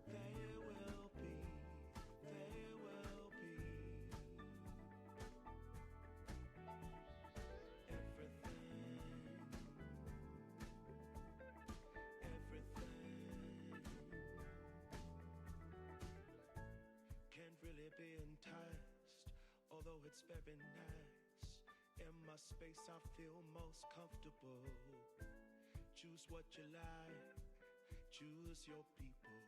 They will be, they will be. Everything, everything. Can't really be enticed, although it's very nice. In my space I feel most comfortable. Choose what you like, choose your people,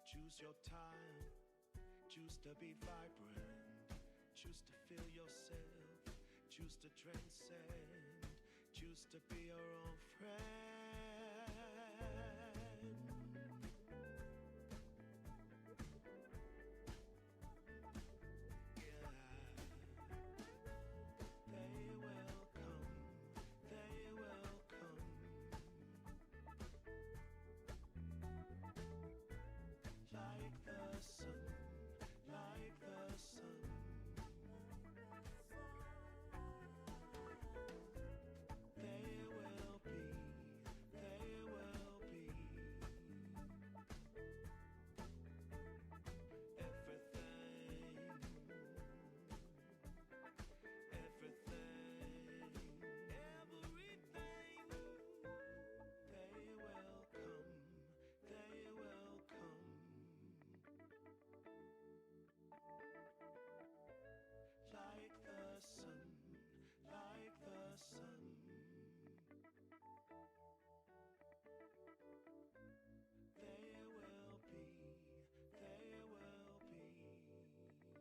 choose your time, choose to be vibrant, choose to feel yourself, choose to transcend, choose to be your own friend. Yeah. They will come, they will come. Like the sun, like the sun. They will be, they will be. Everything, everything, everything. They will come, they will come. Like the sun, like the sun. They will be, they will be. Everything, everything.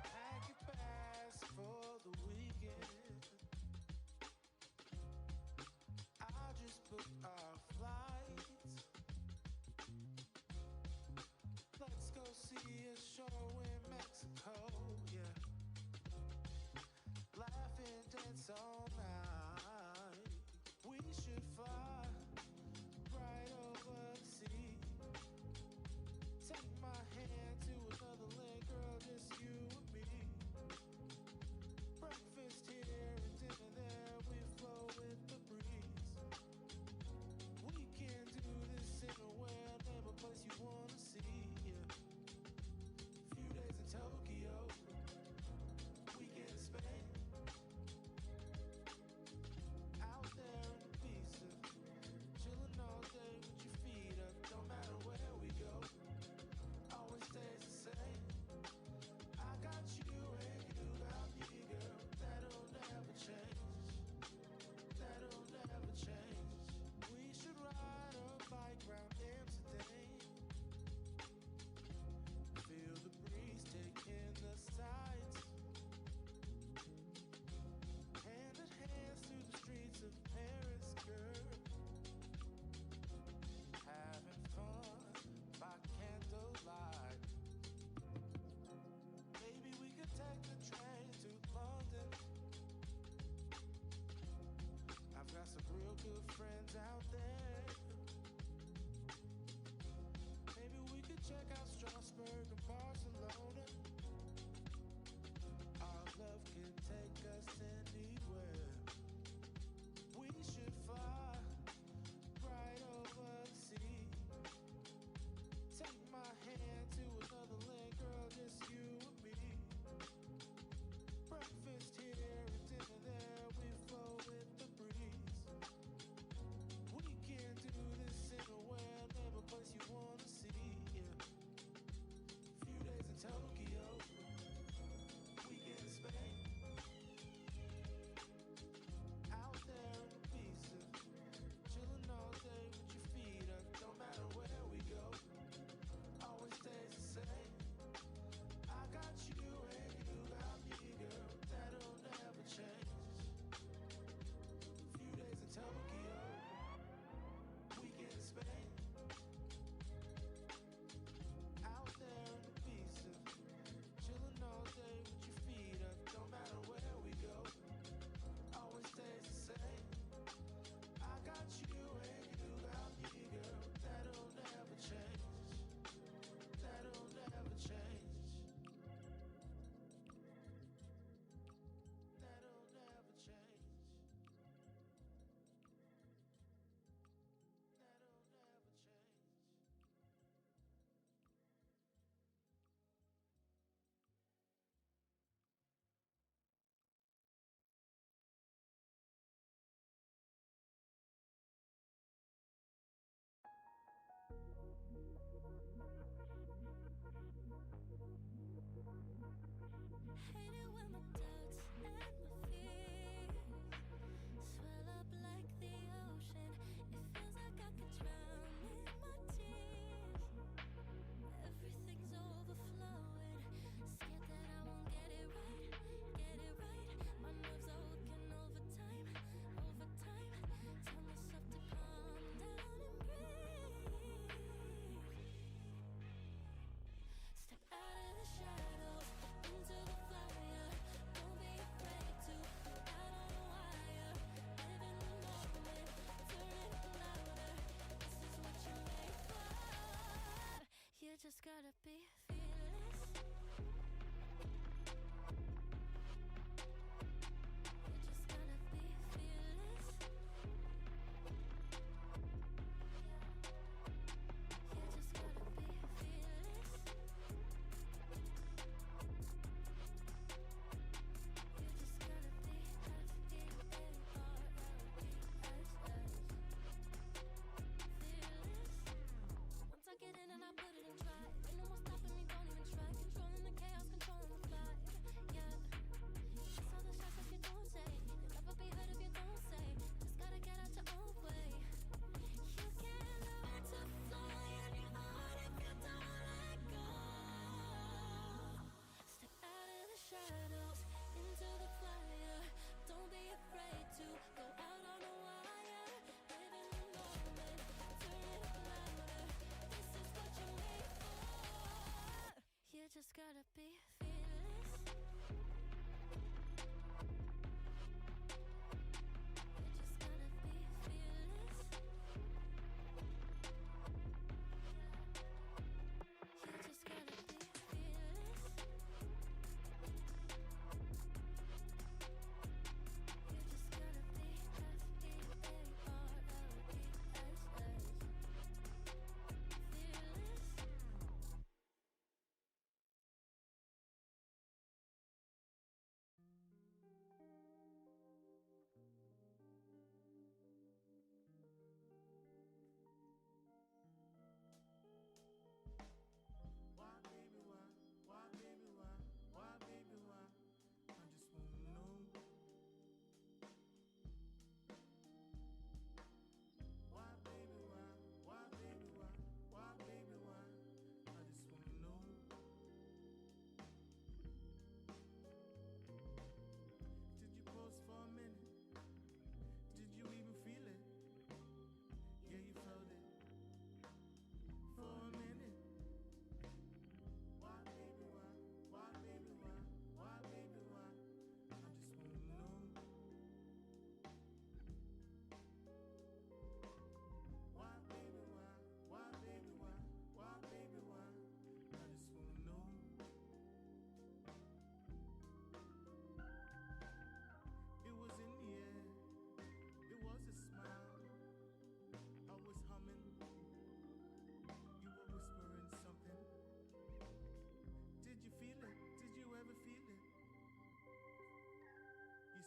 Pack your bags for the weekend. I just booked our flights. Let's go see a show in Mexico, yeah. Laugh and dance all night. We should fly right over the sea. Take my hand to another land, girl, just you and me. Breakfast here and dinner there, we flow with the breeze. We can do this anywhere, name a place you wanna see, yeah. Few days in Tokyo, weekend in Spain. Out there in Ibiza, friends out there. Maybe we could check out Strasbourg and Barcelona. Our love can take us anywhere. We should fly right over the sea. Take my hand to another land, girl, just you and me. Breakfast here and dinner there, we flow with the breeze. We can do this anywhere, name a place you wanna see. Yeah. Few days in Tokyo, weekend in Spain. Out there in Ibiza, chilling all day with your feet up. Don't matter where we go, always stays the same. I got you and you got me, girl. That'll never change. Few days in Tokyo, weekend in Spain. Out there in Ibiza, chilling all day with your feet up. Don't matter where we go, always stays the same. I got you and you got me, girl. That'll never change. That'll never change. That'll never change. That'll never change. Hate it when my doubts and my fears swell up like the ocean. It feels like I could drown in my tears. Everything's overflowing. Scared that I won't get it right, get it right. My nerves are working overtime, overtime. Tell myself to calm down and breathe. Step out of the shadows, into the fire. Don't be afraid to go out on a wire. Live in the moment, turn it louder. This is what you're made for. You just gotta be fearless. You just gotta be fearless. You just gotta be fearless. You just gotta be fearless. Once I get in and I put it in try, ain't no more stopping me, don't even try. Controlling the chaos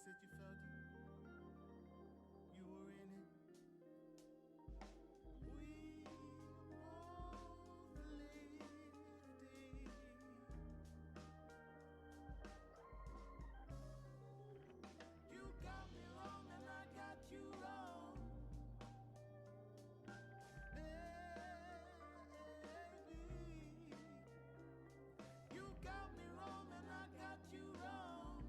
said you felt it. You were in it. We both lived it. You got me wrong and I got you wrong. Baby, you got me wrong and I got you wrong.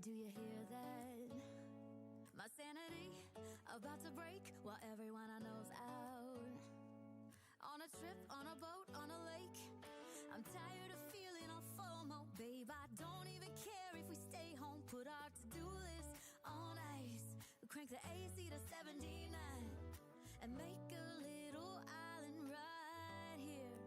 Do you hear that? My sanity about to break while everyone I know's out. On a trip, on a boat, on a lake. I'm tired of feeling all FOMO, babe. I don't even care if we stay home. Put our to-do list on ice. Crank the AC to 79 and make a little island right here.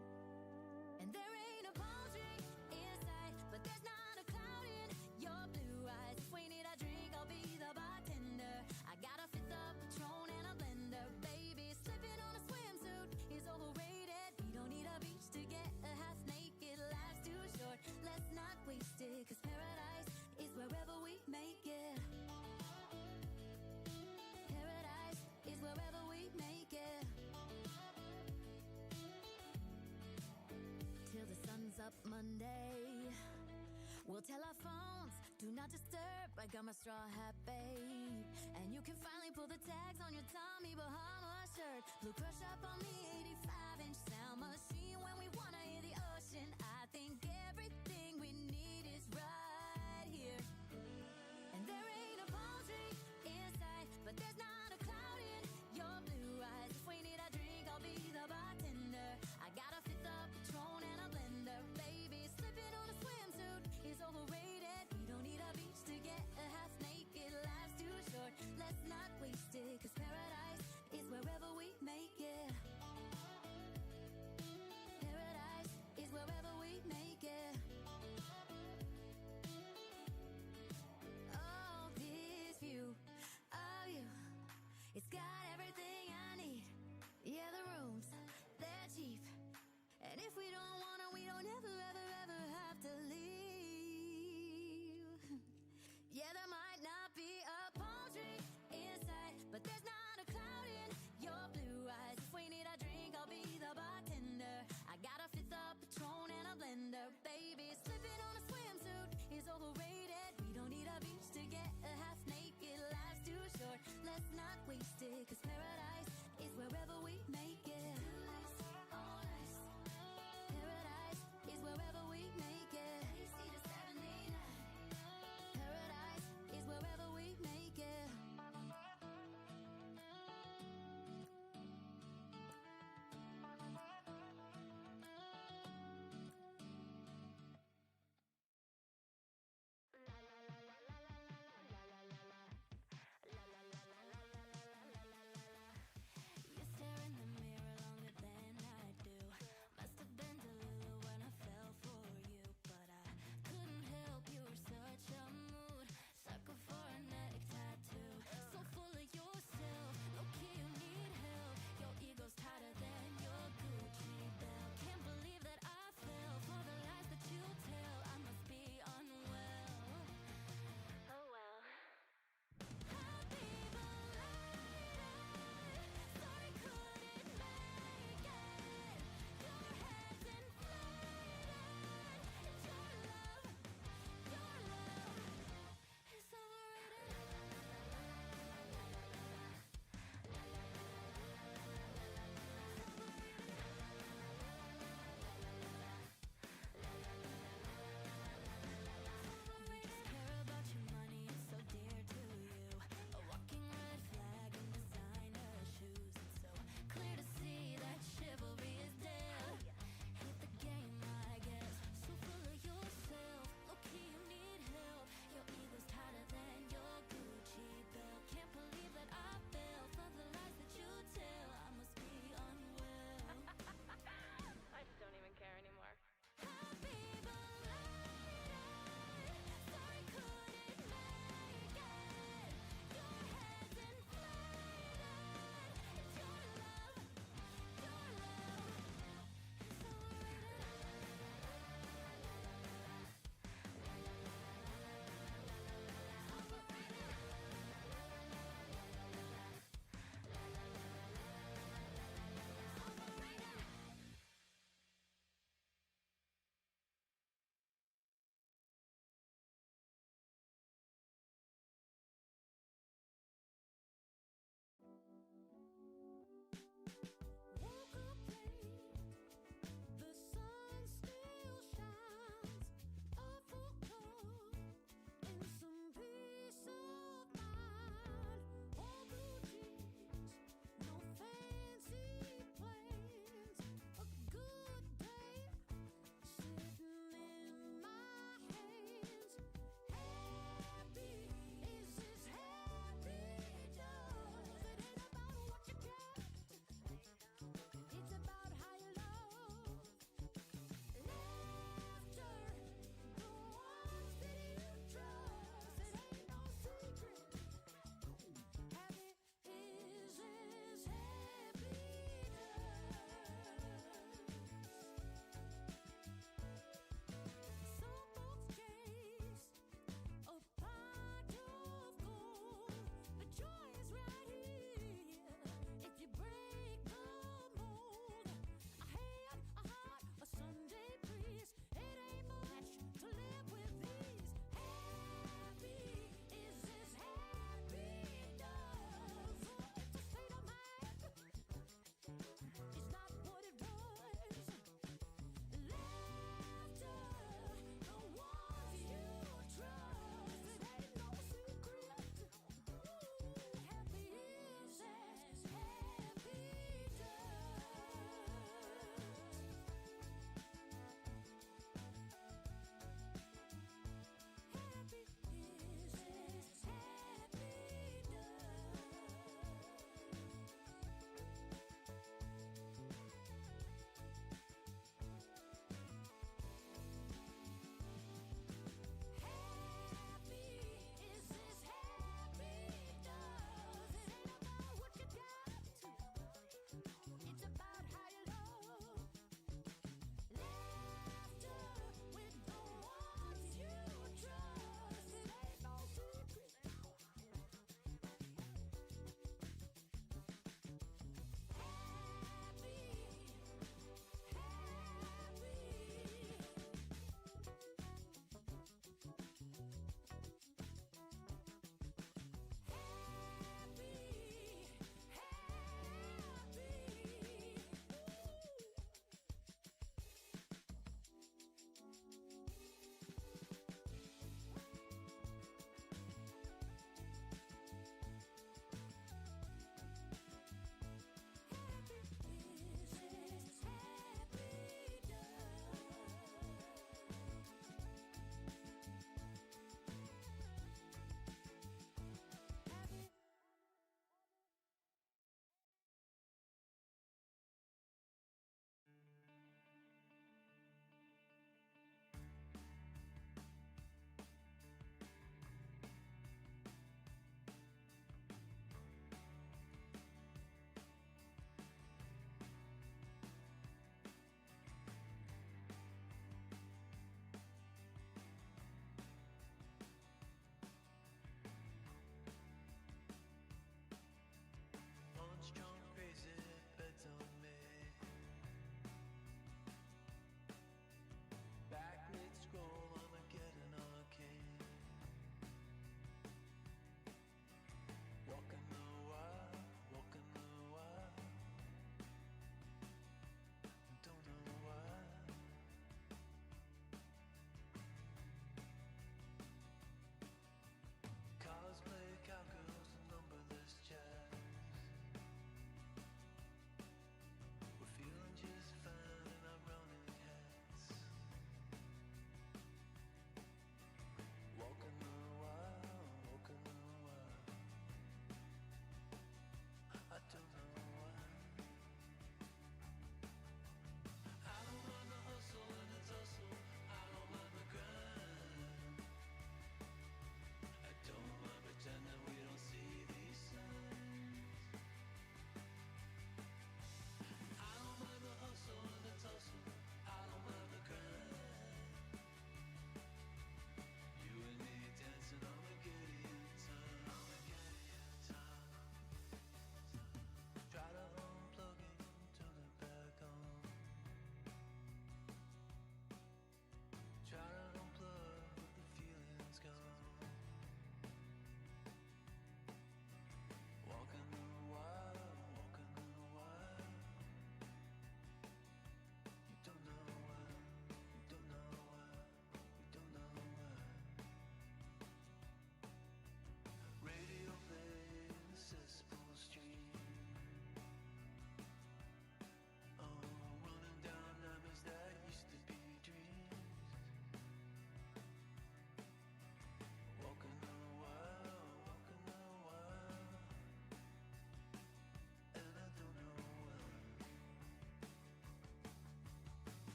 And there ain't a palm tree inside, but there's not a cloud in your blue eyes. If we need a drink, I'll be the bartender. I got a fifth of Patron and a blender, baby. Slipping on a swimsuit is overrated. We don't need a beach to get a half naked. Life's too short, let's not waste it. 'Cause paradise is wherever we make it. Paradise is wherever we make it. Till the sun's up Monday, we'll tell our phones, do not disturb. I got my straw hat, babe. And you can finally pull the tags on your Tommy Bahama shirt. Blue crush up on the 85-inch sound machine. When we wanna hear the ocean, I think everything we need is right here. And there ain't a palm tree inside, but there's not a cloud in your blue eyes. If we need a drink, I'll be the bartender. I got a fifth of Patron and a blender, baby. Slipping on a swimsuit is overrated. We don't need a beach to get a half naked. Life's too short, let's not waste it. 'Cause paradise is wherever we make it. Paradise is wherever we make it. Oh, this view of you, it's got everything I need. Yeah, the rooms, they're cheap. And if we don't want to, we don't ever, ever, ever have to leave. Yeah, there might not be a palm tree inside, but there's not a cloud in your blue eyes. If we need a drink, I'll be the bartender. I got a fifth of Patron and a blender, baby. Slipping on a swimsuit is overrated. We don't need a beach to get a half naked. Life's too short, let's not waste it. 'Cause paradise is wherever we make it. Paradise is wherever we make it. Paradise is wherever we make it.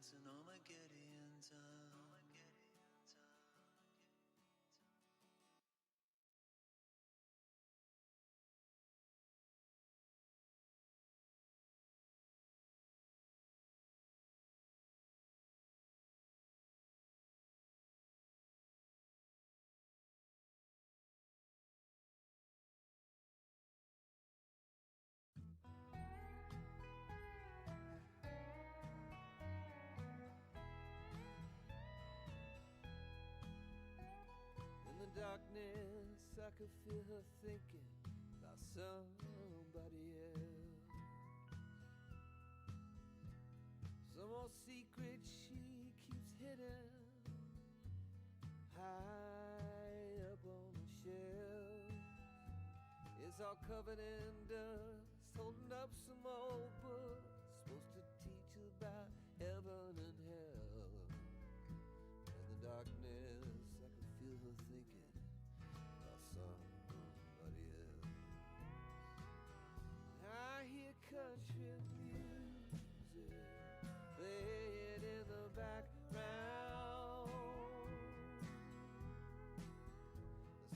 dance in Armageddon time. In the darkness, I could feel her thinking about somebody else. Some old secret she keeps hidden high up on the shelf. It's all covered in dust, holding up some old book supposed to teach about heaven and hell. In the darkness, I could feel her thinking about somebody else. I hear country music playing in the background.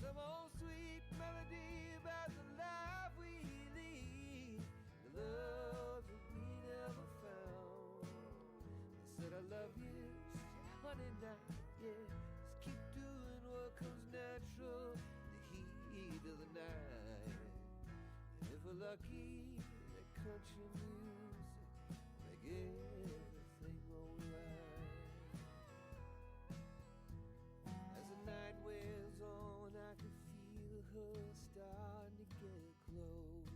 Some old sweet melody about the life we lead, the love that we never found. I said I love you, she said honey now, yeah, just keep doing what comes natural in the heat of the night. And if we're lucky, that country music make everything alright. As the night wears on, I can feel her starting to get close,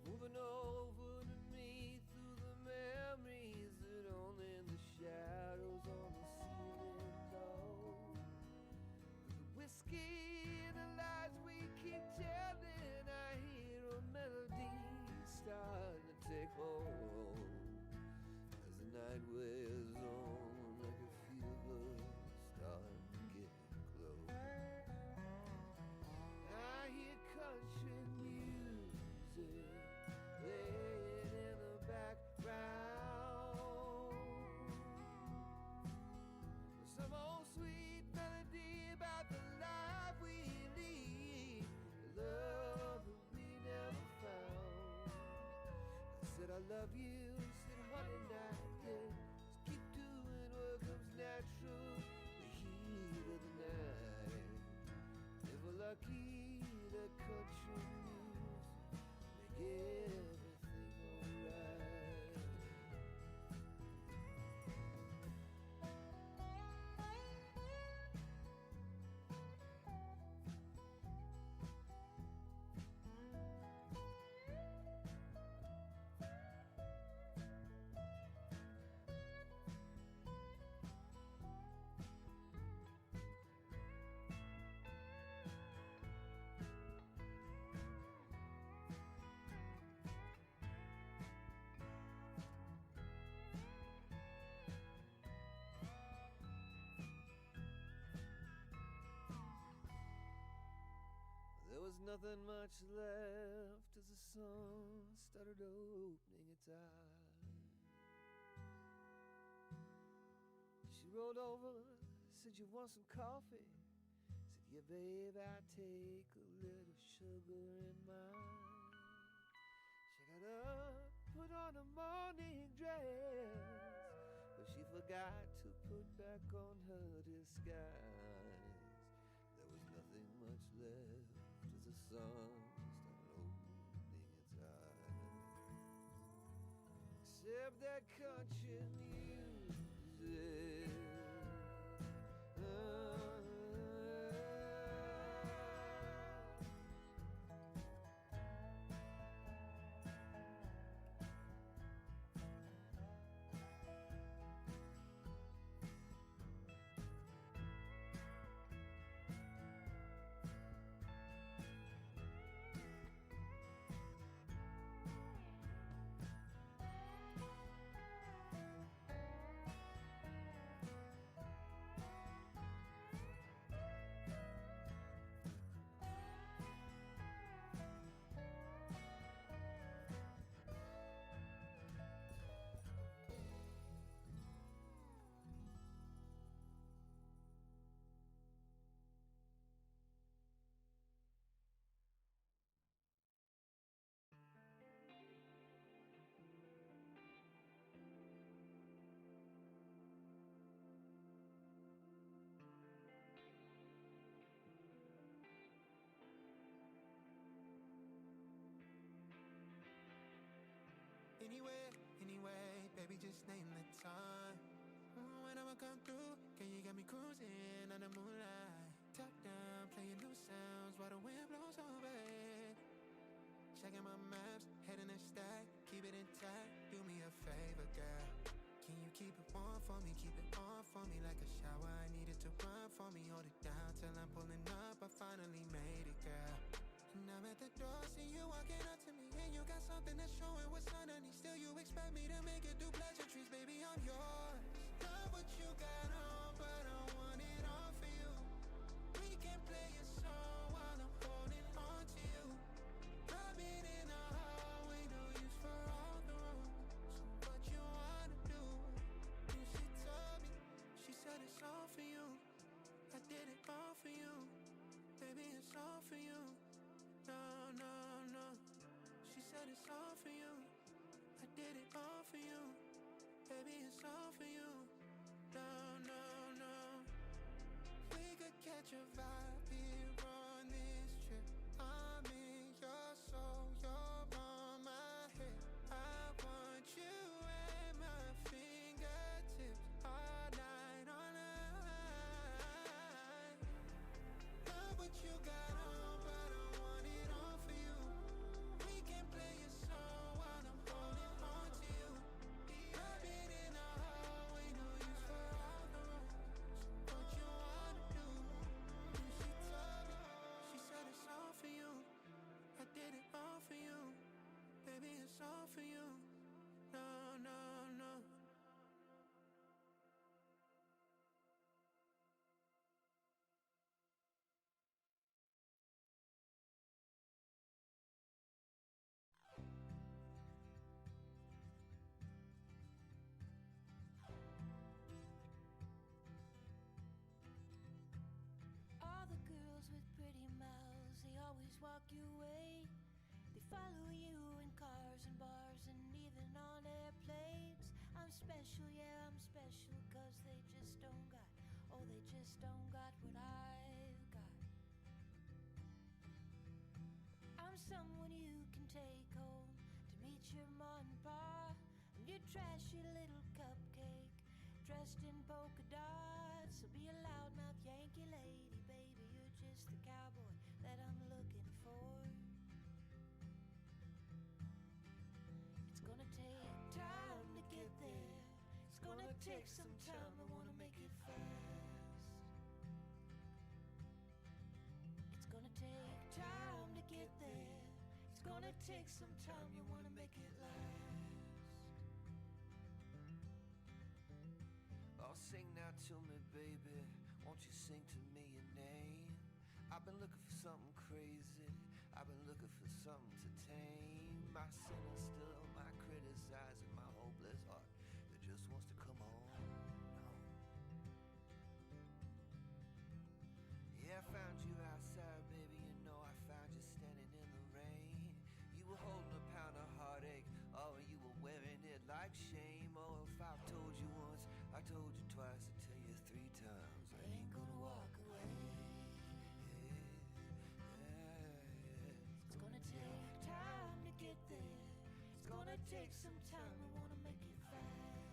moving over to me through the memories that only the shadows on the ceiling know. With the whiskey and the lies we keep telling, I hear a melody starting to take hold. As the night wears on, I can feel her starting to get close. I hear country music playing in the background. Some old sweet melody about the life we lead, the love that we never found. I said I love you, said honey now, yeah, just keep doing what comes natural, the heat of the night. If we're lucky, the country music make everything alright. There was nothing much left as the sun started opening its eyes. She rolled over, said, "You want some coffee?" Said, "Yeah, babe, I take a little sugar in mine." She got up, put on a morning dress, but she forgot to put back on her disguise. There was nothing much left as the sun started opening its eyes, except that country music. Anywhere, anyway, baby, just name the time. When I'ma come through, can you get me cruising under moonlight? Top down, playing new sounds while the wind blows over it. Checking my maps, heading a stack, keep it intact. Do me a favor, girl. Can you keep it warm for me, keep it on for me like a shower? I needed to run for me, hold it down till I'm pulling up. I finally made it, girl. And I'm at the door, see you walking up to me, and you got something that's showing what's underneath. Still, you expect me to make it do pleasantries, baby, I'm yours. Love what you got on, but I want it all for you. We can play a song while I'm holding on to you. Rubbing in the hallway, no use for all the rooms. What you wanna do? And she told me, she said it's all for you. I did it all for you, baby, it's all for you. No, no, no. She said it's all for you. I did it all for you, baby, it's all for you. No, no, no. We could catch a vibe here on this trip. I'm in your soul, you're on my head. I want you at my fingertips all night, all night. Love what you got on, but I want it all for you. We can play a song while I'm holding on to you. Rubbing in the hallway, no use for all the rooms. What you wanna do? And she told me, she said it's all for you. I did it all for you, baby, it's all for you. No, no, no. All the girls with pretty mouths, they always walk your way. They follow you in cars and bars and even on airplanes. I'm special, yeah, I'm special, cause they just don't got, oh, they just don't got what I've got. I'm someone you can take home to meet your mom and pa, and your trashy little cupcake dressed in polka dots. So be a loudmouth Yankee lady, baby, you're just the cowboy that I'm looking for. It's gonna take time to get there. It's gonna take some time, I wanna make it fast. It's gonna take time to get there. It's gonna take some time, you wanna make it last. Oh, sing now to me, baby. Won't you sing to me your name? I've been looking for something crazy. I've been looking for something to tame my sinner still, my criticizing, my hopeless heart that just wants to come on. Yeah, I found you outside, baby. You know I found you standing in the rain. You were holding a pound of heartache. Oh, and you were wearing it like shame. Oh, if I've told you once, I told you twice, I tell you 3 times, I ain't gonna walk away. It's gonna take time to get there. It's gonna take some time, I wanna make it fast.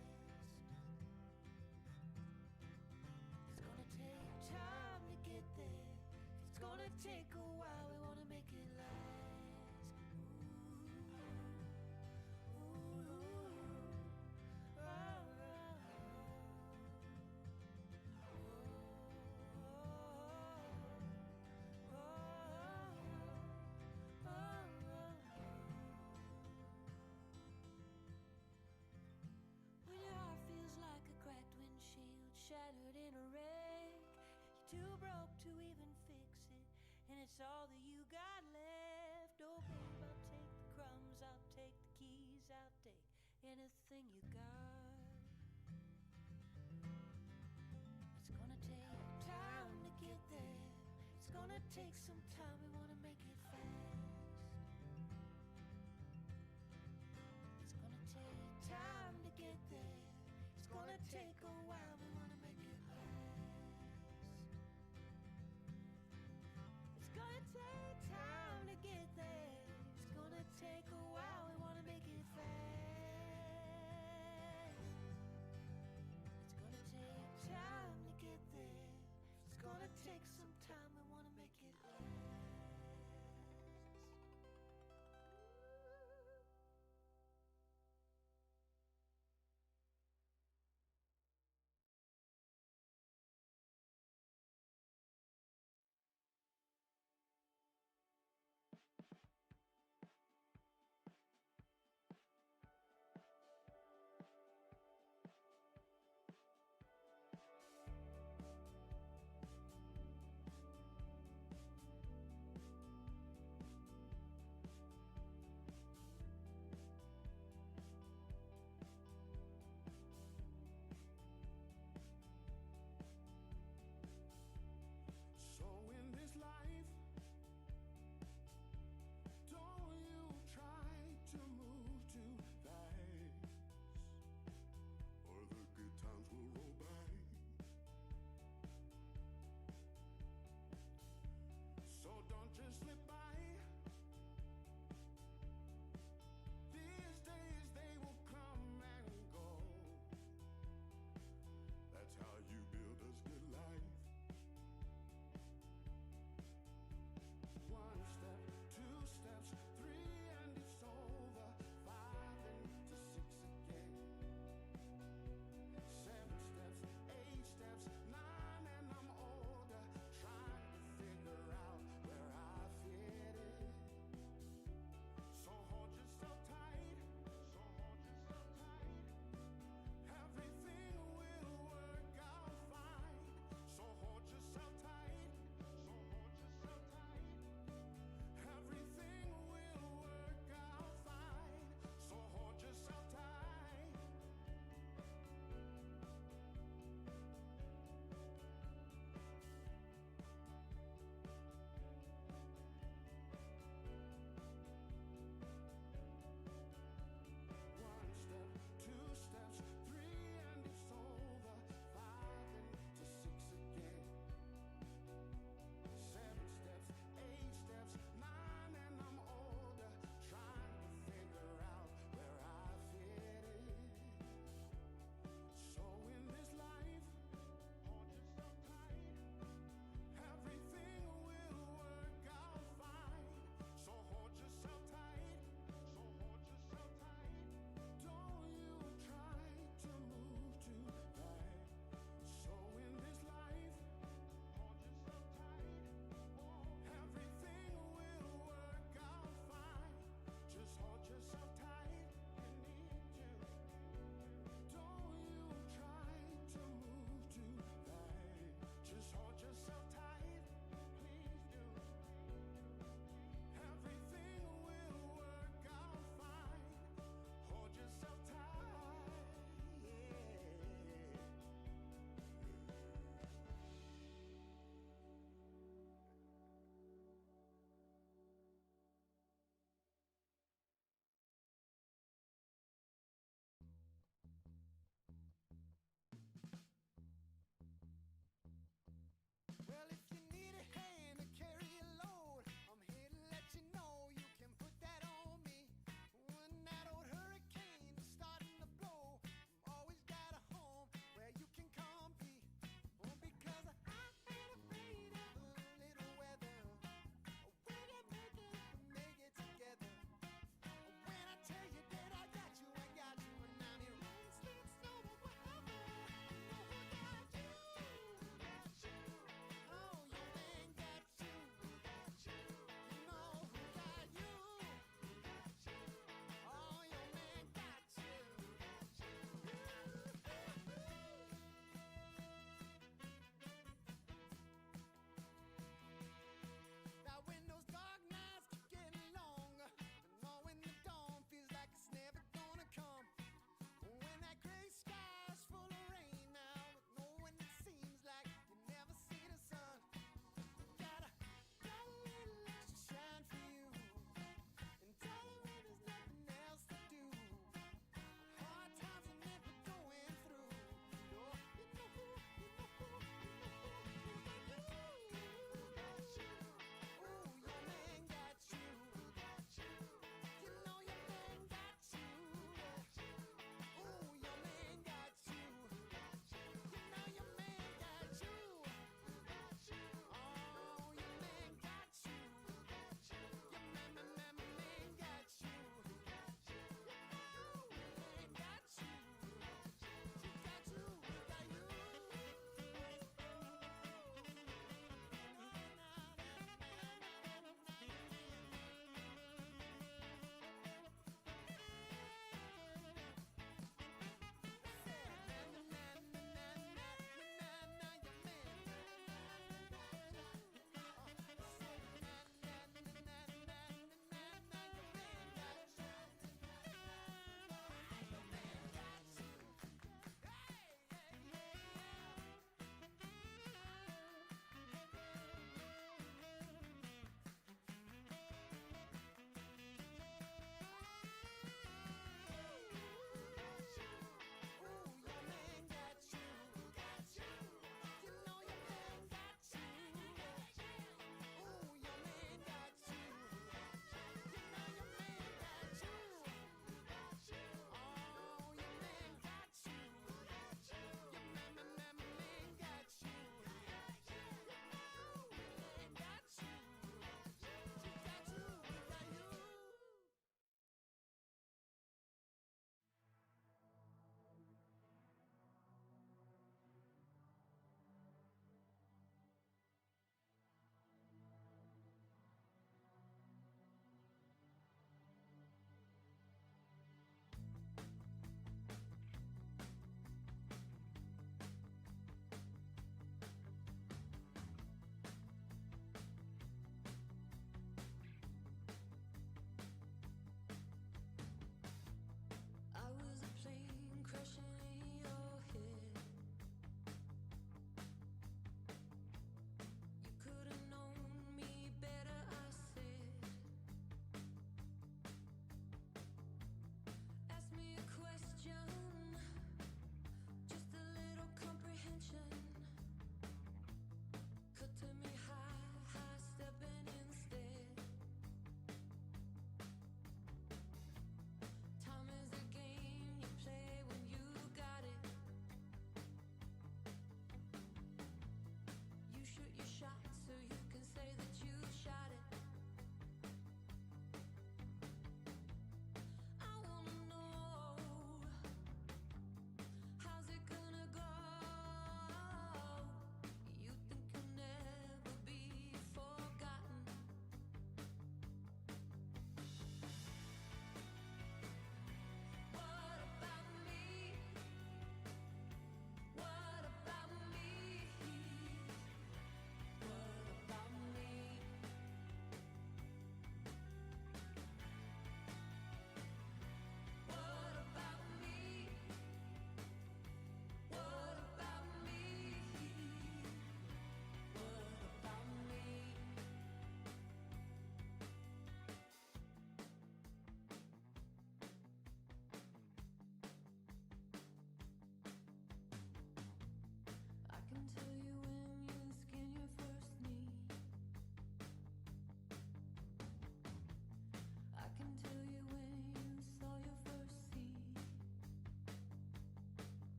It's gonna take time to get there. It's gonna take a while, we wanna make it last. Shattered in a wreck, you're too broke to even fix it, and it's all that you got left. Oh babe, I'll take the crumbs, I'll take the keys, I'll take anything you got. It's gonna take time to get there. It's gonna take some time, we wanna make it fast. It's gonna take time to get there. It's gonna take a while, we wanna make it last. It's gonna take time to get there. It's gonna take a while, we wanna make it fast.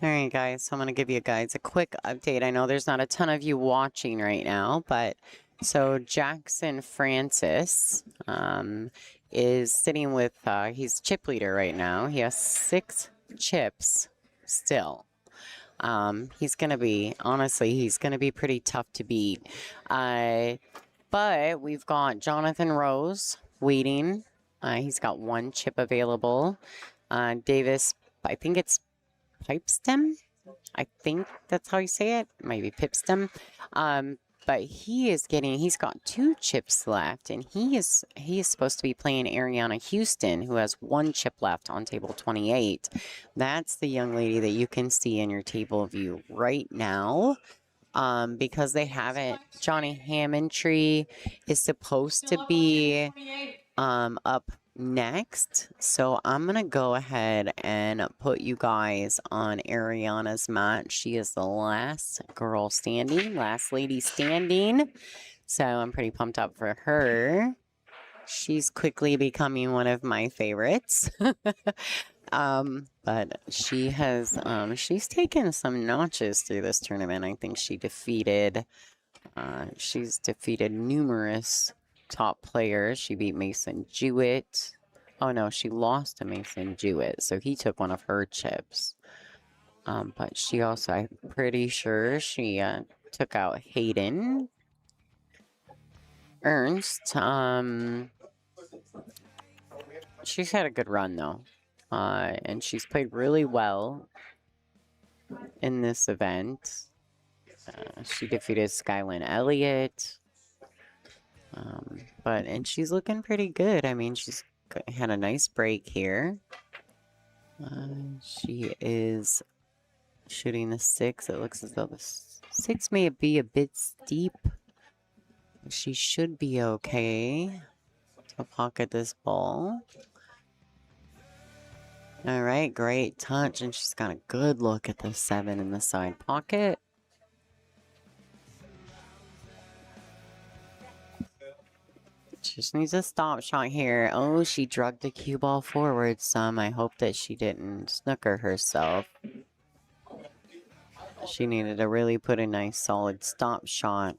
All right, guys, so I'm going to give you guys a quick update. I know there's not a ton of you watching right now, but so Jackson Francis is sitting with, he's chip leader right now. He has 6 chips still. He's going to be, honestly, he's going to be pretty tough to beat. But we've got Jonathan Rose waiting. He's got 1 chip available. Davis, I think it's Pipestem. I think that's how you say it. Maybe Pipstem. But he's got 2 chips left, and he is supposed to be playing Ariana Houston, who has 1 chip left on table 28. That's the young lady that you can see in your table view right now. Because they haven't, Johnny Hammondtree is supposed to be up next. So I'm going to go ahead and put you guys on Ariana's match. She is the last girl standing, last lady standing. So I'm pretty pumped up for her. She's quickly becoming one of my favorites. But she has, she's taken some notches through this tournament. I think she's defeated numerous top players. She beat Mason Jewett. Oh no, she lost to Mason Jewett, so he took one of her chips. But she also, I'm pretty sure she took out Hayden Ernst. She's had a good run though, and she's played really well in this event. She defeated Skylin Elliott. And she's looking pretty good. I mean, she's had a nice break here. She is shooting the 6. It looks as though the 6 may be a bit steep. She should be okay to pocket this ball. All right, great touch. And she's got a good look at the 7 in the side pocket. Just needs a stop shot here. Oh, she drugged the cue ball forward some. I hope that she didn't snooker herself. She needed to really put a nice solid stop shot.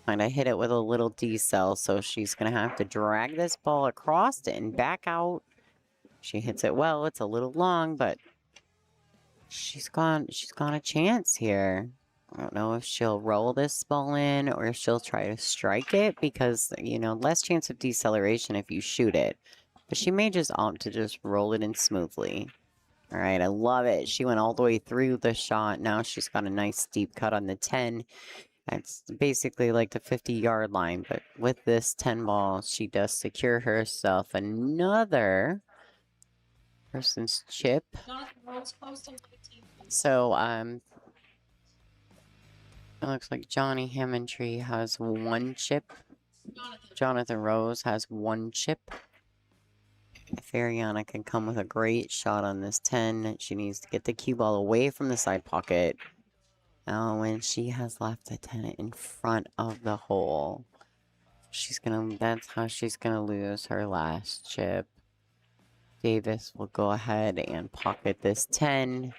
Kind of hit it with a little decel, so she's going to have to drag this ball across it and back out. She hits it well. It's a little long, but she's got a chance here. I don't know if she'll roll this ball in or if she'll try to strike it because, you know, less chance of deceleration if you shoot it. But she may just opt to just roll it in smoothly. All right, I love it. She went all the way through the shot. Now she's got a nice steep cut on the 10. That's basically like the 50-yard line. But with this 10 ball, she does secure herself another person's chip. So, it looks like Johnny Hammondtree has 1 chip. Jonathan Rose has 1 chip. If Ariana can come with a great shot on this 10, she needs to get the cue ball away from the side pocket. Now, when she has left the 10 in front of the hole, that's how she's gonna lose her last chip. Davis will go ahead and pocket this 10.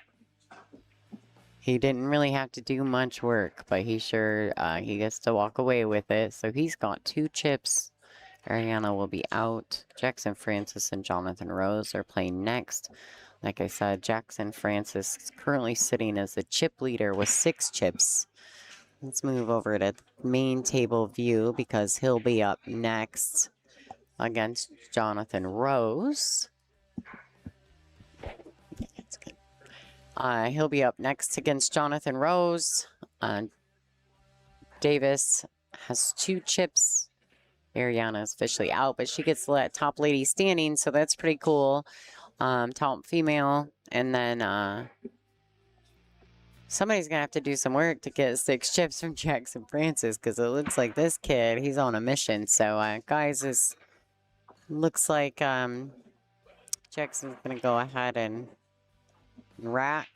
He didn't really have to do much work, but he gets to walk away with it. So he's got 2 chips. Ariana will be out. Jackson Francis and Jonathan Rose are playing next. Like I said, Jackson Francis is currently sitting as the chip leader with 6 chips. Let's move over to main table view because he'll be up next against Jonathan Rose. That's good. He'll be up next against Jonathan Rose. Davis has 2 chips. Ariana is officially out, but she gets the top lady standing, so that's pretty cool. Top female. And then somebody's going to have to do some work to get 6 chips from Jackson Francis because it looks like this kid, he's on a mission. So, guys, looks like Jackson's going to go ahead and rack.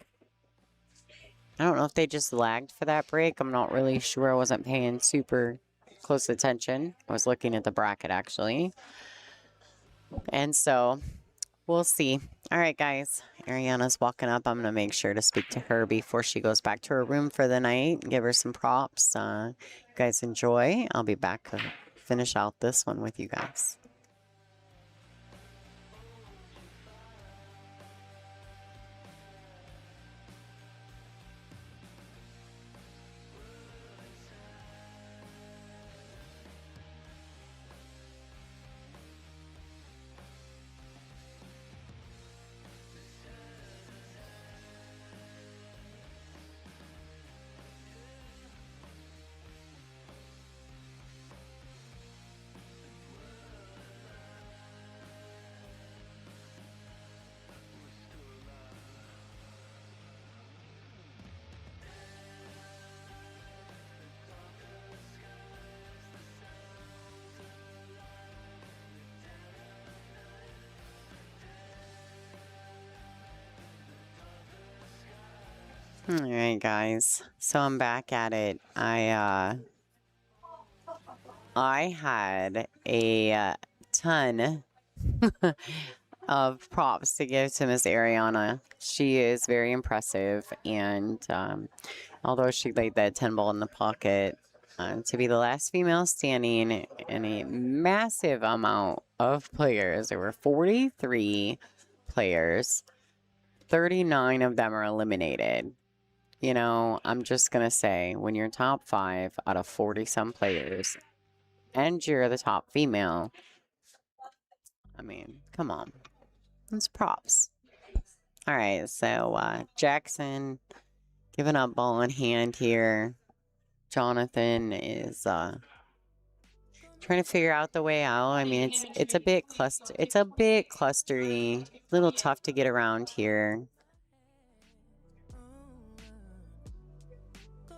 I don't know if they just lagged for that break. I'm not really sure. I wasn't paying super close attention. I was looking at the bracket, actually. And so, we'll see. All right, guys. Ariana's walking up. I'm going to make sure to speak to her before she goes back to her room for the night. Give her some props. You guys enjoy. I'll be back to finish out this one with you guys. All right, guys. So I'm back at it. I had a ton of props to give to Miss Ariana. She is very impressive, and although she laid that 10 ball in the pocket, to be the last female standing in a massive amount of players, there were 43 players. 39 of them are eliminated. You know, I'm just going to say, when you're top 5 out of 40-some players, and you're the top female, I mean, come on. It's props. All right, so Jackson giving up ball in hand here. Jonathan is trying to figure out the way out. I mean, it's a bit clustery, a little tough to get around here.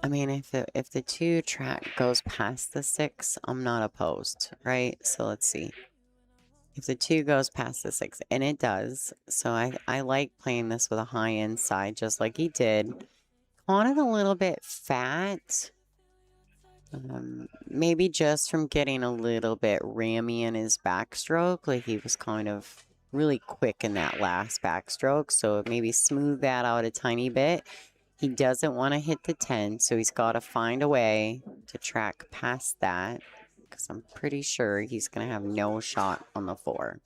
I mean, if the 2 track goes past the 6, I'm not opposed, right? So let's see. If the 2 goes past the 6, and it does, so I like playing this with a high inside, just like he did. Caught it a little bit fat. Maybe just from getting a little bit rammy in his backstroke. Like he was kind of really quick in that last backstroke. So maybe smooth that out a tiny bit. He doesn't want to hit the 10, so he's got to find a way to track past that, because I'm pretty sure he's going to have no shot on the 4.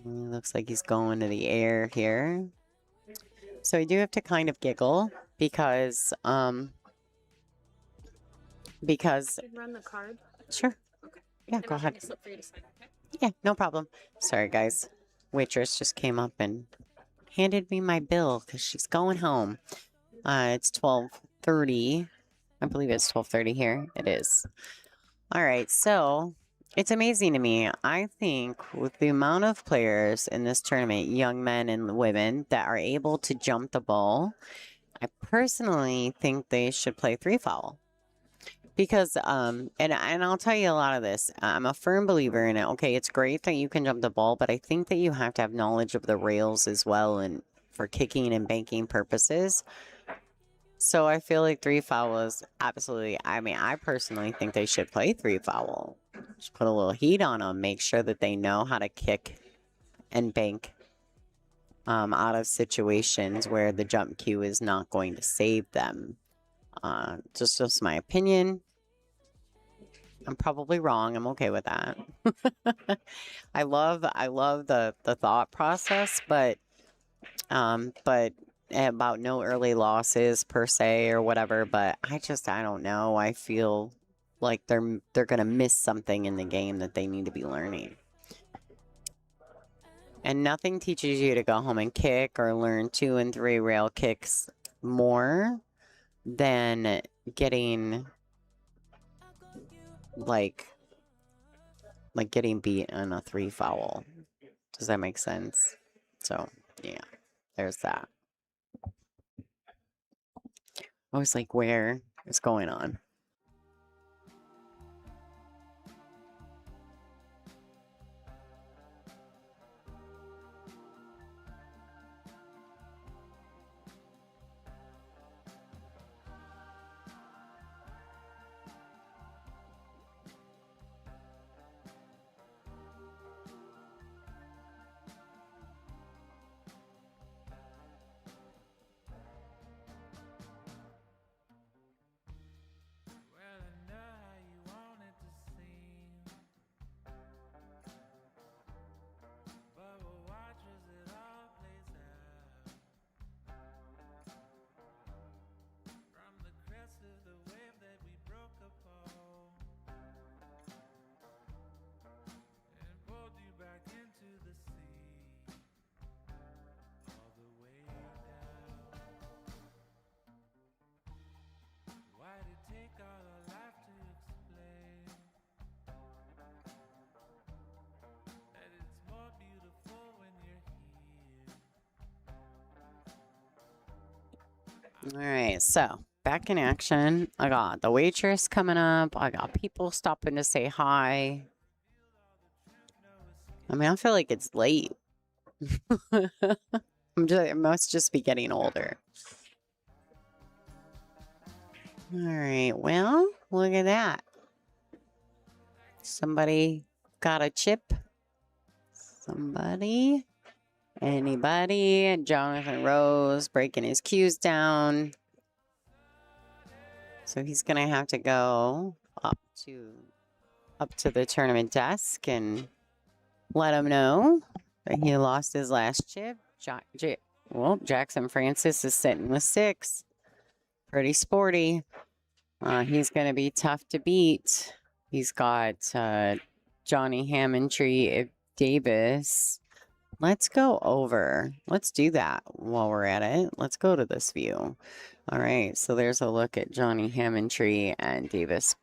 Looks like he's going to the air here. So I do have to kind of giggle because Run the card. Sure. Okay. Yeah, And go I'll ahead. bring a slip for you to sign, okay? Yeah, no problem. Sorry, guys. Waitress just came up and handed me my bill because she's going home. It's 12:30. I believe it's 12:30 here. It is. All right, so it's amazing to me. I think with the amount of players in this tournament, young men and women, that are able to jump the ball, I personally think they should play 3 foul. Because, and I'll tell you a lot of this. I'm a firm believer in it. Okay, it's great that you can jump the ball, but I think that you have to have knowledge of the rails as well, and for kicking and banking purposes. So I feel like 3 foul is absolutely, I mean, I personally think they should play 3 foul. Just put a little heat on them. Make sure that they know how to kick and bank out of situations where the jump cue is not going to save them. Just my opinion. I'm probably wrong. I'm okay with that. I love the thought process, but about no early losses per se or whatever. But I don't know. I feel like they're gonna miss something in the game that they need to be learning. And nothing teaches you to go home and kick or learn 2 and 3 rail kicks more than getting like getting beat on a 3 foul. Does that make sense? So yeah, there's that. I was like, where is going on? All right, so back in action. I got the waitress coming up. I got people stopping to say hi. I mean, I feel like it's late. I must just be getting older. All right, well, look at that. Somebody got a chip? Somebody? Anybody? Jonathan Rose breaking his cues down. So he's gonna have to go up to the tournament desk and let him know that he lost his last chip. Well, Jackson Francis is sitting with 6. Pretty sporty. He's going to be tough to beat. He's got Johnny Hammondtree Davis. Let's go over. Let's do that while we're at it. Let's go to this view. All right, so there's a look at Johnny Hammondtree and Davis.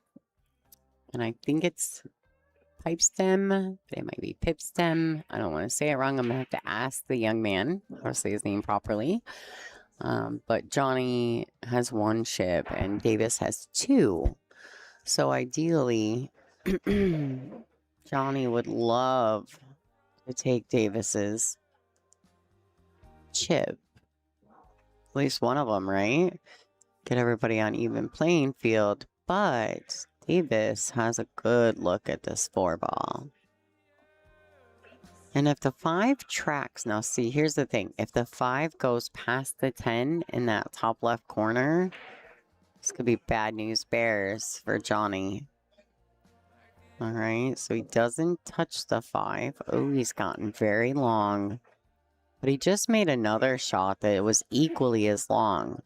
And I think it's Pipestem. It might be Pipstem. I don't want to say it wrong. I'm going to have to ask the young man how to say his name properly. But Johnny has 1 chip and Davis has 2. So ideally, Johnny would love to take Davis's chip. At least one of them, right? Get everybody on even playing field. But Davis has a good look at this 4-ball. And if the 5 tracks, now see, here's the thing. If the 5 goes past the 10 in that top left corner, this could be bad news bears for Johnny. All right, so he doesn't touch the 5. Oh, he's gotten very long. But he just made another shot that was equally as long.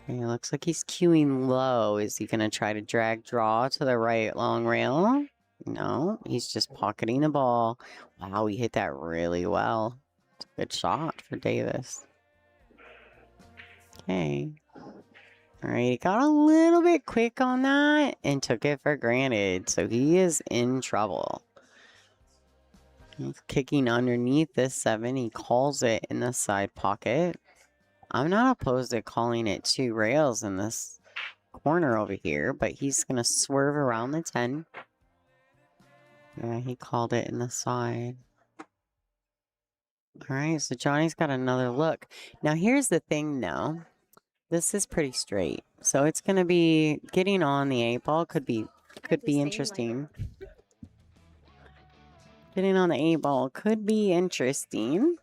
Okay, looks like he's queuing low. Is he going to try to drag draw to the right long rail? No, he's just pocketing the ball. Wow, he hit that really well. It's a good shot for Davis. Okay. All right, he got a little bit quick on that and took it for granted. So he is in trouble. He's kicking underneath this 7. He calls it in the side pocket. I'm not opposed to calling it 2 rails in this corner over here, but he's going to swerve around the 10. Yeah, he called it in the side. All right, so Johnny's got another look. Now, here's the thing, though. This is pretty straight. So it's going to be getting on the 8-ball could be interesting. Getting on the 8-ball could be interesting.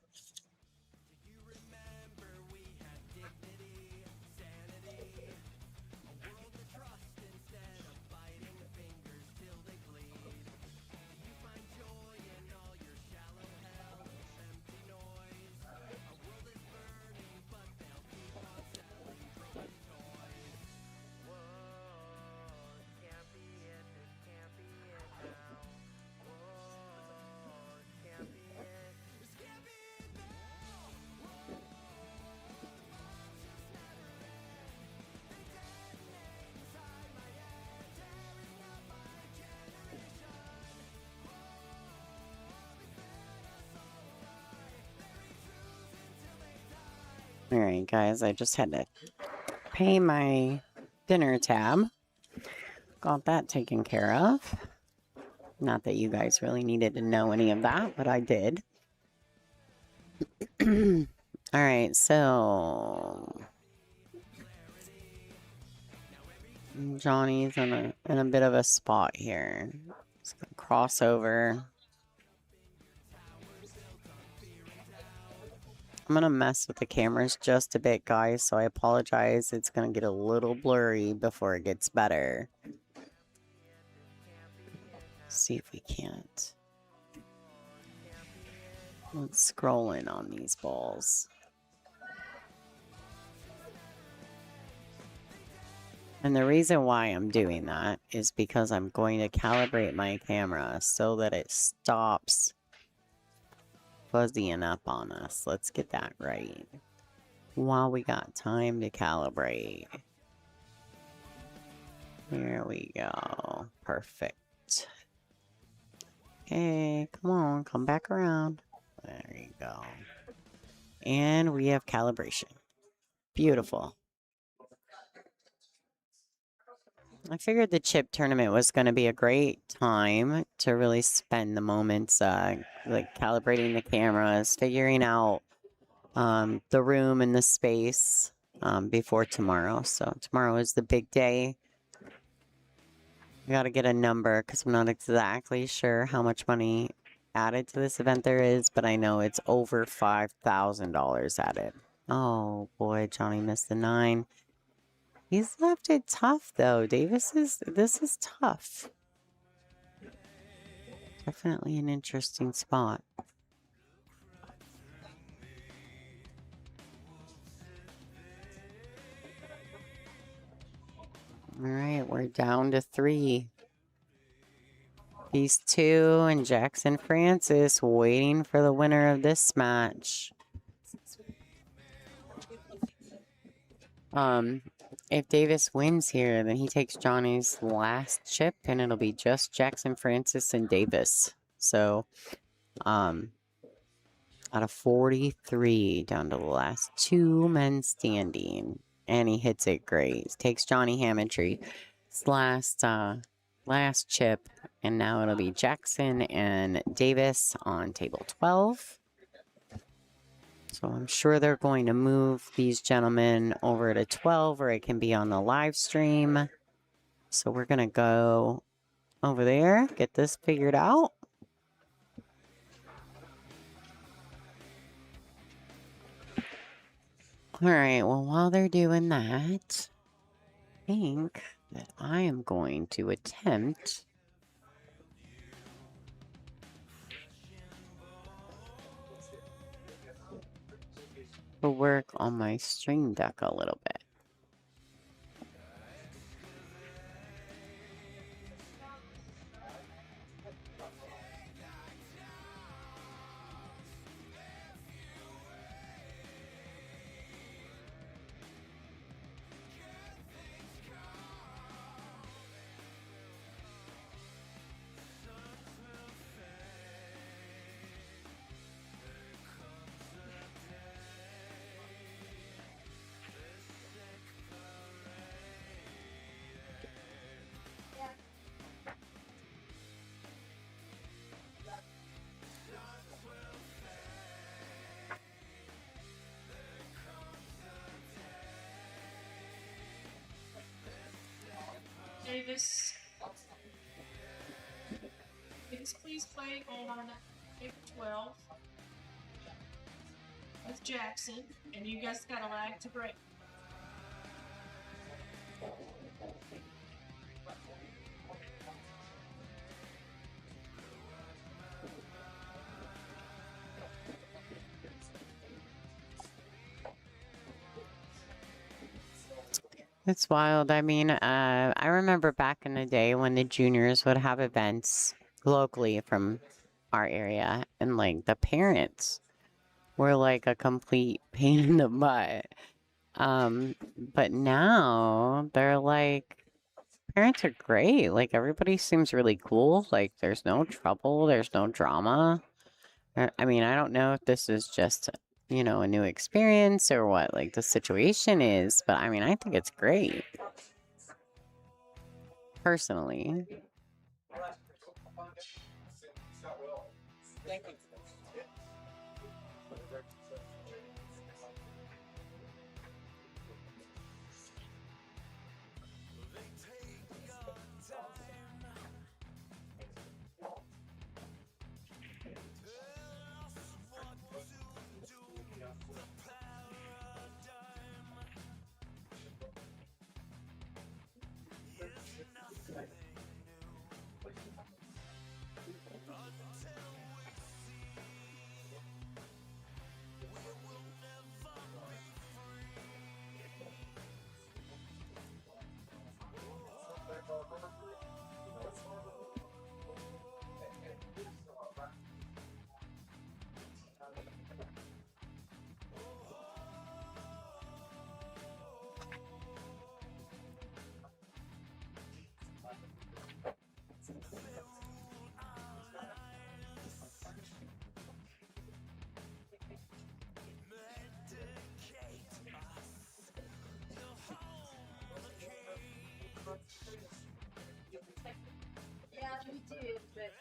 All right, guys, I just had to pay my dinner tab. Got that taken care of. Not that you guys really needed to know any of that, but I did. All right, so Johnny's in a bit of a spot here. He's gonna cross over. I'm going to mess with the cameras just a bit, guys, so I apologize. It's going to get a little blurry before it gets better. Let's see if we can't. Let's scroll in on these balls. And the reason why I'm doing that is because I'm going to calibrate my camera so that it stops fuzzying up on us. Let's get that right while we got time to calibrate. Here we go. Perfect. Okay, come on, come back around. There you go. And we have calibration. Beautiful. I figured the chip tournament was going to be a great time to really spend the moments, like calibrating the cameras, figuring out the room and the space before tomorrow. So tomorrow is the big day. I got to get a number because I'm not exactly sure how much money added to this event there is, but I know it's over $5,000 added. Oh boy, Johnny missed the 9. He's left it tough though. This is tough. Definitely an interesting spot. All right, we're down to 3. These 2 and Jackson Francis waiting for the winner of this match. If Davis wins here, then he takes Johnny's last chip, and it'll be just Jackson Francis and Davis. So, out of 43, down to the last 2 men standing, and he hits it great. Takes Johnny Hammondry's last chip, and now it'll be Jackson and Davis on table 12. So I'm sure they're going to move these gentlemen over to 12, or it can be on the live stream. So we're going to go over there, get this figured out. All right, well, while they're doing that, I think that I am going to attempt to work on my stream deck a little bit. Davis, please play on April 12 with Jackson, and you guys got a lag to break. It's wild. I mean, I remember back in the day when the juniors would have events locally from our area, and like the parents were like a complete pain in the butt. But now they're like, parents are great. Like everybody seems really cool. Like there's no trouble, there's no drama. I mean, I don't know if this is just, you know, a new experience or what like the situation is, but I mean, I think it's great. Personally. did, but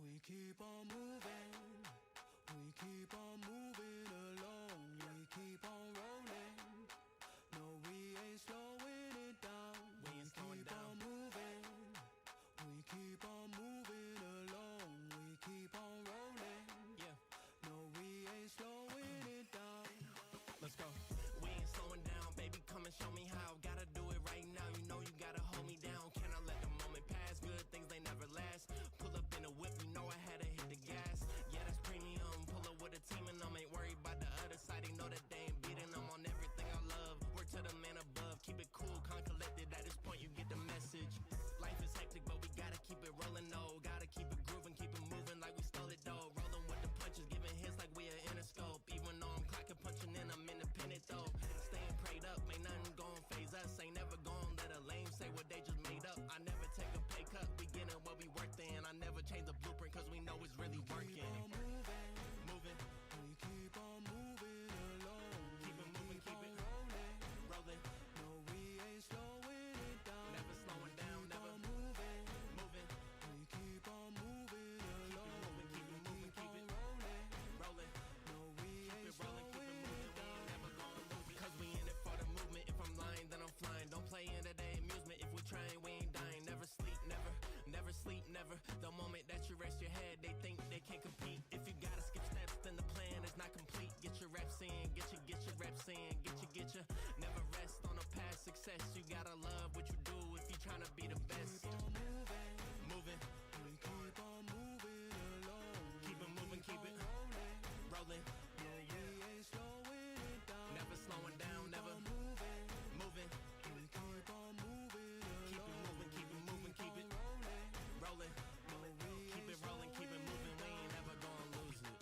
We keep on moving, we keep on moving along, we keep on rolling. No, we ain't slowing it down. We keep on moving, we keep keep on moving along, we keep on rolling. Yeah, no, we ain't slowing it down. Let's go. We ain't slowing down, baby, come and show me how. Gotta do it right now, you know you gotta hold me down. Can I let the moment pass? Good things, they never last. Pull up in a whip, you know I had to hit the gas. Yeah, that's premium, pull up with a team and them ain't worried about the other side. They know that they ain't beating them on everything I love. Work to the man above, keep it cool, calm, collected. At this point, you get the message. Life is hectic, but we gotta keep it rolling, though. Gotta keep it grooving, keep it moving like we stole it, though. Rolling with the punches, giving hits like we are Interscope. Even though I'm clocking, punching in, I'm independent, though. Staying prayed up, ain't nothing gon' phase us. Ain't never gon' let a lame say what they just made up. I never take a pay cut, we getting what we worked in. I never change the blueprint, cause we know it's really working. Moving, we keep on moving along. Keep it moving, keep it rolling. No, we ain't slowing it down. Never slowing down, never moving. We keep on moving along. Keep it moving, keep it rolling. No, we ain't slowing it down. Never gonna lose it, cause we in it for the movement. If I'm lying, then I'm flying. Don't play into their amusement. If we trying, we ain't dying. Never sleep, never. Never sleep, never. The moment that you rest your head, they think they can't compete. If you gotta skip steps, then the plan is not complete. Get your reps in, get your reps in, get your. Never rest on a past success. You gotta love what you do if you tryna be the best. Moving, we keep on moving along. Keep it moving, keep it rolling. No, we ain't slowing it down. Never slowing down, never moving. We keep on moving along. Keep it moving, keep it moving, keep it rolling. No, we keep it rolling, keep it moving. We ain't never gonna lose it.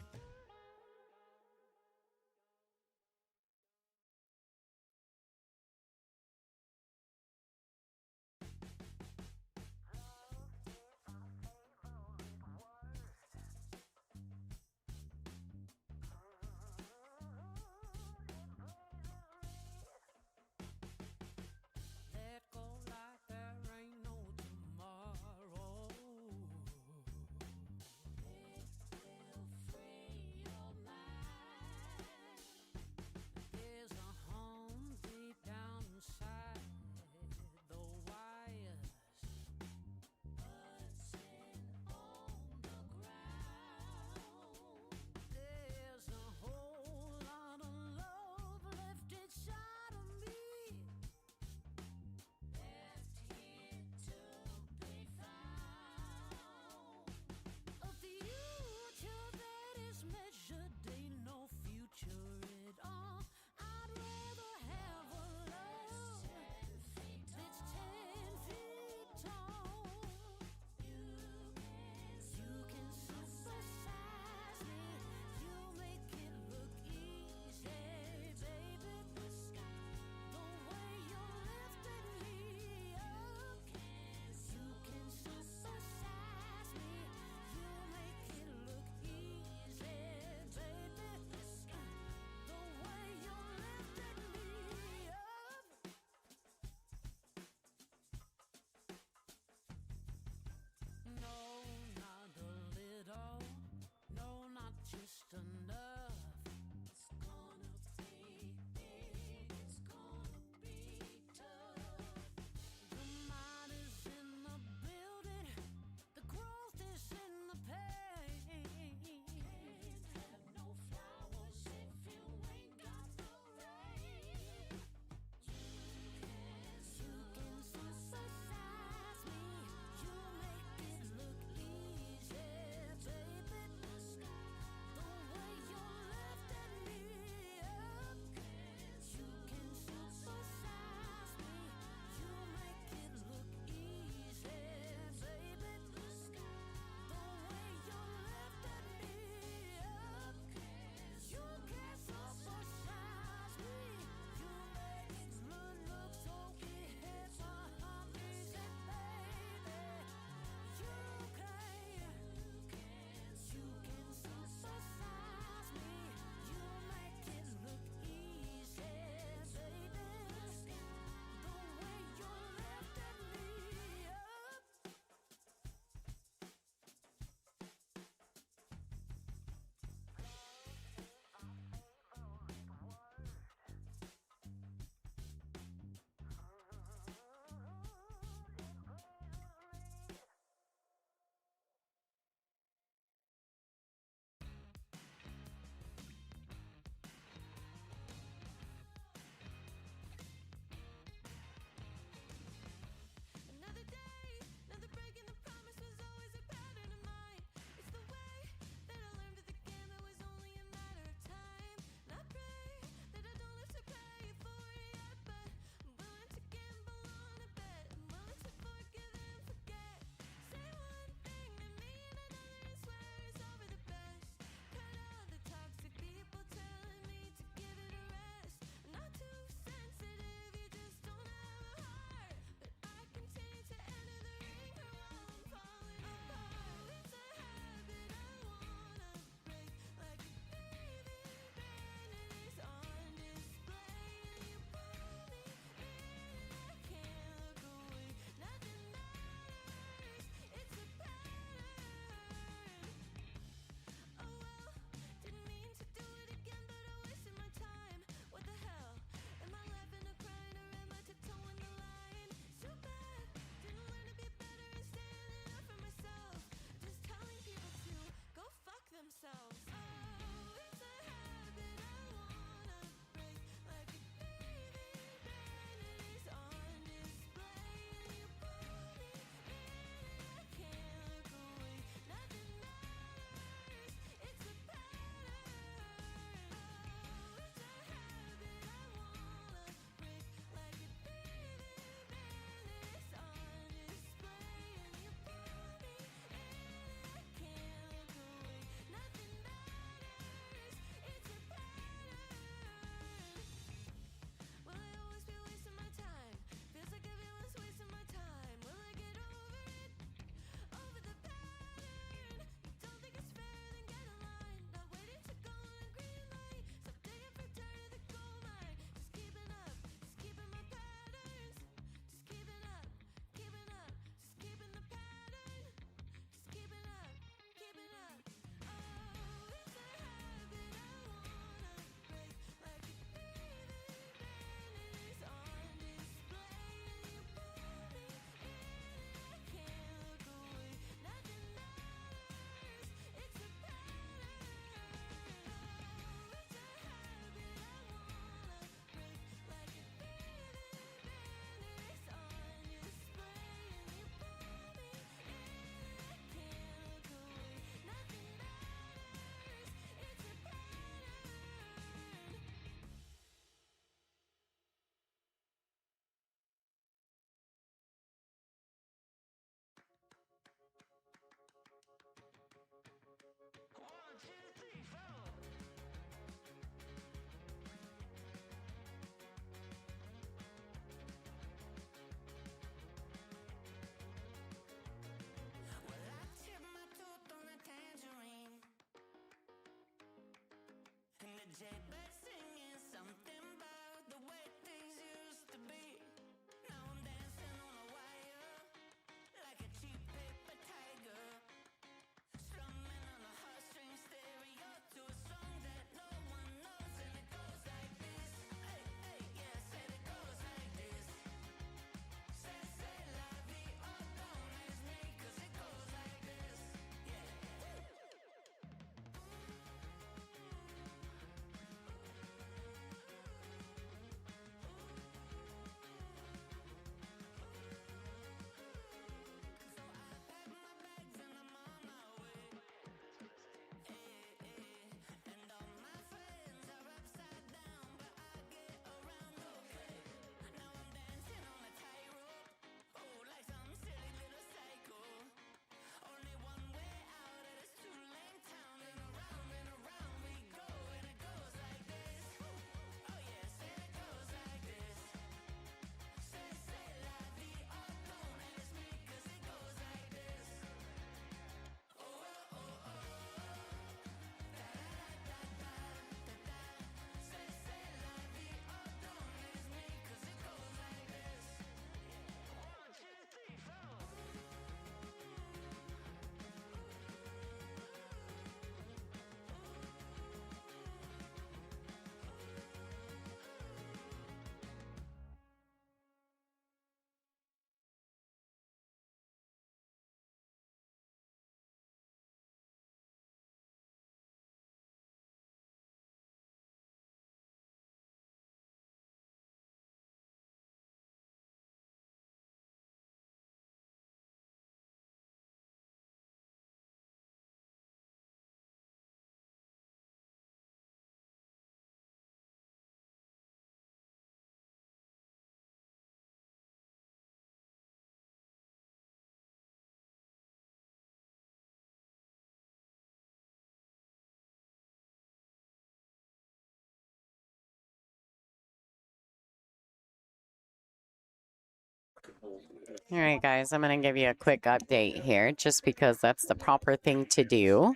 All right, guys, I'm going to give you a quick update here just because that's the proper thing to do.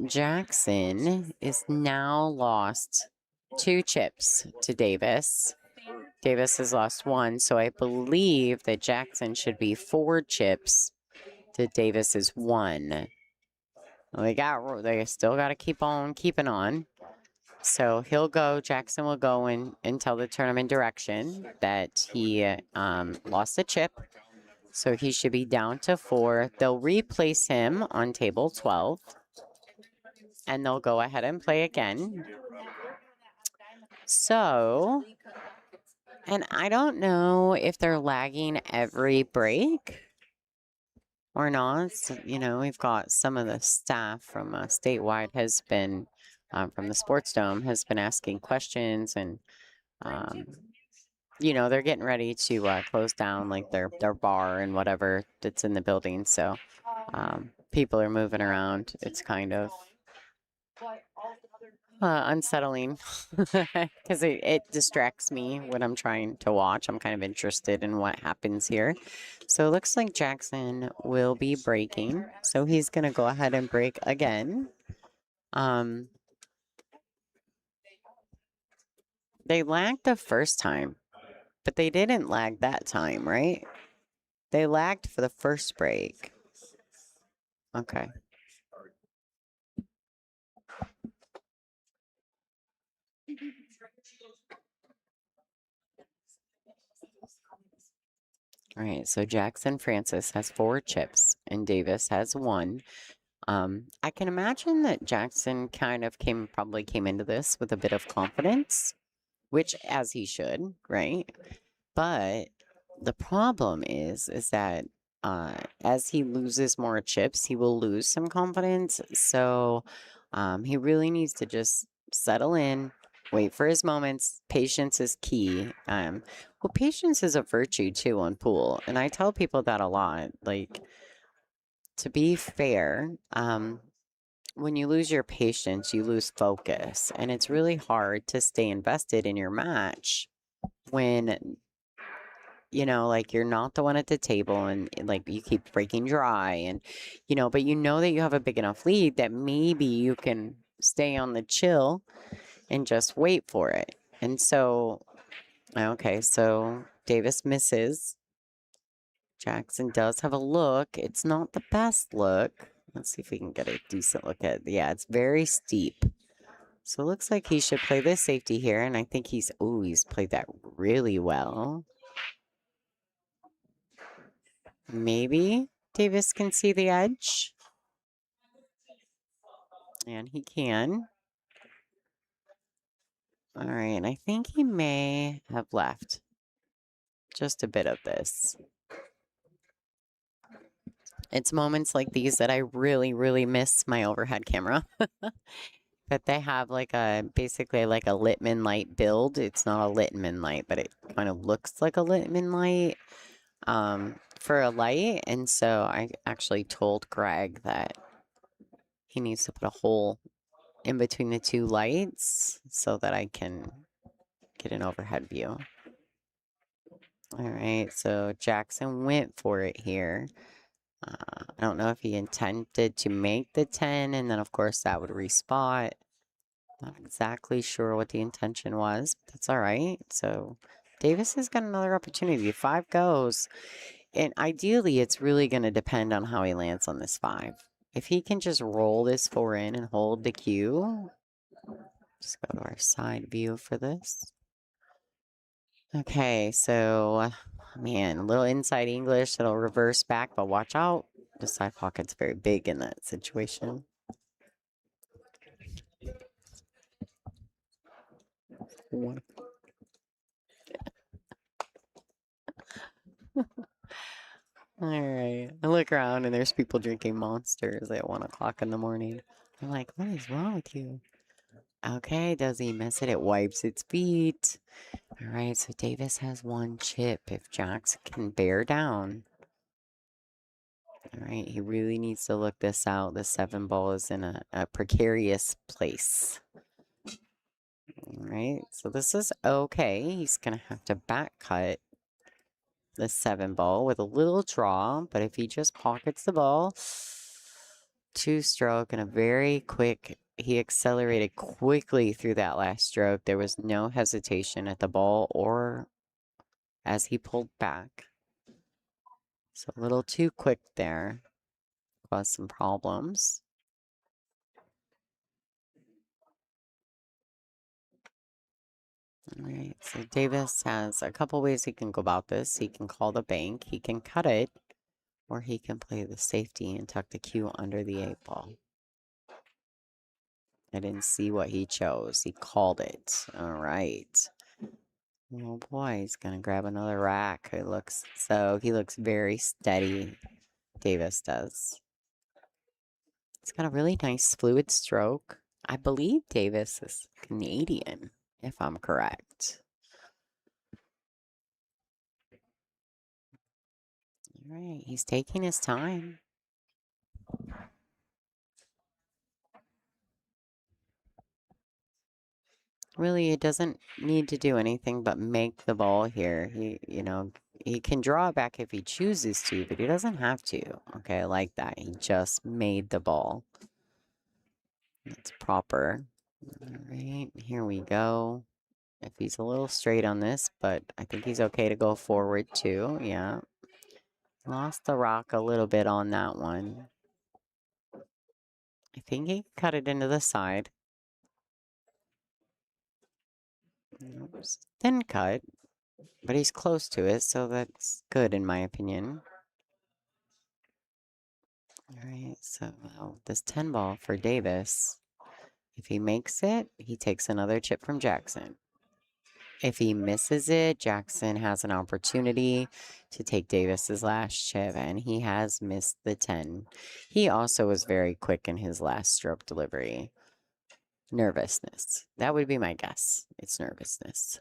Jackson is now lost 2 chips to Davis. Davis has lost 1, so I believe that Jackson should be 4 chips to Davis's 1. They still got to keep on keeping on. So he'll go, Jackson will go and tell the tournament direction that he lost a chip. So he should be down to 4. They'll replace him on table 12. And they'll go ahead and play again. So, and I don't know if they're lagging every break or not. So, you know, we've got some of the staff from Statewide has been, from the Sportsdome, has been asking questions and, you know, they're getting ready to close down like their bar and whatever that's in the building. So people are moving around. It's kind of unsettling because it distracts me when I'm trying to watch. I'm kind of interested in what happens here. So it looks like Jackson will be breaking. So he's going to go ahead and break again. They lagged the first time, but they didn't lag that time, right? They lagged for the first break. Okay. All right, so Jackson Francis has 4 chips and Davis has 1. I can imagine that Jackson kind of probably came into this with a bit of confidence, which as he should, right? But the problem is that as he loses more chips, he will lose some confidence. So he really needs to just settle in, wait for his moments. Patience is key. Well, patience is a virtue too on pool, and I tell people that a lot. Like, to be fair, when you lose your patience, you lose focus, and it's really hard to stay invested in your match when, you know, like you're not the one at the table and like you keep breaking dry and, you know, but you know that you have a big enough lead that maybe you can stay on the chill and just wait for it. And so, okay, so Davis misses. Jackson does have a look. It's not the best look. Let's see if we can get a decent look at it. Yeah, it's very steep. So it looks like he should play this safety here, and I think he's played that really well. Maybe Davis can see the edge. And he can. All right, and I think he may have left just a bit of this. It's moments like these that I really, really miss my overhead camera. That they have like basically like a Littman light build. It's not a Littman light, but it kind of looks like a Littman light for a light. And so I actually told Greg that he needs to put a hole in between the 2 lights so that I can get an overhead view. All right, so Jackson went for it here. I don't know if he intended to make the 10, and then of course that would respot. Not exactly sure what the intention was, but that's all right. So Davis has got another opportunity. 5 goes, and ideally it's really going to depend on how he lands on this 5. If he can just roll this 4 in and hold the cue, just go to our side view for this. Okay, so, man, a little inside English, it'll reverse back, but watch out. The side pocket's very big in that situation. All right, I look around and there's people drinking Monsters at 1 o'clock in the morning. I'm like, what is wrong with you? Okay, does he miss it? It wipes its feet. All right, so Davis has 1 chip. If Jackson can bear down. All right, he really needs to look this out. The 7 ball is in a precarious place. All right, so this is okay. He's going to have to back cut. the 7 ball with a little draw, but if he just pockets the ball, 2-stroke and a very quick, he accelerated quickly through that last stroke. There was no hesitation at the ball or as he pulled back. So a little too quick there, caused some problems. All right, so Davis has a couple ways he can go about this. He can call the bank, he can cut it, or he can play the safety and tuck the cue under the 8 ball. I didn't see what he chose. He called it. All right. Oh boy, he's gonna grab another rack. He looks very steady. Davis does. He's got a really nice fluid stroke. I believe Davis is Canadian, if I'm correct. All right, he's taking his time. Really, it doesn't need to do anything but make the ball here. He can draw it back if he chooses to, but he doesn't have to. Okay, I like that. He just made the ball. That's proper. All right, here we go. If he's a little straight on this, but I think he's okay to go forward too. Yeah. Lost the rock a little bit on that one. I think he cut it into the side. Oops. Thin cut, but he's close to it, so that's good in my opinion. All right, so this 10 ball for Davis. If he makes it, he takes another chip from Jackson. If he misses it, Jackson has an opportunity to take Davis's last chip, and he has missed the 10. He also was very quick in his last stroke delivery. Nervousness. That would be my guess. It's nervousness.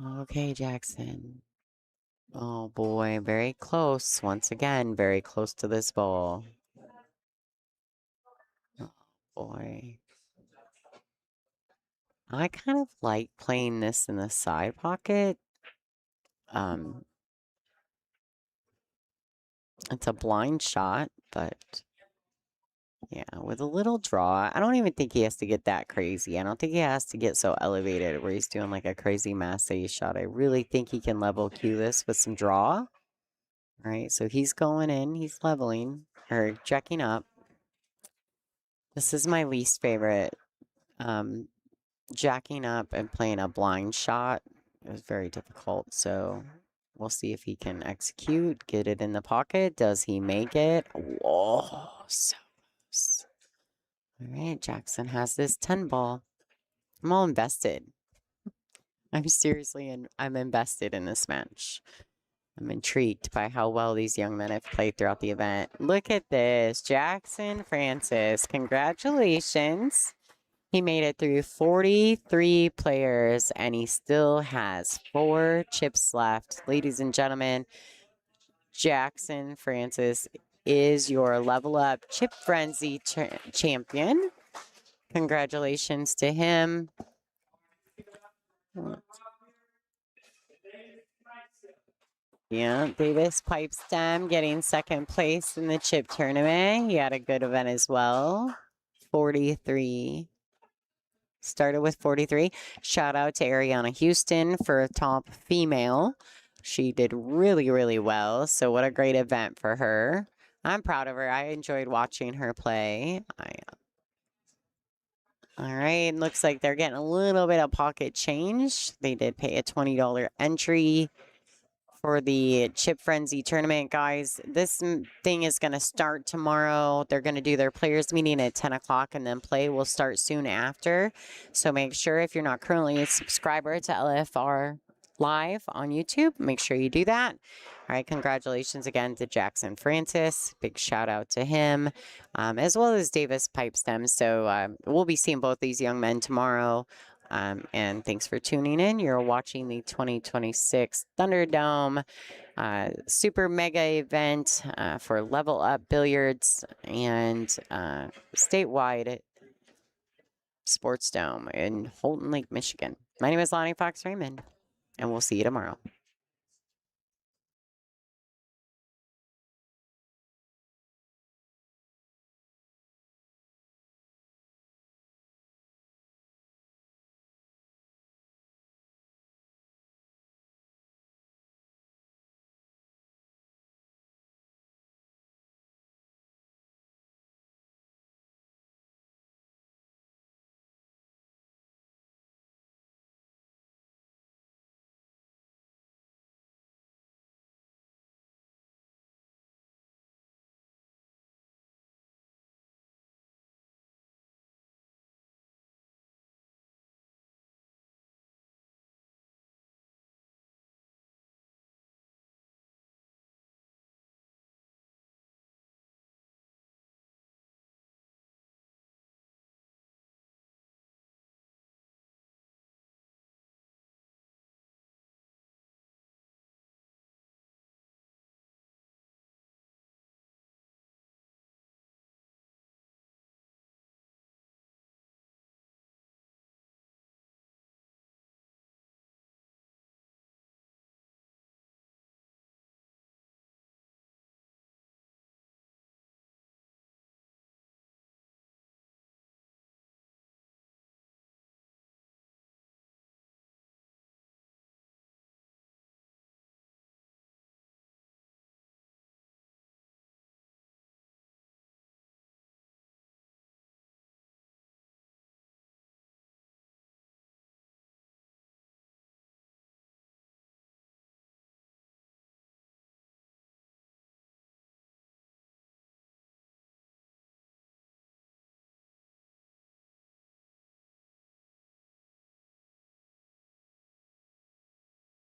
Okay, Jackson. Oh boy, very close. Once again, very close to this ball. Oh boy. I kind of like playing this in the side pocket. It's a blind shot, but yeah, with a little draw. I don't even think he has to get that crazy. I don't think he has to get so elevated where he's doing like a crazy masse shot. I really think he can level cue this with some draw. All right, so he's going in, he's leveling or checking up. This is my least favorite. Jacking up and playing a blind shot is very difficult. So we'll see if he can execute, get it in the pocket. Does he make it? Whoa, so close. All right, Jackson has this 10 ball. I'm all invested. I'm invested in this match. I'm intrigued by how well these young men have played throughout the event. Look at this. Jackson Francis, congratulations. He made it through 43 players, and he still has 4 chips left. Ladies and gentlemen, Jackson Francis is your Level Up Chip Frenzy champion. Congratulations to him. Yeah, Davis Pipestem getting second place in the chip tournament. He had a good event as well. 43. Started with 43. Shout out to Ariana Houston for top female. She did really, really well. So what a great event for her. I'm proud of her. I enjoyed watching her play. All right, looks like they're getting a little bit of pocket change. They did pay a $20 entry for the Chip Frenzy tournament, guys. This thing is going to start tomorrow. They're going to do their players meeting at 10 o'clock, and then play will start soon after. So make sure, if you're not currently a subscriber to LFR Live on YouTube, make sure you do that. All right, congratulations again to Jackson Francis. Big shout out to him, as well as Davis Pipestem. So we'll be seeing both these young men tomorrow. And thanks for tuning in. You're watching the 2026 Thunderdome super mega event for Level Up Billiards and statewide Sportsdome in Holton Lake, Michigan. My name is Lonnie Fox Raymond, and we'll see you tomorrow.